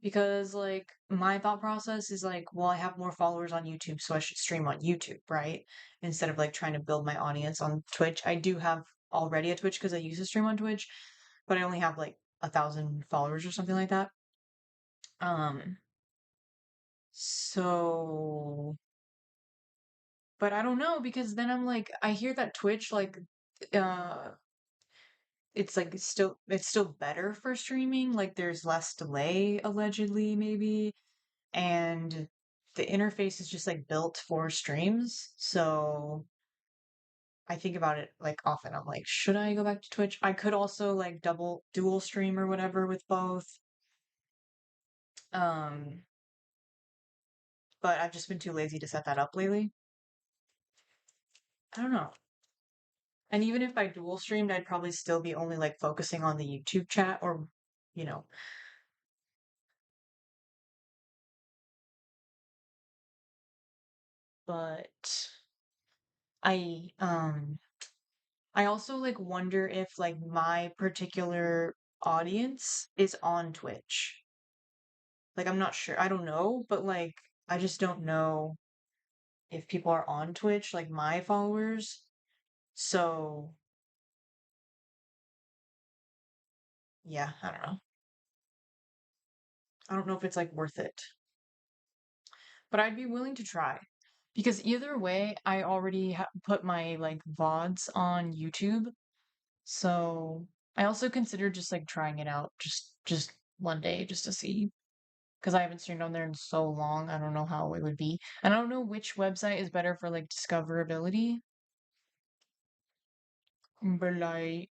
A: Because like my thought process is like, well, I have more followers on YouTube, so I should stream on YouTube, right? Instead of like trying to build my audience on Twitch. I do have already a Twitch because I used to stream on Twitch, but I only have like 1,000 followers or something like that. Um, so but I don't know because then I'm like I hear that Twitch like uh it's like it's still better for streaming, like there's less delay allegedly maybe, and the interface is just like built for streams. So I think about it like often. I'm like, should I go back to Twitch? I could also like double dual stream or whatever with both. Um, but I've just been too lazy to set that up lately. I don't know. And even if I dual streamed, I'd probably still be only like focusing on the YouTube chat or, you know, but I I also like wonder if like my particular audience is on Twitch. Like I'm not sure. I don't know, but like I just don't know if people are on Twitch, like my followers. So, yeah, I don't know. I don't know if it's like worth it. But I'd be willing to try. Because either way, I already put my like VODs on YouTube. So, I also considered just like trying it out just one day just to see because I haven't streamed on there in so long. I don't know how it would be. And I don't know which website is better for like discoverability. But like,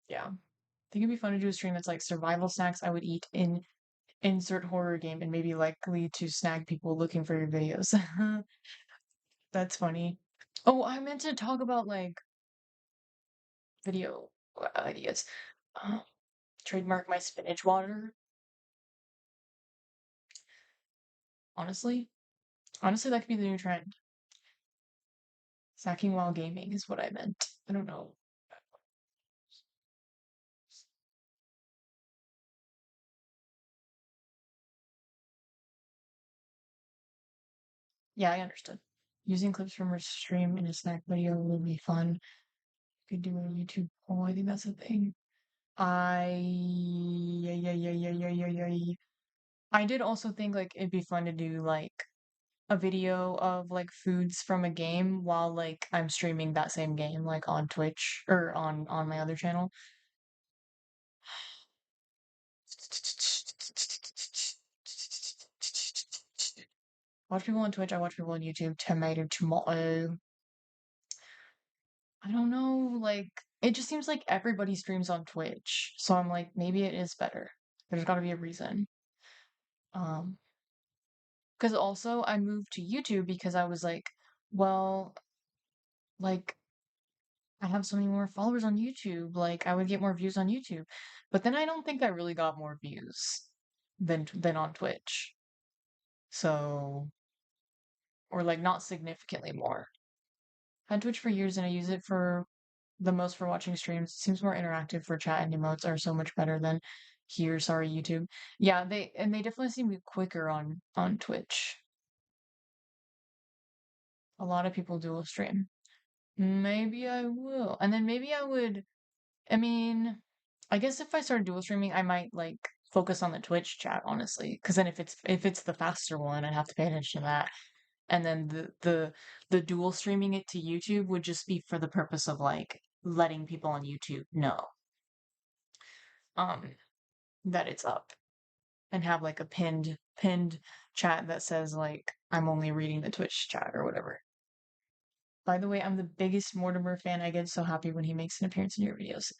A: yeah. I think it'd be fun to do a stream that's like survival snacks I would eat in insert horror game and maybe likely to snag people looking for your videos. That's funny. Oh, I meant to talk about like video ideas. Uh, Trademark my spinach water. Honestly, honestly, that could be the new trend. Snacking while gaming is what I meant. I don't know. Yeah, I understood. Using clips from her stream in a snack video would be fun. Could do a YouTube poll. I think that's a thing. Yeah, yeah, yeah, yeah, yeah, yeah, yeah. I did also think like it'd be fun to do like a video of like foods from a game while like I'm streaming that same game like on Twitch or on my other channel. Watch people on Twitch, I watch people on YouTube. Tomato, tomato. I don't know, like it just seems like everybody streams on Twitch. So I'm like, maybe it is better. There's gotta be a reason. Um, Because also I moved to YouTube because I was like, well, like I have so many more followers on YouTube, like I would get more views on YouTube. But then I don't think I really got more views than on Twitch. So, or like not significantly more. I had Twitch for years and I use it for the most for watching streams. It seems more interactive for chat and emotes are so much better than here. Sorry, YouTube. Yeah, they definitely seem to be quicker on Twitch. A lot of people dual stream. Maybe I will. And then maybe I would, I mean, I guess if I started dual streaming, I might like focus on the Twitch chat, honestly. Because then if it's the faster one, I'd have to pay attention to that. And then the dual streaming it to YouTube would just be for the purpose of like letting people on YouTube know um that it's up and have like a pinned chat that says like I'm only reading the Twitch chat or whatever. By the way, I'm the biggest Mortimer fan. I get so happy when he makes an appearance in your videos.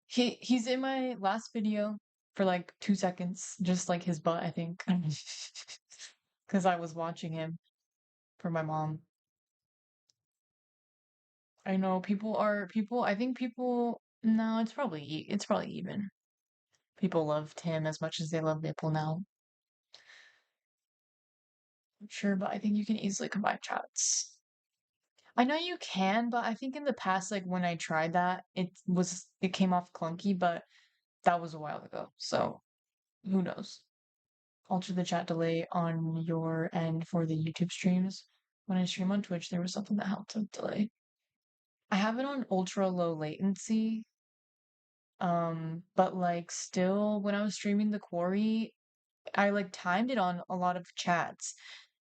A: He's in my last video for like 2 seconds, just like his butt, I think. Because I was watching him for my mom. I know people I think people no, it's probably even. People loved him as much as they love Maple now. Sure, but I think you can easily combine chats. I know you can, but I think in the past, like when I tried that, it came off clunky, but that was a while ago. So who knows? Alter the chat delay on your end for the YouTube streams. When I stream on Twitch, there was something that helped with delay. I have it on ultra low latency. But like still when I was streaming the quarry, I like timed it on a lot of chats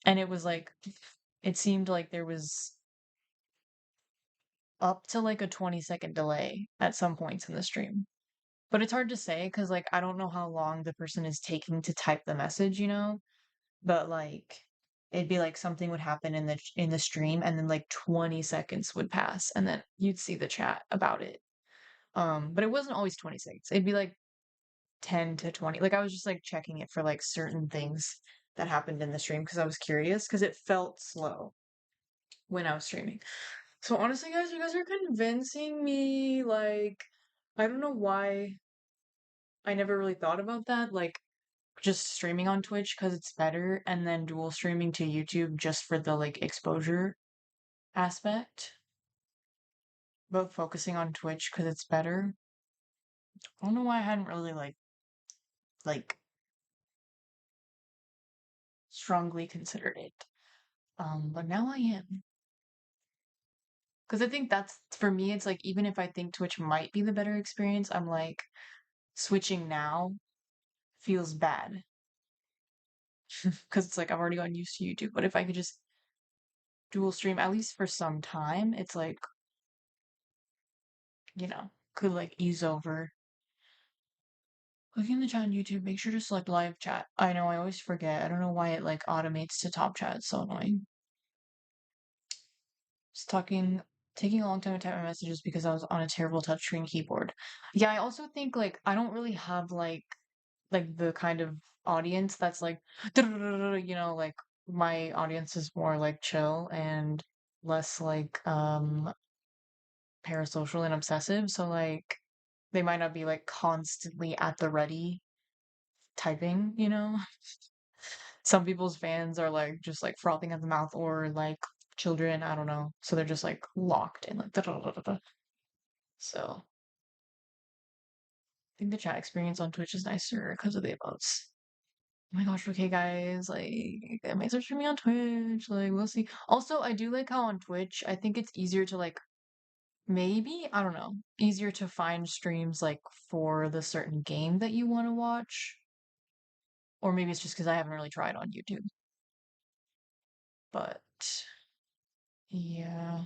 A: and it was like it seemed like there was up to like a 20-second delay at some points in the stream. But it's hard to say because like I don't know how long the person is taking to type the message, But like it'd be like something would happen in the stream and then like 20 seconds would pass and then you'd see the chat about it. But it wasn't always 20 seconds. It'd be like 10 to 20. Like I was just like checking it for like certain things that happened in the stream because I was curious because it felt slow when I was streaming. So honestly, guys, you guys are convincing me. Like, I don't know why I never really thought about that. Like, just streaming on Twitch because it's better, and then dual streaming to YouTube just for the like exposure aspect. But focusing on Twitch because it's better. I don't know why I hadn't really like strongly considered it. But now I am. Because I think that's for me, it's like even if I think Twitch might be the better experience, I'm like switching now feels bad. Because it's like I've already gotten used to YouTube. But if I could just dual stream at least for some time, it's like, could like ease over. Look in the chat on YouTube, make sure to select live chat. I know, I always forget. I don't know why it like automates to top chat. It's so annoying. Just taking a long time to type my messages because I was on a terrible touchscreen keyboard. Yeah, I also think like I don't really have like the kind of audience that's like like my audience is more like chill and less like parasocial and obsessive, so like they might not be like constantly at the ready typing. Some people's fans are like just like frothing at the mouth or like children, I don't know, so they're just like locked in like so I think the chat experience on Twitch is nicer because of the emotes. Oh my gosh, okay, guys, like, I might start streaming on Twitch. Like, we'll see. Also, I do like how on Twitch, I think it's easier to, like, maybe, I don't know, easier to find streams, like, for the certain game that you want to watch. Or maybe it's just because I haven't really tried on YouTube. But, yeah.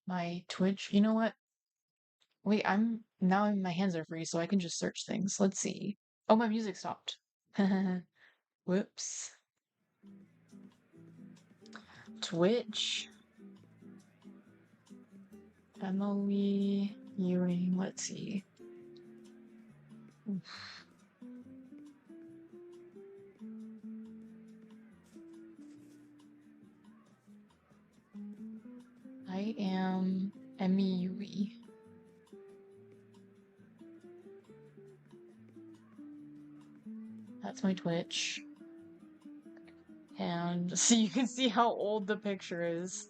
A: My Twitch, you know what? Wait, now my hands are free, so I can just search things. Let's see. Oh, my music stopped. Whoops. Twitch. Emily Ewing. Let's see. Oof. I am Emmy Yui. That's my Twitch. And so you can see how old the picture is.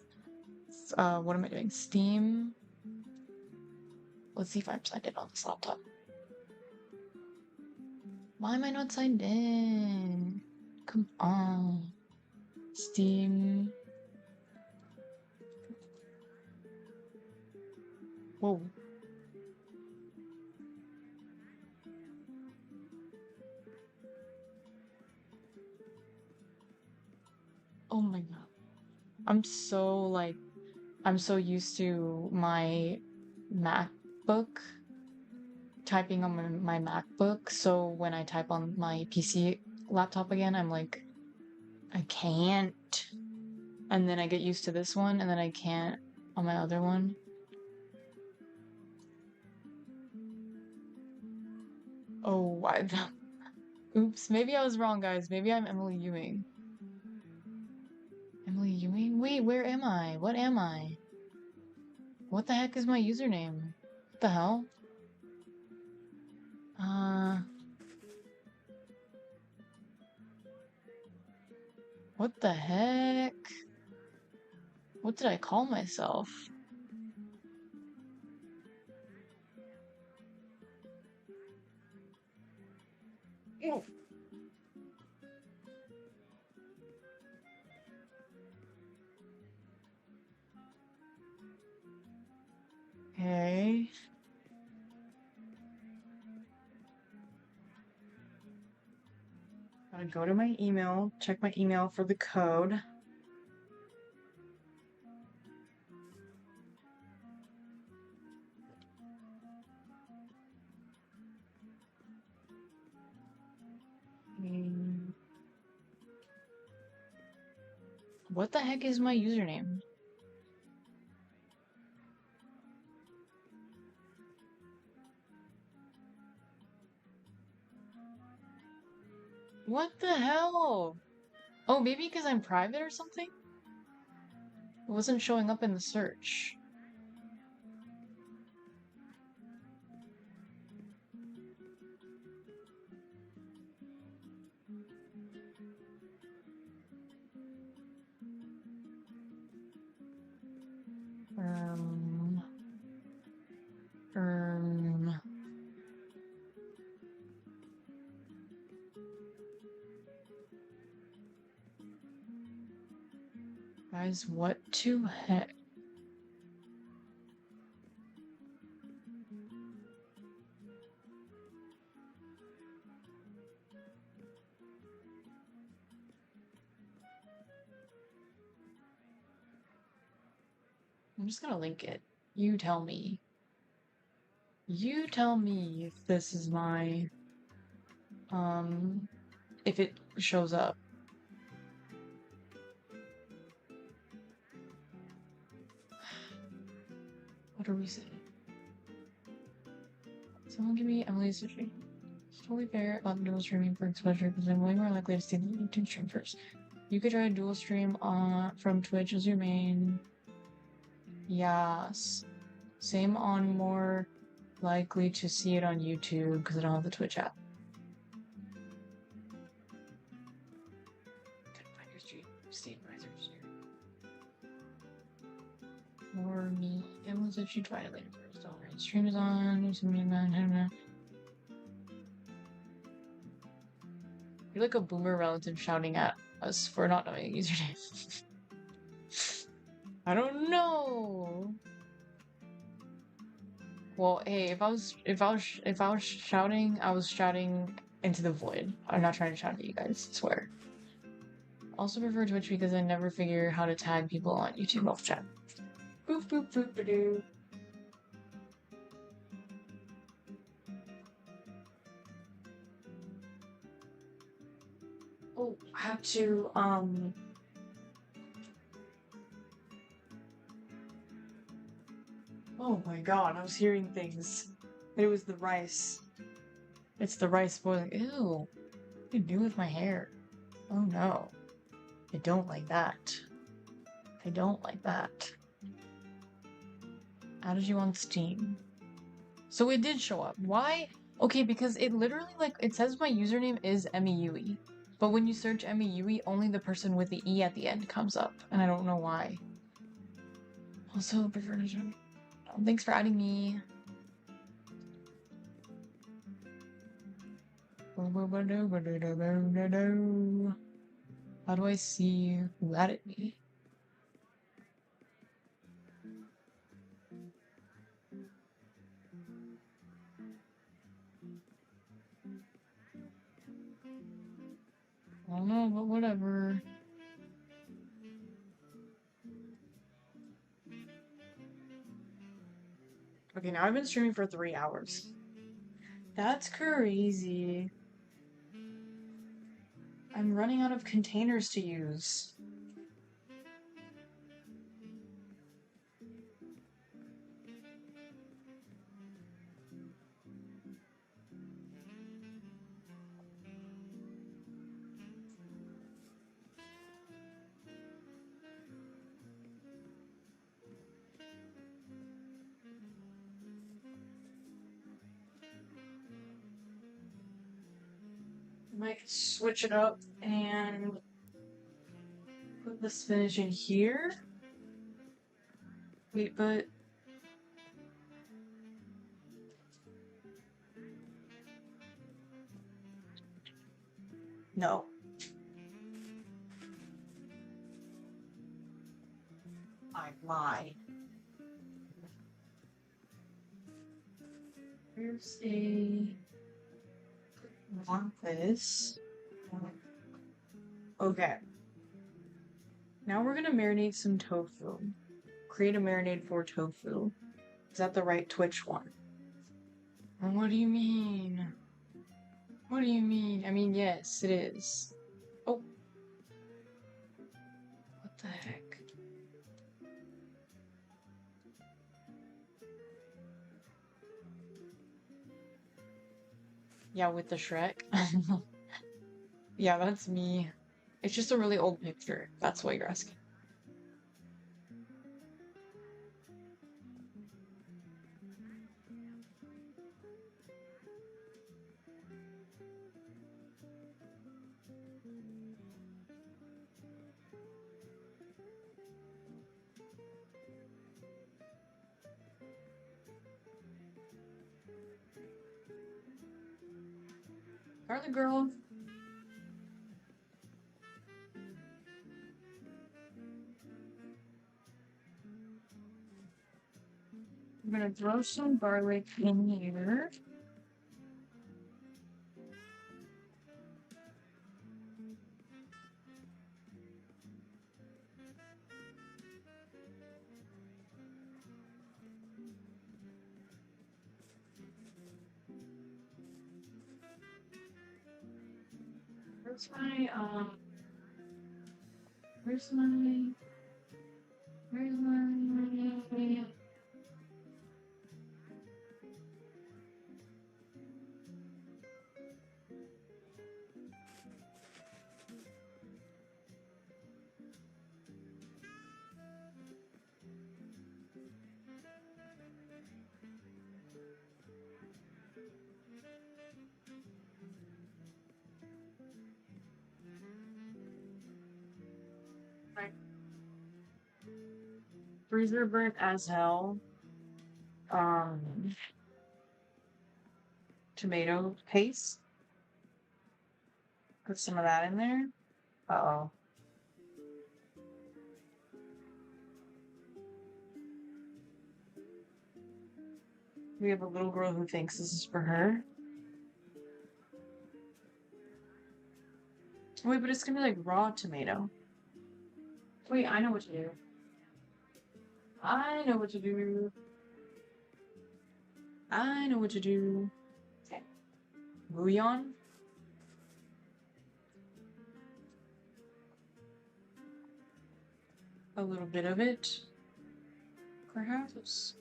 A: What am I doing? Steam. Let's see if I'm signed in on this laptop. Why am I not signed in? Come on. Steam. Whoa. Oh my god. I'm so used to my MacBook typing on my MacBook, so when I type on my PC laptop again, I'm like, I can't. And then I get used to this one, and then I can't on my other one. Oh, oops, maybe I was wrong, guys. Maybe I'm Emily Ewing. Emily Ewing? Wait, where am I? What am I? What the heck is my username? What the hell? What the heck? What did I call myself? Ew. Okay. Gotta go to my email, check my email for the code. What the heck is my username? What the hell? Oh, maybe because I'm private or something? It wasn't showing up in the search. Um, um, guys, what to heck? I'm just gonna link it. You tell me. You tell me if this is my, if it shows up. What are we saying? Someone give me Emily's stream. It's totally fair about dual streaming for exposure because I'm way more likely to see the YouTube stream first. You could try a dual stream from Twitch as your main. Yes. Same on more likely to see it on YouTube because I don't have the Twitch app. Couldn't find your stream. Steve Riser's here. Or me. Emily said she'd try it later first. Alright, stream is on. You're like a boomer relative shouting at us for not knowing a username. I don't know. Well, hey, if I was shouting, I was shouting into the void. I'm not trying to shout at you guys, I swear. Also prefer Twitch because I never figure how to tag people on YouTube off chat. Boop boop boop ba doo. Oh, I have to Oh my god, I was hearing things. It was the rice. It's the rice boiling. Ew. What do you do with my hair? Oh no. I don't like that. I don't like that. Added you on Steam. So it did show up. Why? Okay, because it literally, like, it says my username is Emmyue. But when you search Emmyue, only the person with the E at the end comes up. And I don't know why. Also, prefer to... Thanks for adding me. How do I see who added me? I don't know, but whatever. Okay, now I've been streaming for 3 hours. That's crazy. I'm running out of containers to use. I might switch it up and put the spinach in here. Wait, but... No. I lied. Here's a... want this. Okay. Now we're gonna marinate some tofu. Create a marinade for tofu. Is that the right Twitch one? What do you mean? What do you mean? I mean, yes, it is. Oh. What the heck? Yeah, with the Shrek. Yeah, that's me. It's just a really old picture. That's what you're asking. Carly girl. I'm gonna throw some garlic in here. Where's my, where's my, where's my, freezer burnt as hell. Tomato paste. Put some of that in there. Uh-oh. We have a little girl who thinks this is for her. Wait, but it's gonna be like raw tomato. Wait, I know what to do. I know what to do. I know what to do. Okay. Bouillon. A little bit of it. Perhaps.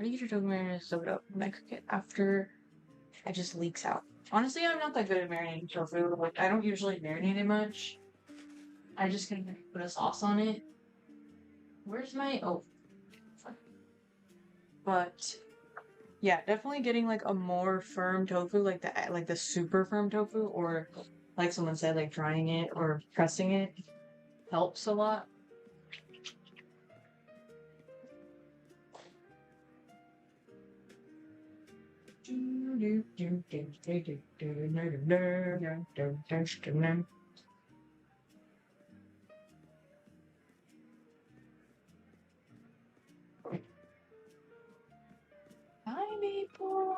A: Try to get your tofu marinade soaked up. When I cook it after, it just leaks out. Honestly, I'm not that good at marinating tofu. Like, I don't usually marinate it much. I just can put a sauce on it. Where's my... Oh. But, yeah, definitely getting, like, a more firm tofu, like the super firm tofu, or, like someone said, like, drying it or pressing it helps a lot. Hi, Maple.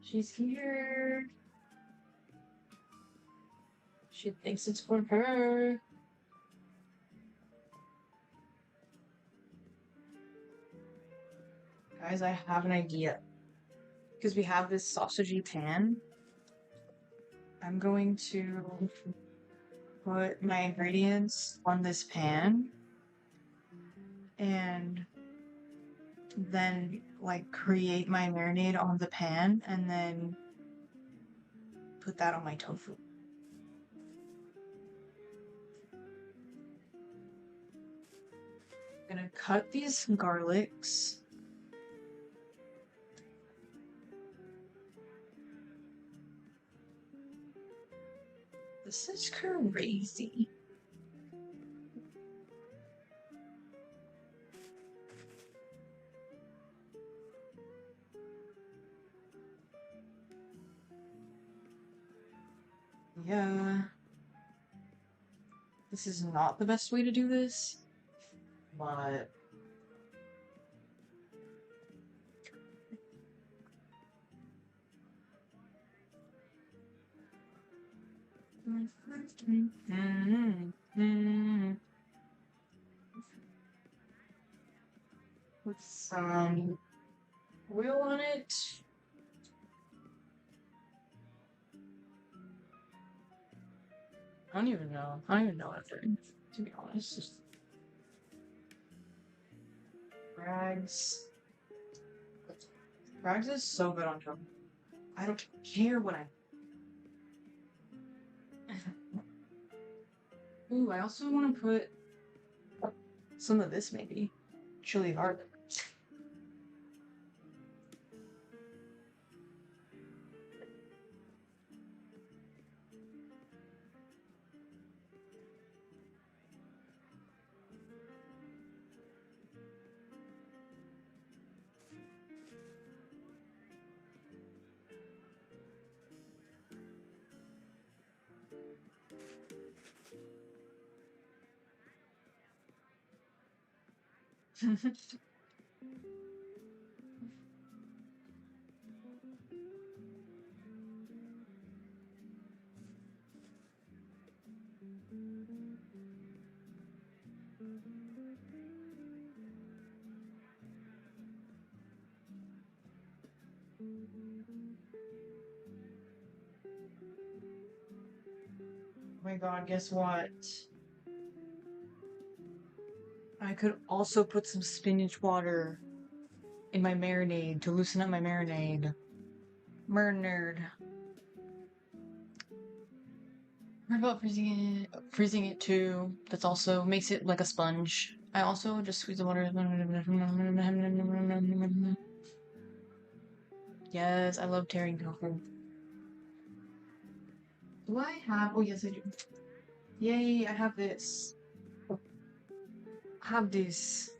A: She's here. She thinks it's for her. Guys, I have an idea. Because we have this sausagey pan. I'm going to put my ingredients on this pan. And then, like, create my marinade on the pan. And then put that on my tofu. I'm gonna cut these garlics. This is crazy. Yeah. This is not the best way to do this, but... Put some oil on it. I don't even know. I don't even know what I'm doing, to be honest. Rags. Rags is so good on top. I don't care what I... Ooh, I also want to put some of this, maybe. Chili garlic. Oh my god, guess what? I could also put some spinach water in my marinade to loosen up my marinade. Marinade. What about freezing it? Freezing it too. That's also makes it like a sponge. I also just squeeze the water. Yes, I love tearing tofu. Do I have? Oh yes, I do. Yay! I have this. I have this.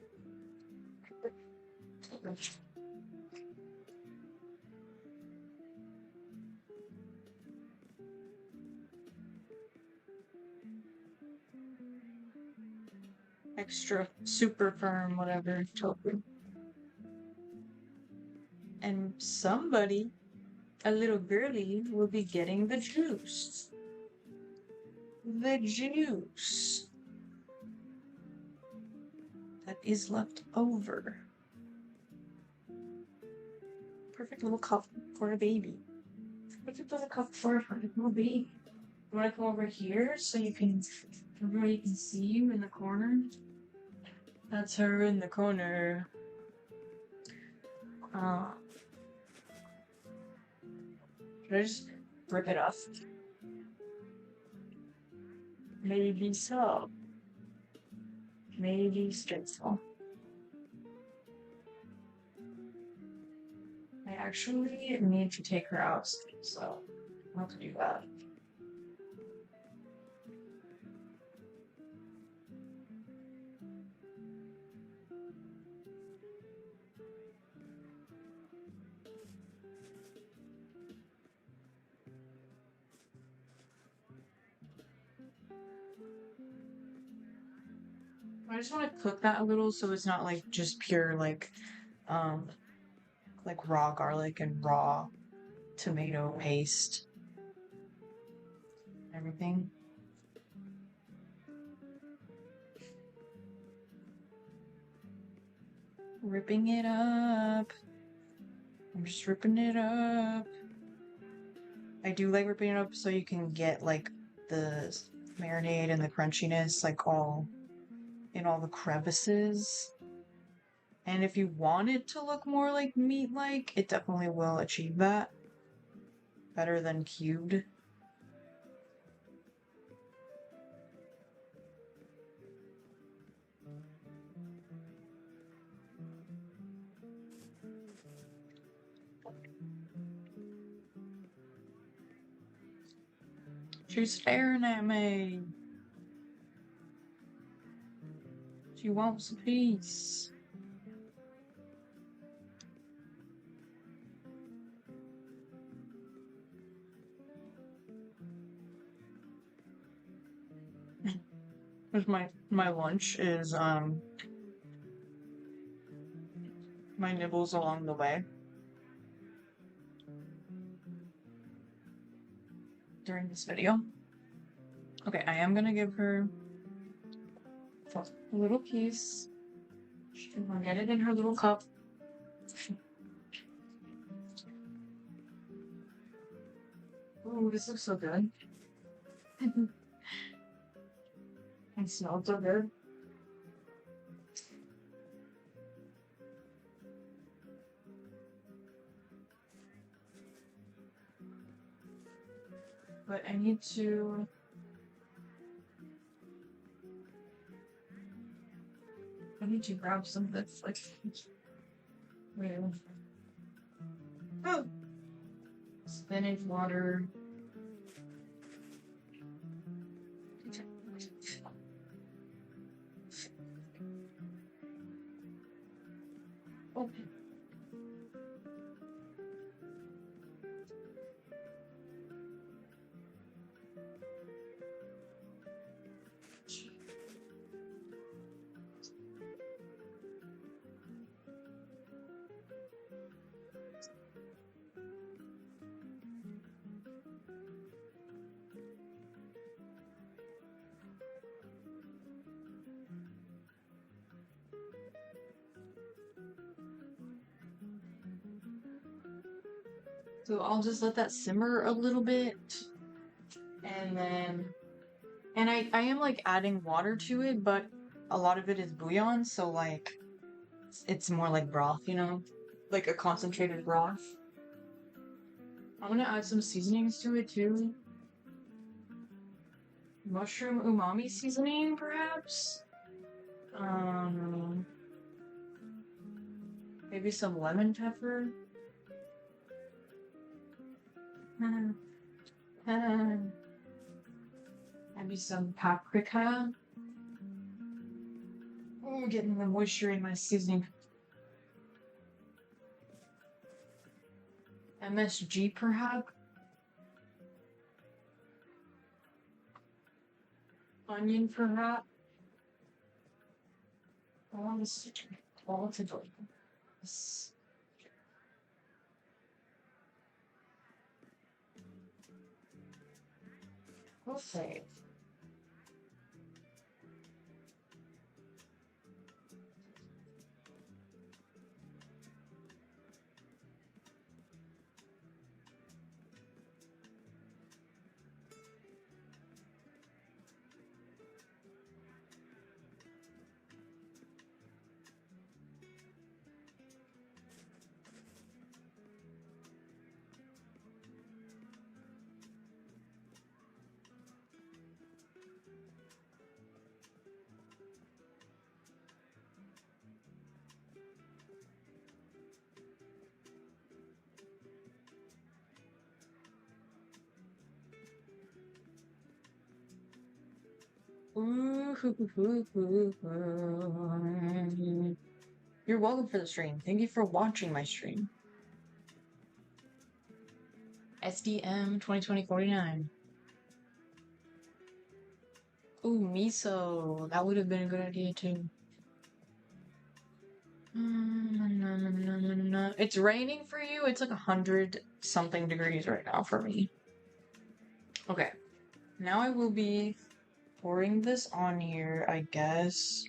A: Extra super firm, whatever tofu. And somebody, a little girly, will be getting the juice. The juice that is left over. Perfect little cup for a baby. Perfect little cup for a little baby. You want to come over here so everybody can see you in the corner? That's her in the corner. Should I just rip it off? Maybe so. Maybe so. I actually need to take her out, so I'll have to do that. I just want to cook that a little so it's not like just pure like raw garlic and raw tomato paste. Everything. Ripping it up. I'm just ripping it up. I do like ripping it up so you can get like the marinade and the crunchiness like all in all the crevices. And if you want it to look more like meat-like, it definitely will achieve that. Better than cubed. She's staring at me. She wants a piece. Here's my lunch is my nibbles along the way during this video. Okay, I am gonna give her a little piece. She can get it in her little cup. Ooh, this looks so good. It smells so good. But I need to grab some that's like real. Oh! Spinach water. Oh. So I'll just let that simmer a little bit. And then, and I am like adding water to it, but a lot of it is bouillon, so like, it's more like broth, you know? Like a concentrated broth. I'm gonna add some seasonings to it too. Mushroom umami seasoning, perhaps? Maybe some lemon pepper? Maybe some paprika? Oh, getting the moisture in my seasoning. MSG, perhaps? Onion, perhaps? I want this all to go. We'll save. You're welcome for the stream. Thank you for watching my stream. SDM 2020-49. Ooh, miso. That would have been a good idea too. It's raining for you? It's like 100 something degrees right now for me. Okay. Now I will be pouring this on here, I guess.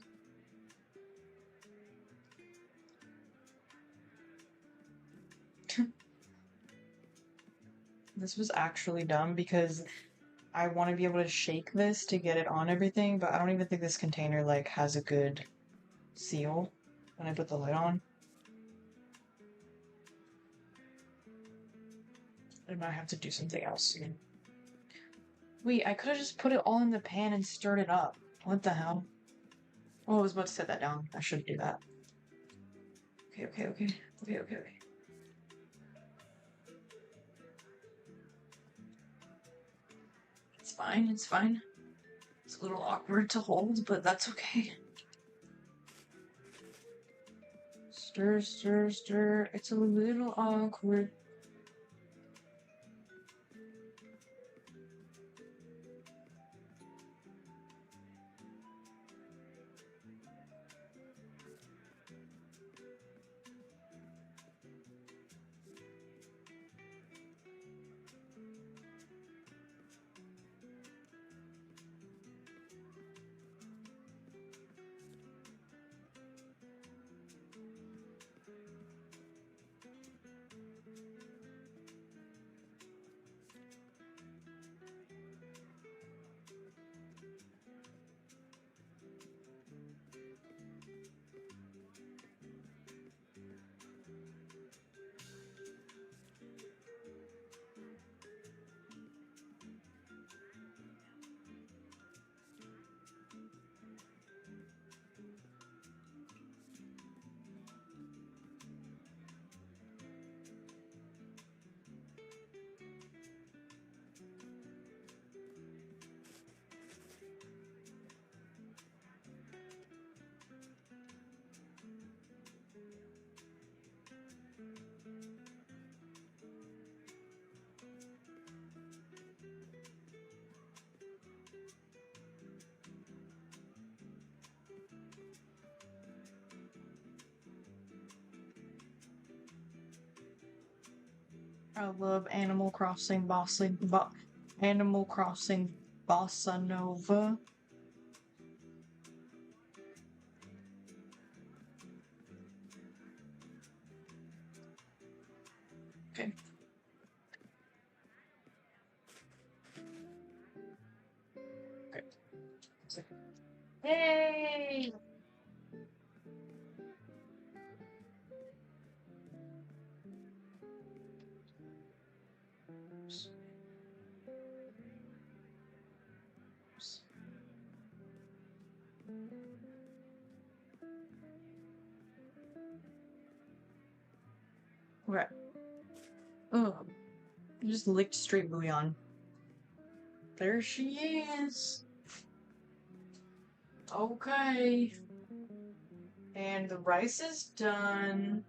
A: This was actually dumb because I want to be able to shake this to get it on everything, but I don't even think this container like has a good seal when I put the lid on. I might have to do something else. Wait, I could have just put it all in the pan and stirred it up. What the hell? Oh, I was about to set that down. I shouldn't do that. Okay. It's fine, it's fine. It's a little awkward to hold, but that's okay. Stir, stir, stir. It's a little awkward. I love Animal Crossing Bossa Nova. Okay. Okay. Yay! Okay. Ugh. I just licked straight bouillon. There she is. Okay. And the rice is done.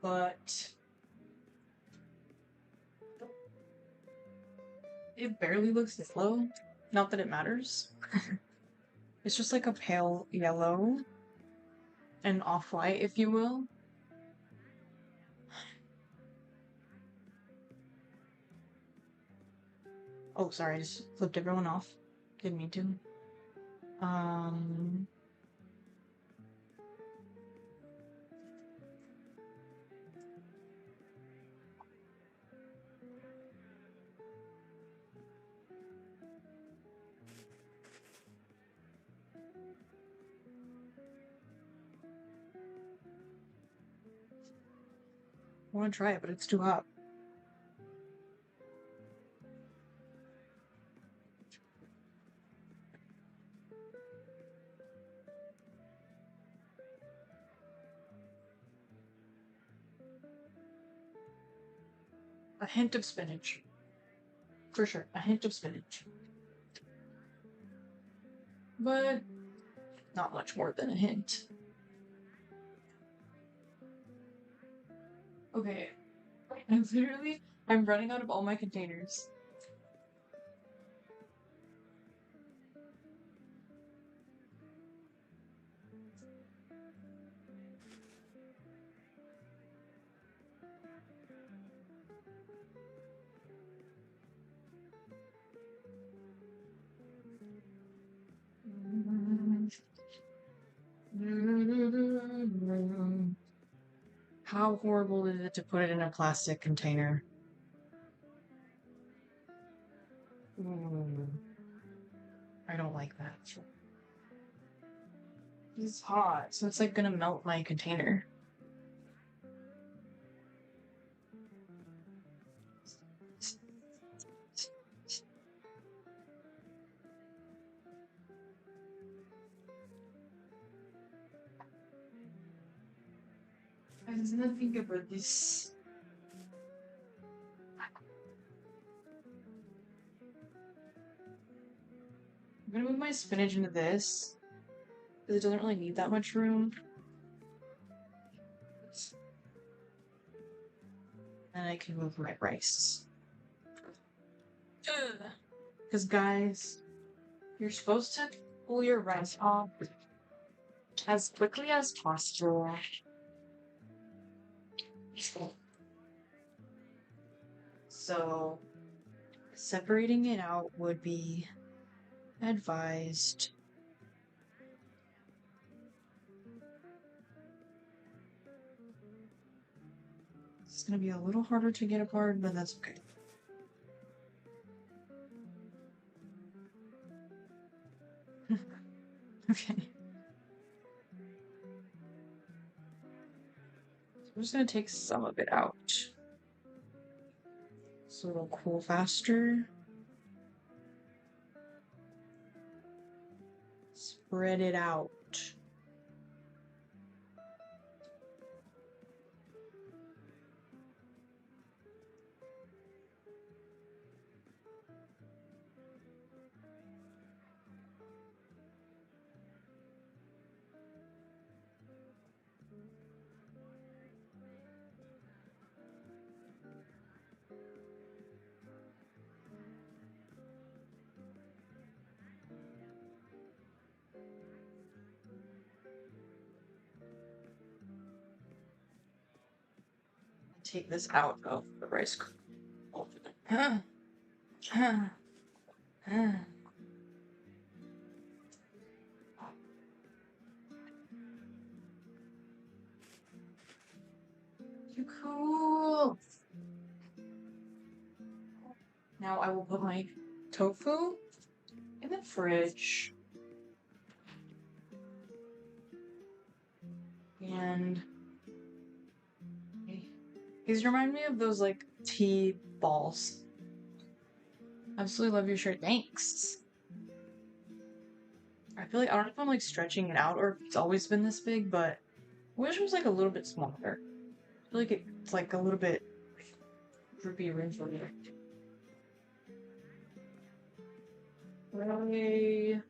A: But it barely looks yellow. Not that it matters. It's just like a pale yellow and off-white, if you will. Oh, sorry, I just flipped everyone off. Didn't mean to. I want to try it, but it's too hot. A hint of spinach. For sure, a hint of spinach. but not much more than a hint. Okay, I'm running out of all my containers. How horrible is it to put it in a plastic container? I don't like that. It's hot, so it's like gonna melt my container. I didn't think about this. I'm gonna move my spinach into this, because it doesn't really need that much room. And I can move my rice. Because guys, you're supposed to pull your rice off as quickly as possible. So, separating it out would be advised. It's gonna be a little harder to get apart, but that's okay. Okay. I'm just gonna take some of it out. So it'll cool faster. Spread it out. Take this out of the rice cooker. You cool. Now I will put my tofu in the fridge. And these remind me of those like tea balls. Absolutely love your shirt. Thanks. I feel like I don't know if I'm like stretching it out or if it's always been this big, but I wish it was like a little bit smaller. I feel like it's like a little bit droopy room for me. Really?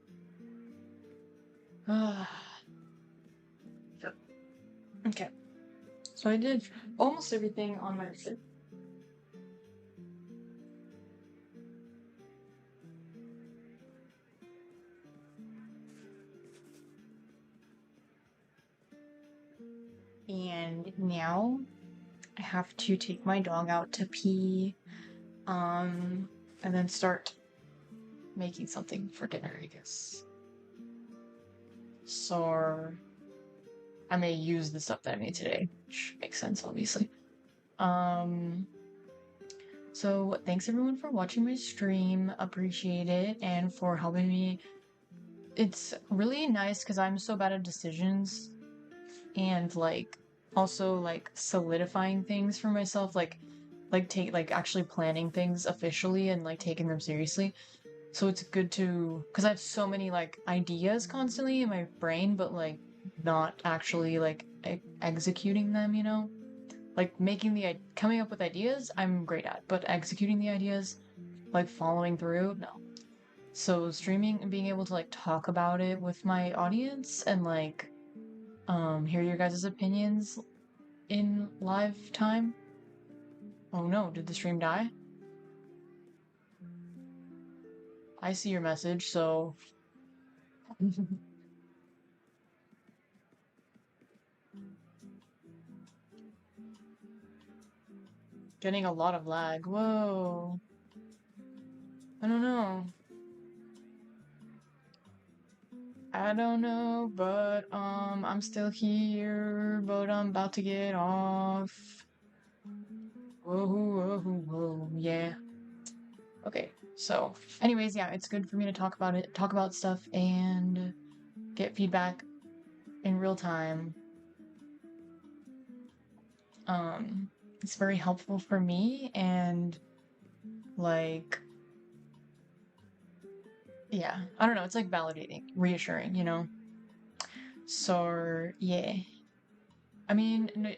A: Okay. So I did almost everything on my list. And now I have to take my dog out to pee, and then start making something for dinner, I guess. So I may use the stuff that I made today, which makes sense, obviously. So thanks everyone for watching my stream, appreciate it, and for helping me. It's really nice because I'm so bad at decisions, and like also like solidifying things for myself, like actually planning things officially and like taking them seriously. So it's good to, because I have so many like ideas constantly in my brain, but like not actually like executing them, you know? Like coming up with ideas, I'm great at, but executing the ideas, like following through, no. So streaming and being able to like talk about it with my audience and like hear your guys' opinions in live time. Oh no, did the stream die? I see your message, so getting a lot of lag. Whoa. I don't know. I don't know, but I'm still here, but I'm about to get off. Whoa, whoa, whoa, yeah. Okay, so anyways, yeah, it's good for me to talk about it, talk about stuff and get feedback in real time. It's very helpful for me and like yeah, I don't know, it's like validating, reassuring, you know? So, yeah. I mean,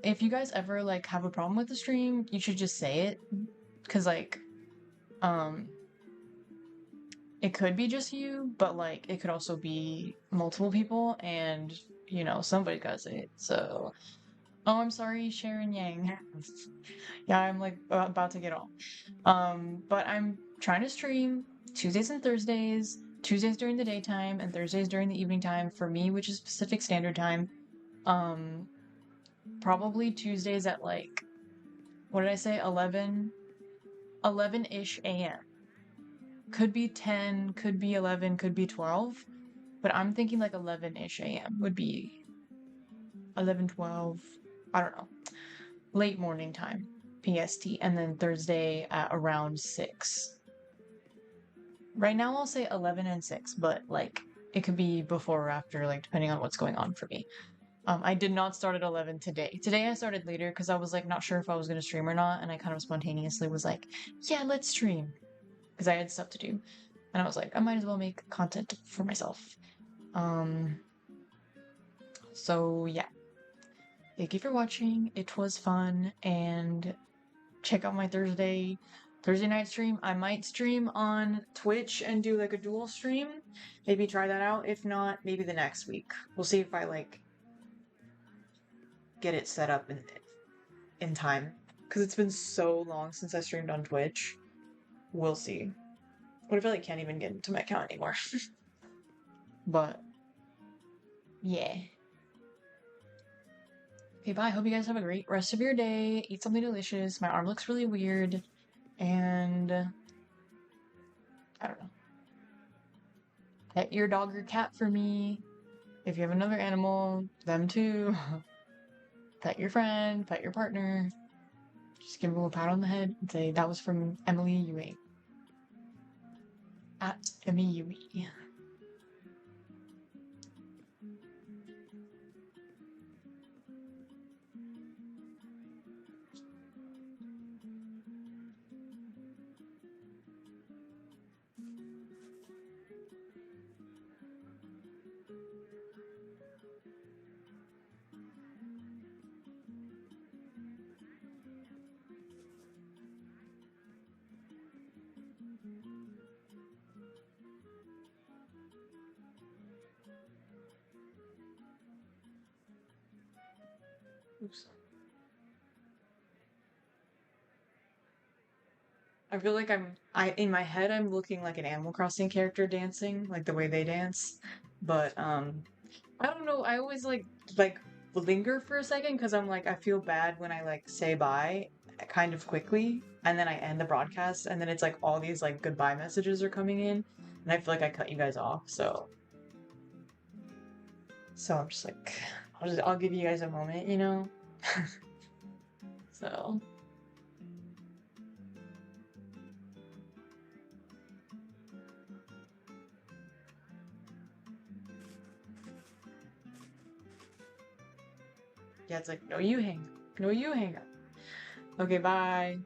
A: if you guys ever like have a problem with the stream, you should just say it, because like, um, it could be just you, but like, it could also be multiple people, and you know, somebody gotta say it. So, oh, I'm sorry, Sharon Yang. Yeah, I'm like about to get off. But I'm trying to stream Tuesdays and Thursdays, Tuesdays during the daytime and Thursdays during the evening time for me, which is Pacific Standard Time. Um, Probably Tuesdays at like, what did I say? 11-ish a.m. Could be 10, could be 11, could be 12, but I'm thinking like 11-ish a.m. would be 11, 12, I don't know. Late morning time, PST, and then Thursday at around 6. Right now I'll say 11 and 6, but like it could be before or after, like depending on what's going on for me. I did not start at 11 today. Today I started later because I was like not sure if I was going to stream or not, and I kind of spontaneously was like, yeah, let's stream. Because I had stuff to do. And I was like, I might as well make content for myself. So yeah. Thank you for watching. It was fun, and check out my Thursday night stream. I might stream on Twitch and do like a dual stream. Maybe try that out. If not, maybe the next week. We'll see if I like get it set up in time. Because it's been so long since I streamed on Twitch. We'll see. What if I like can't even get into my account anymore? But yeah. Okay, bye. Hope you guys have a great rest of your day. Eat something delicious. My arm looks really weird. And I don't know. Pet your dog or cat for me. If you have another animal, them too. Pet your friend, pet your partner. Just give them a little pat on the head and say, that was from Emily Ewing. At Emmy Ewing. Oops. I feel like in my head I'm looking like an Animal Crossing character dancing, like the way they dance. But I don't know, I always like linger for a second because I'm like I feel bad when I like say bye kind of quickly and then I end the broadcast and then it's like all these like goodbye messages are coming in and I feel like I cut you guys off, so I'm just like I'll give you guys a moment, you know? So yeah, it's like no you hang up. No you hang up. Okay, bye.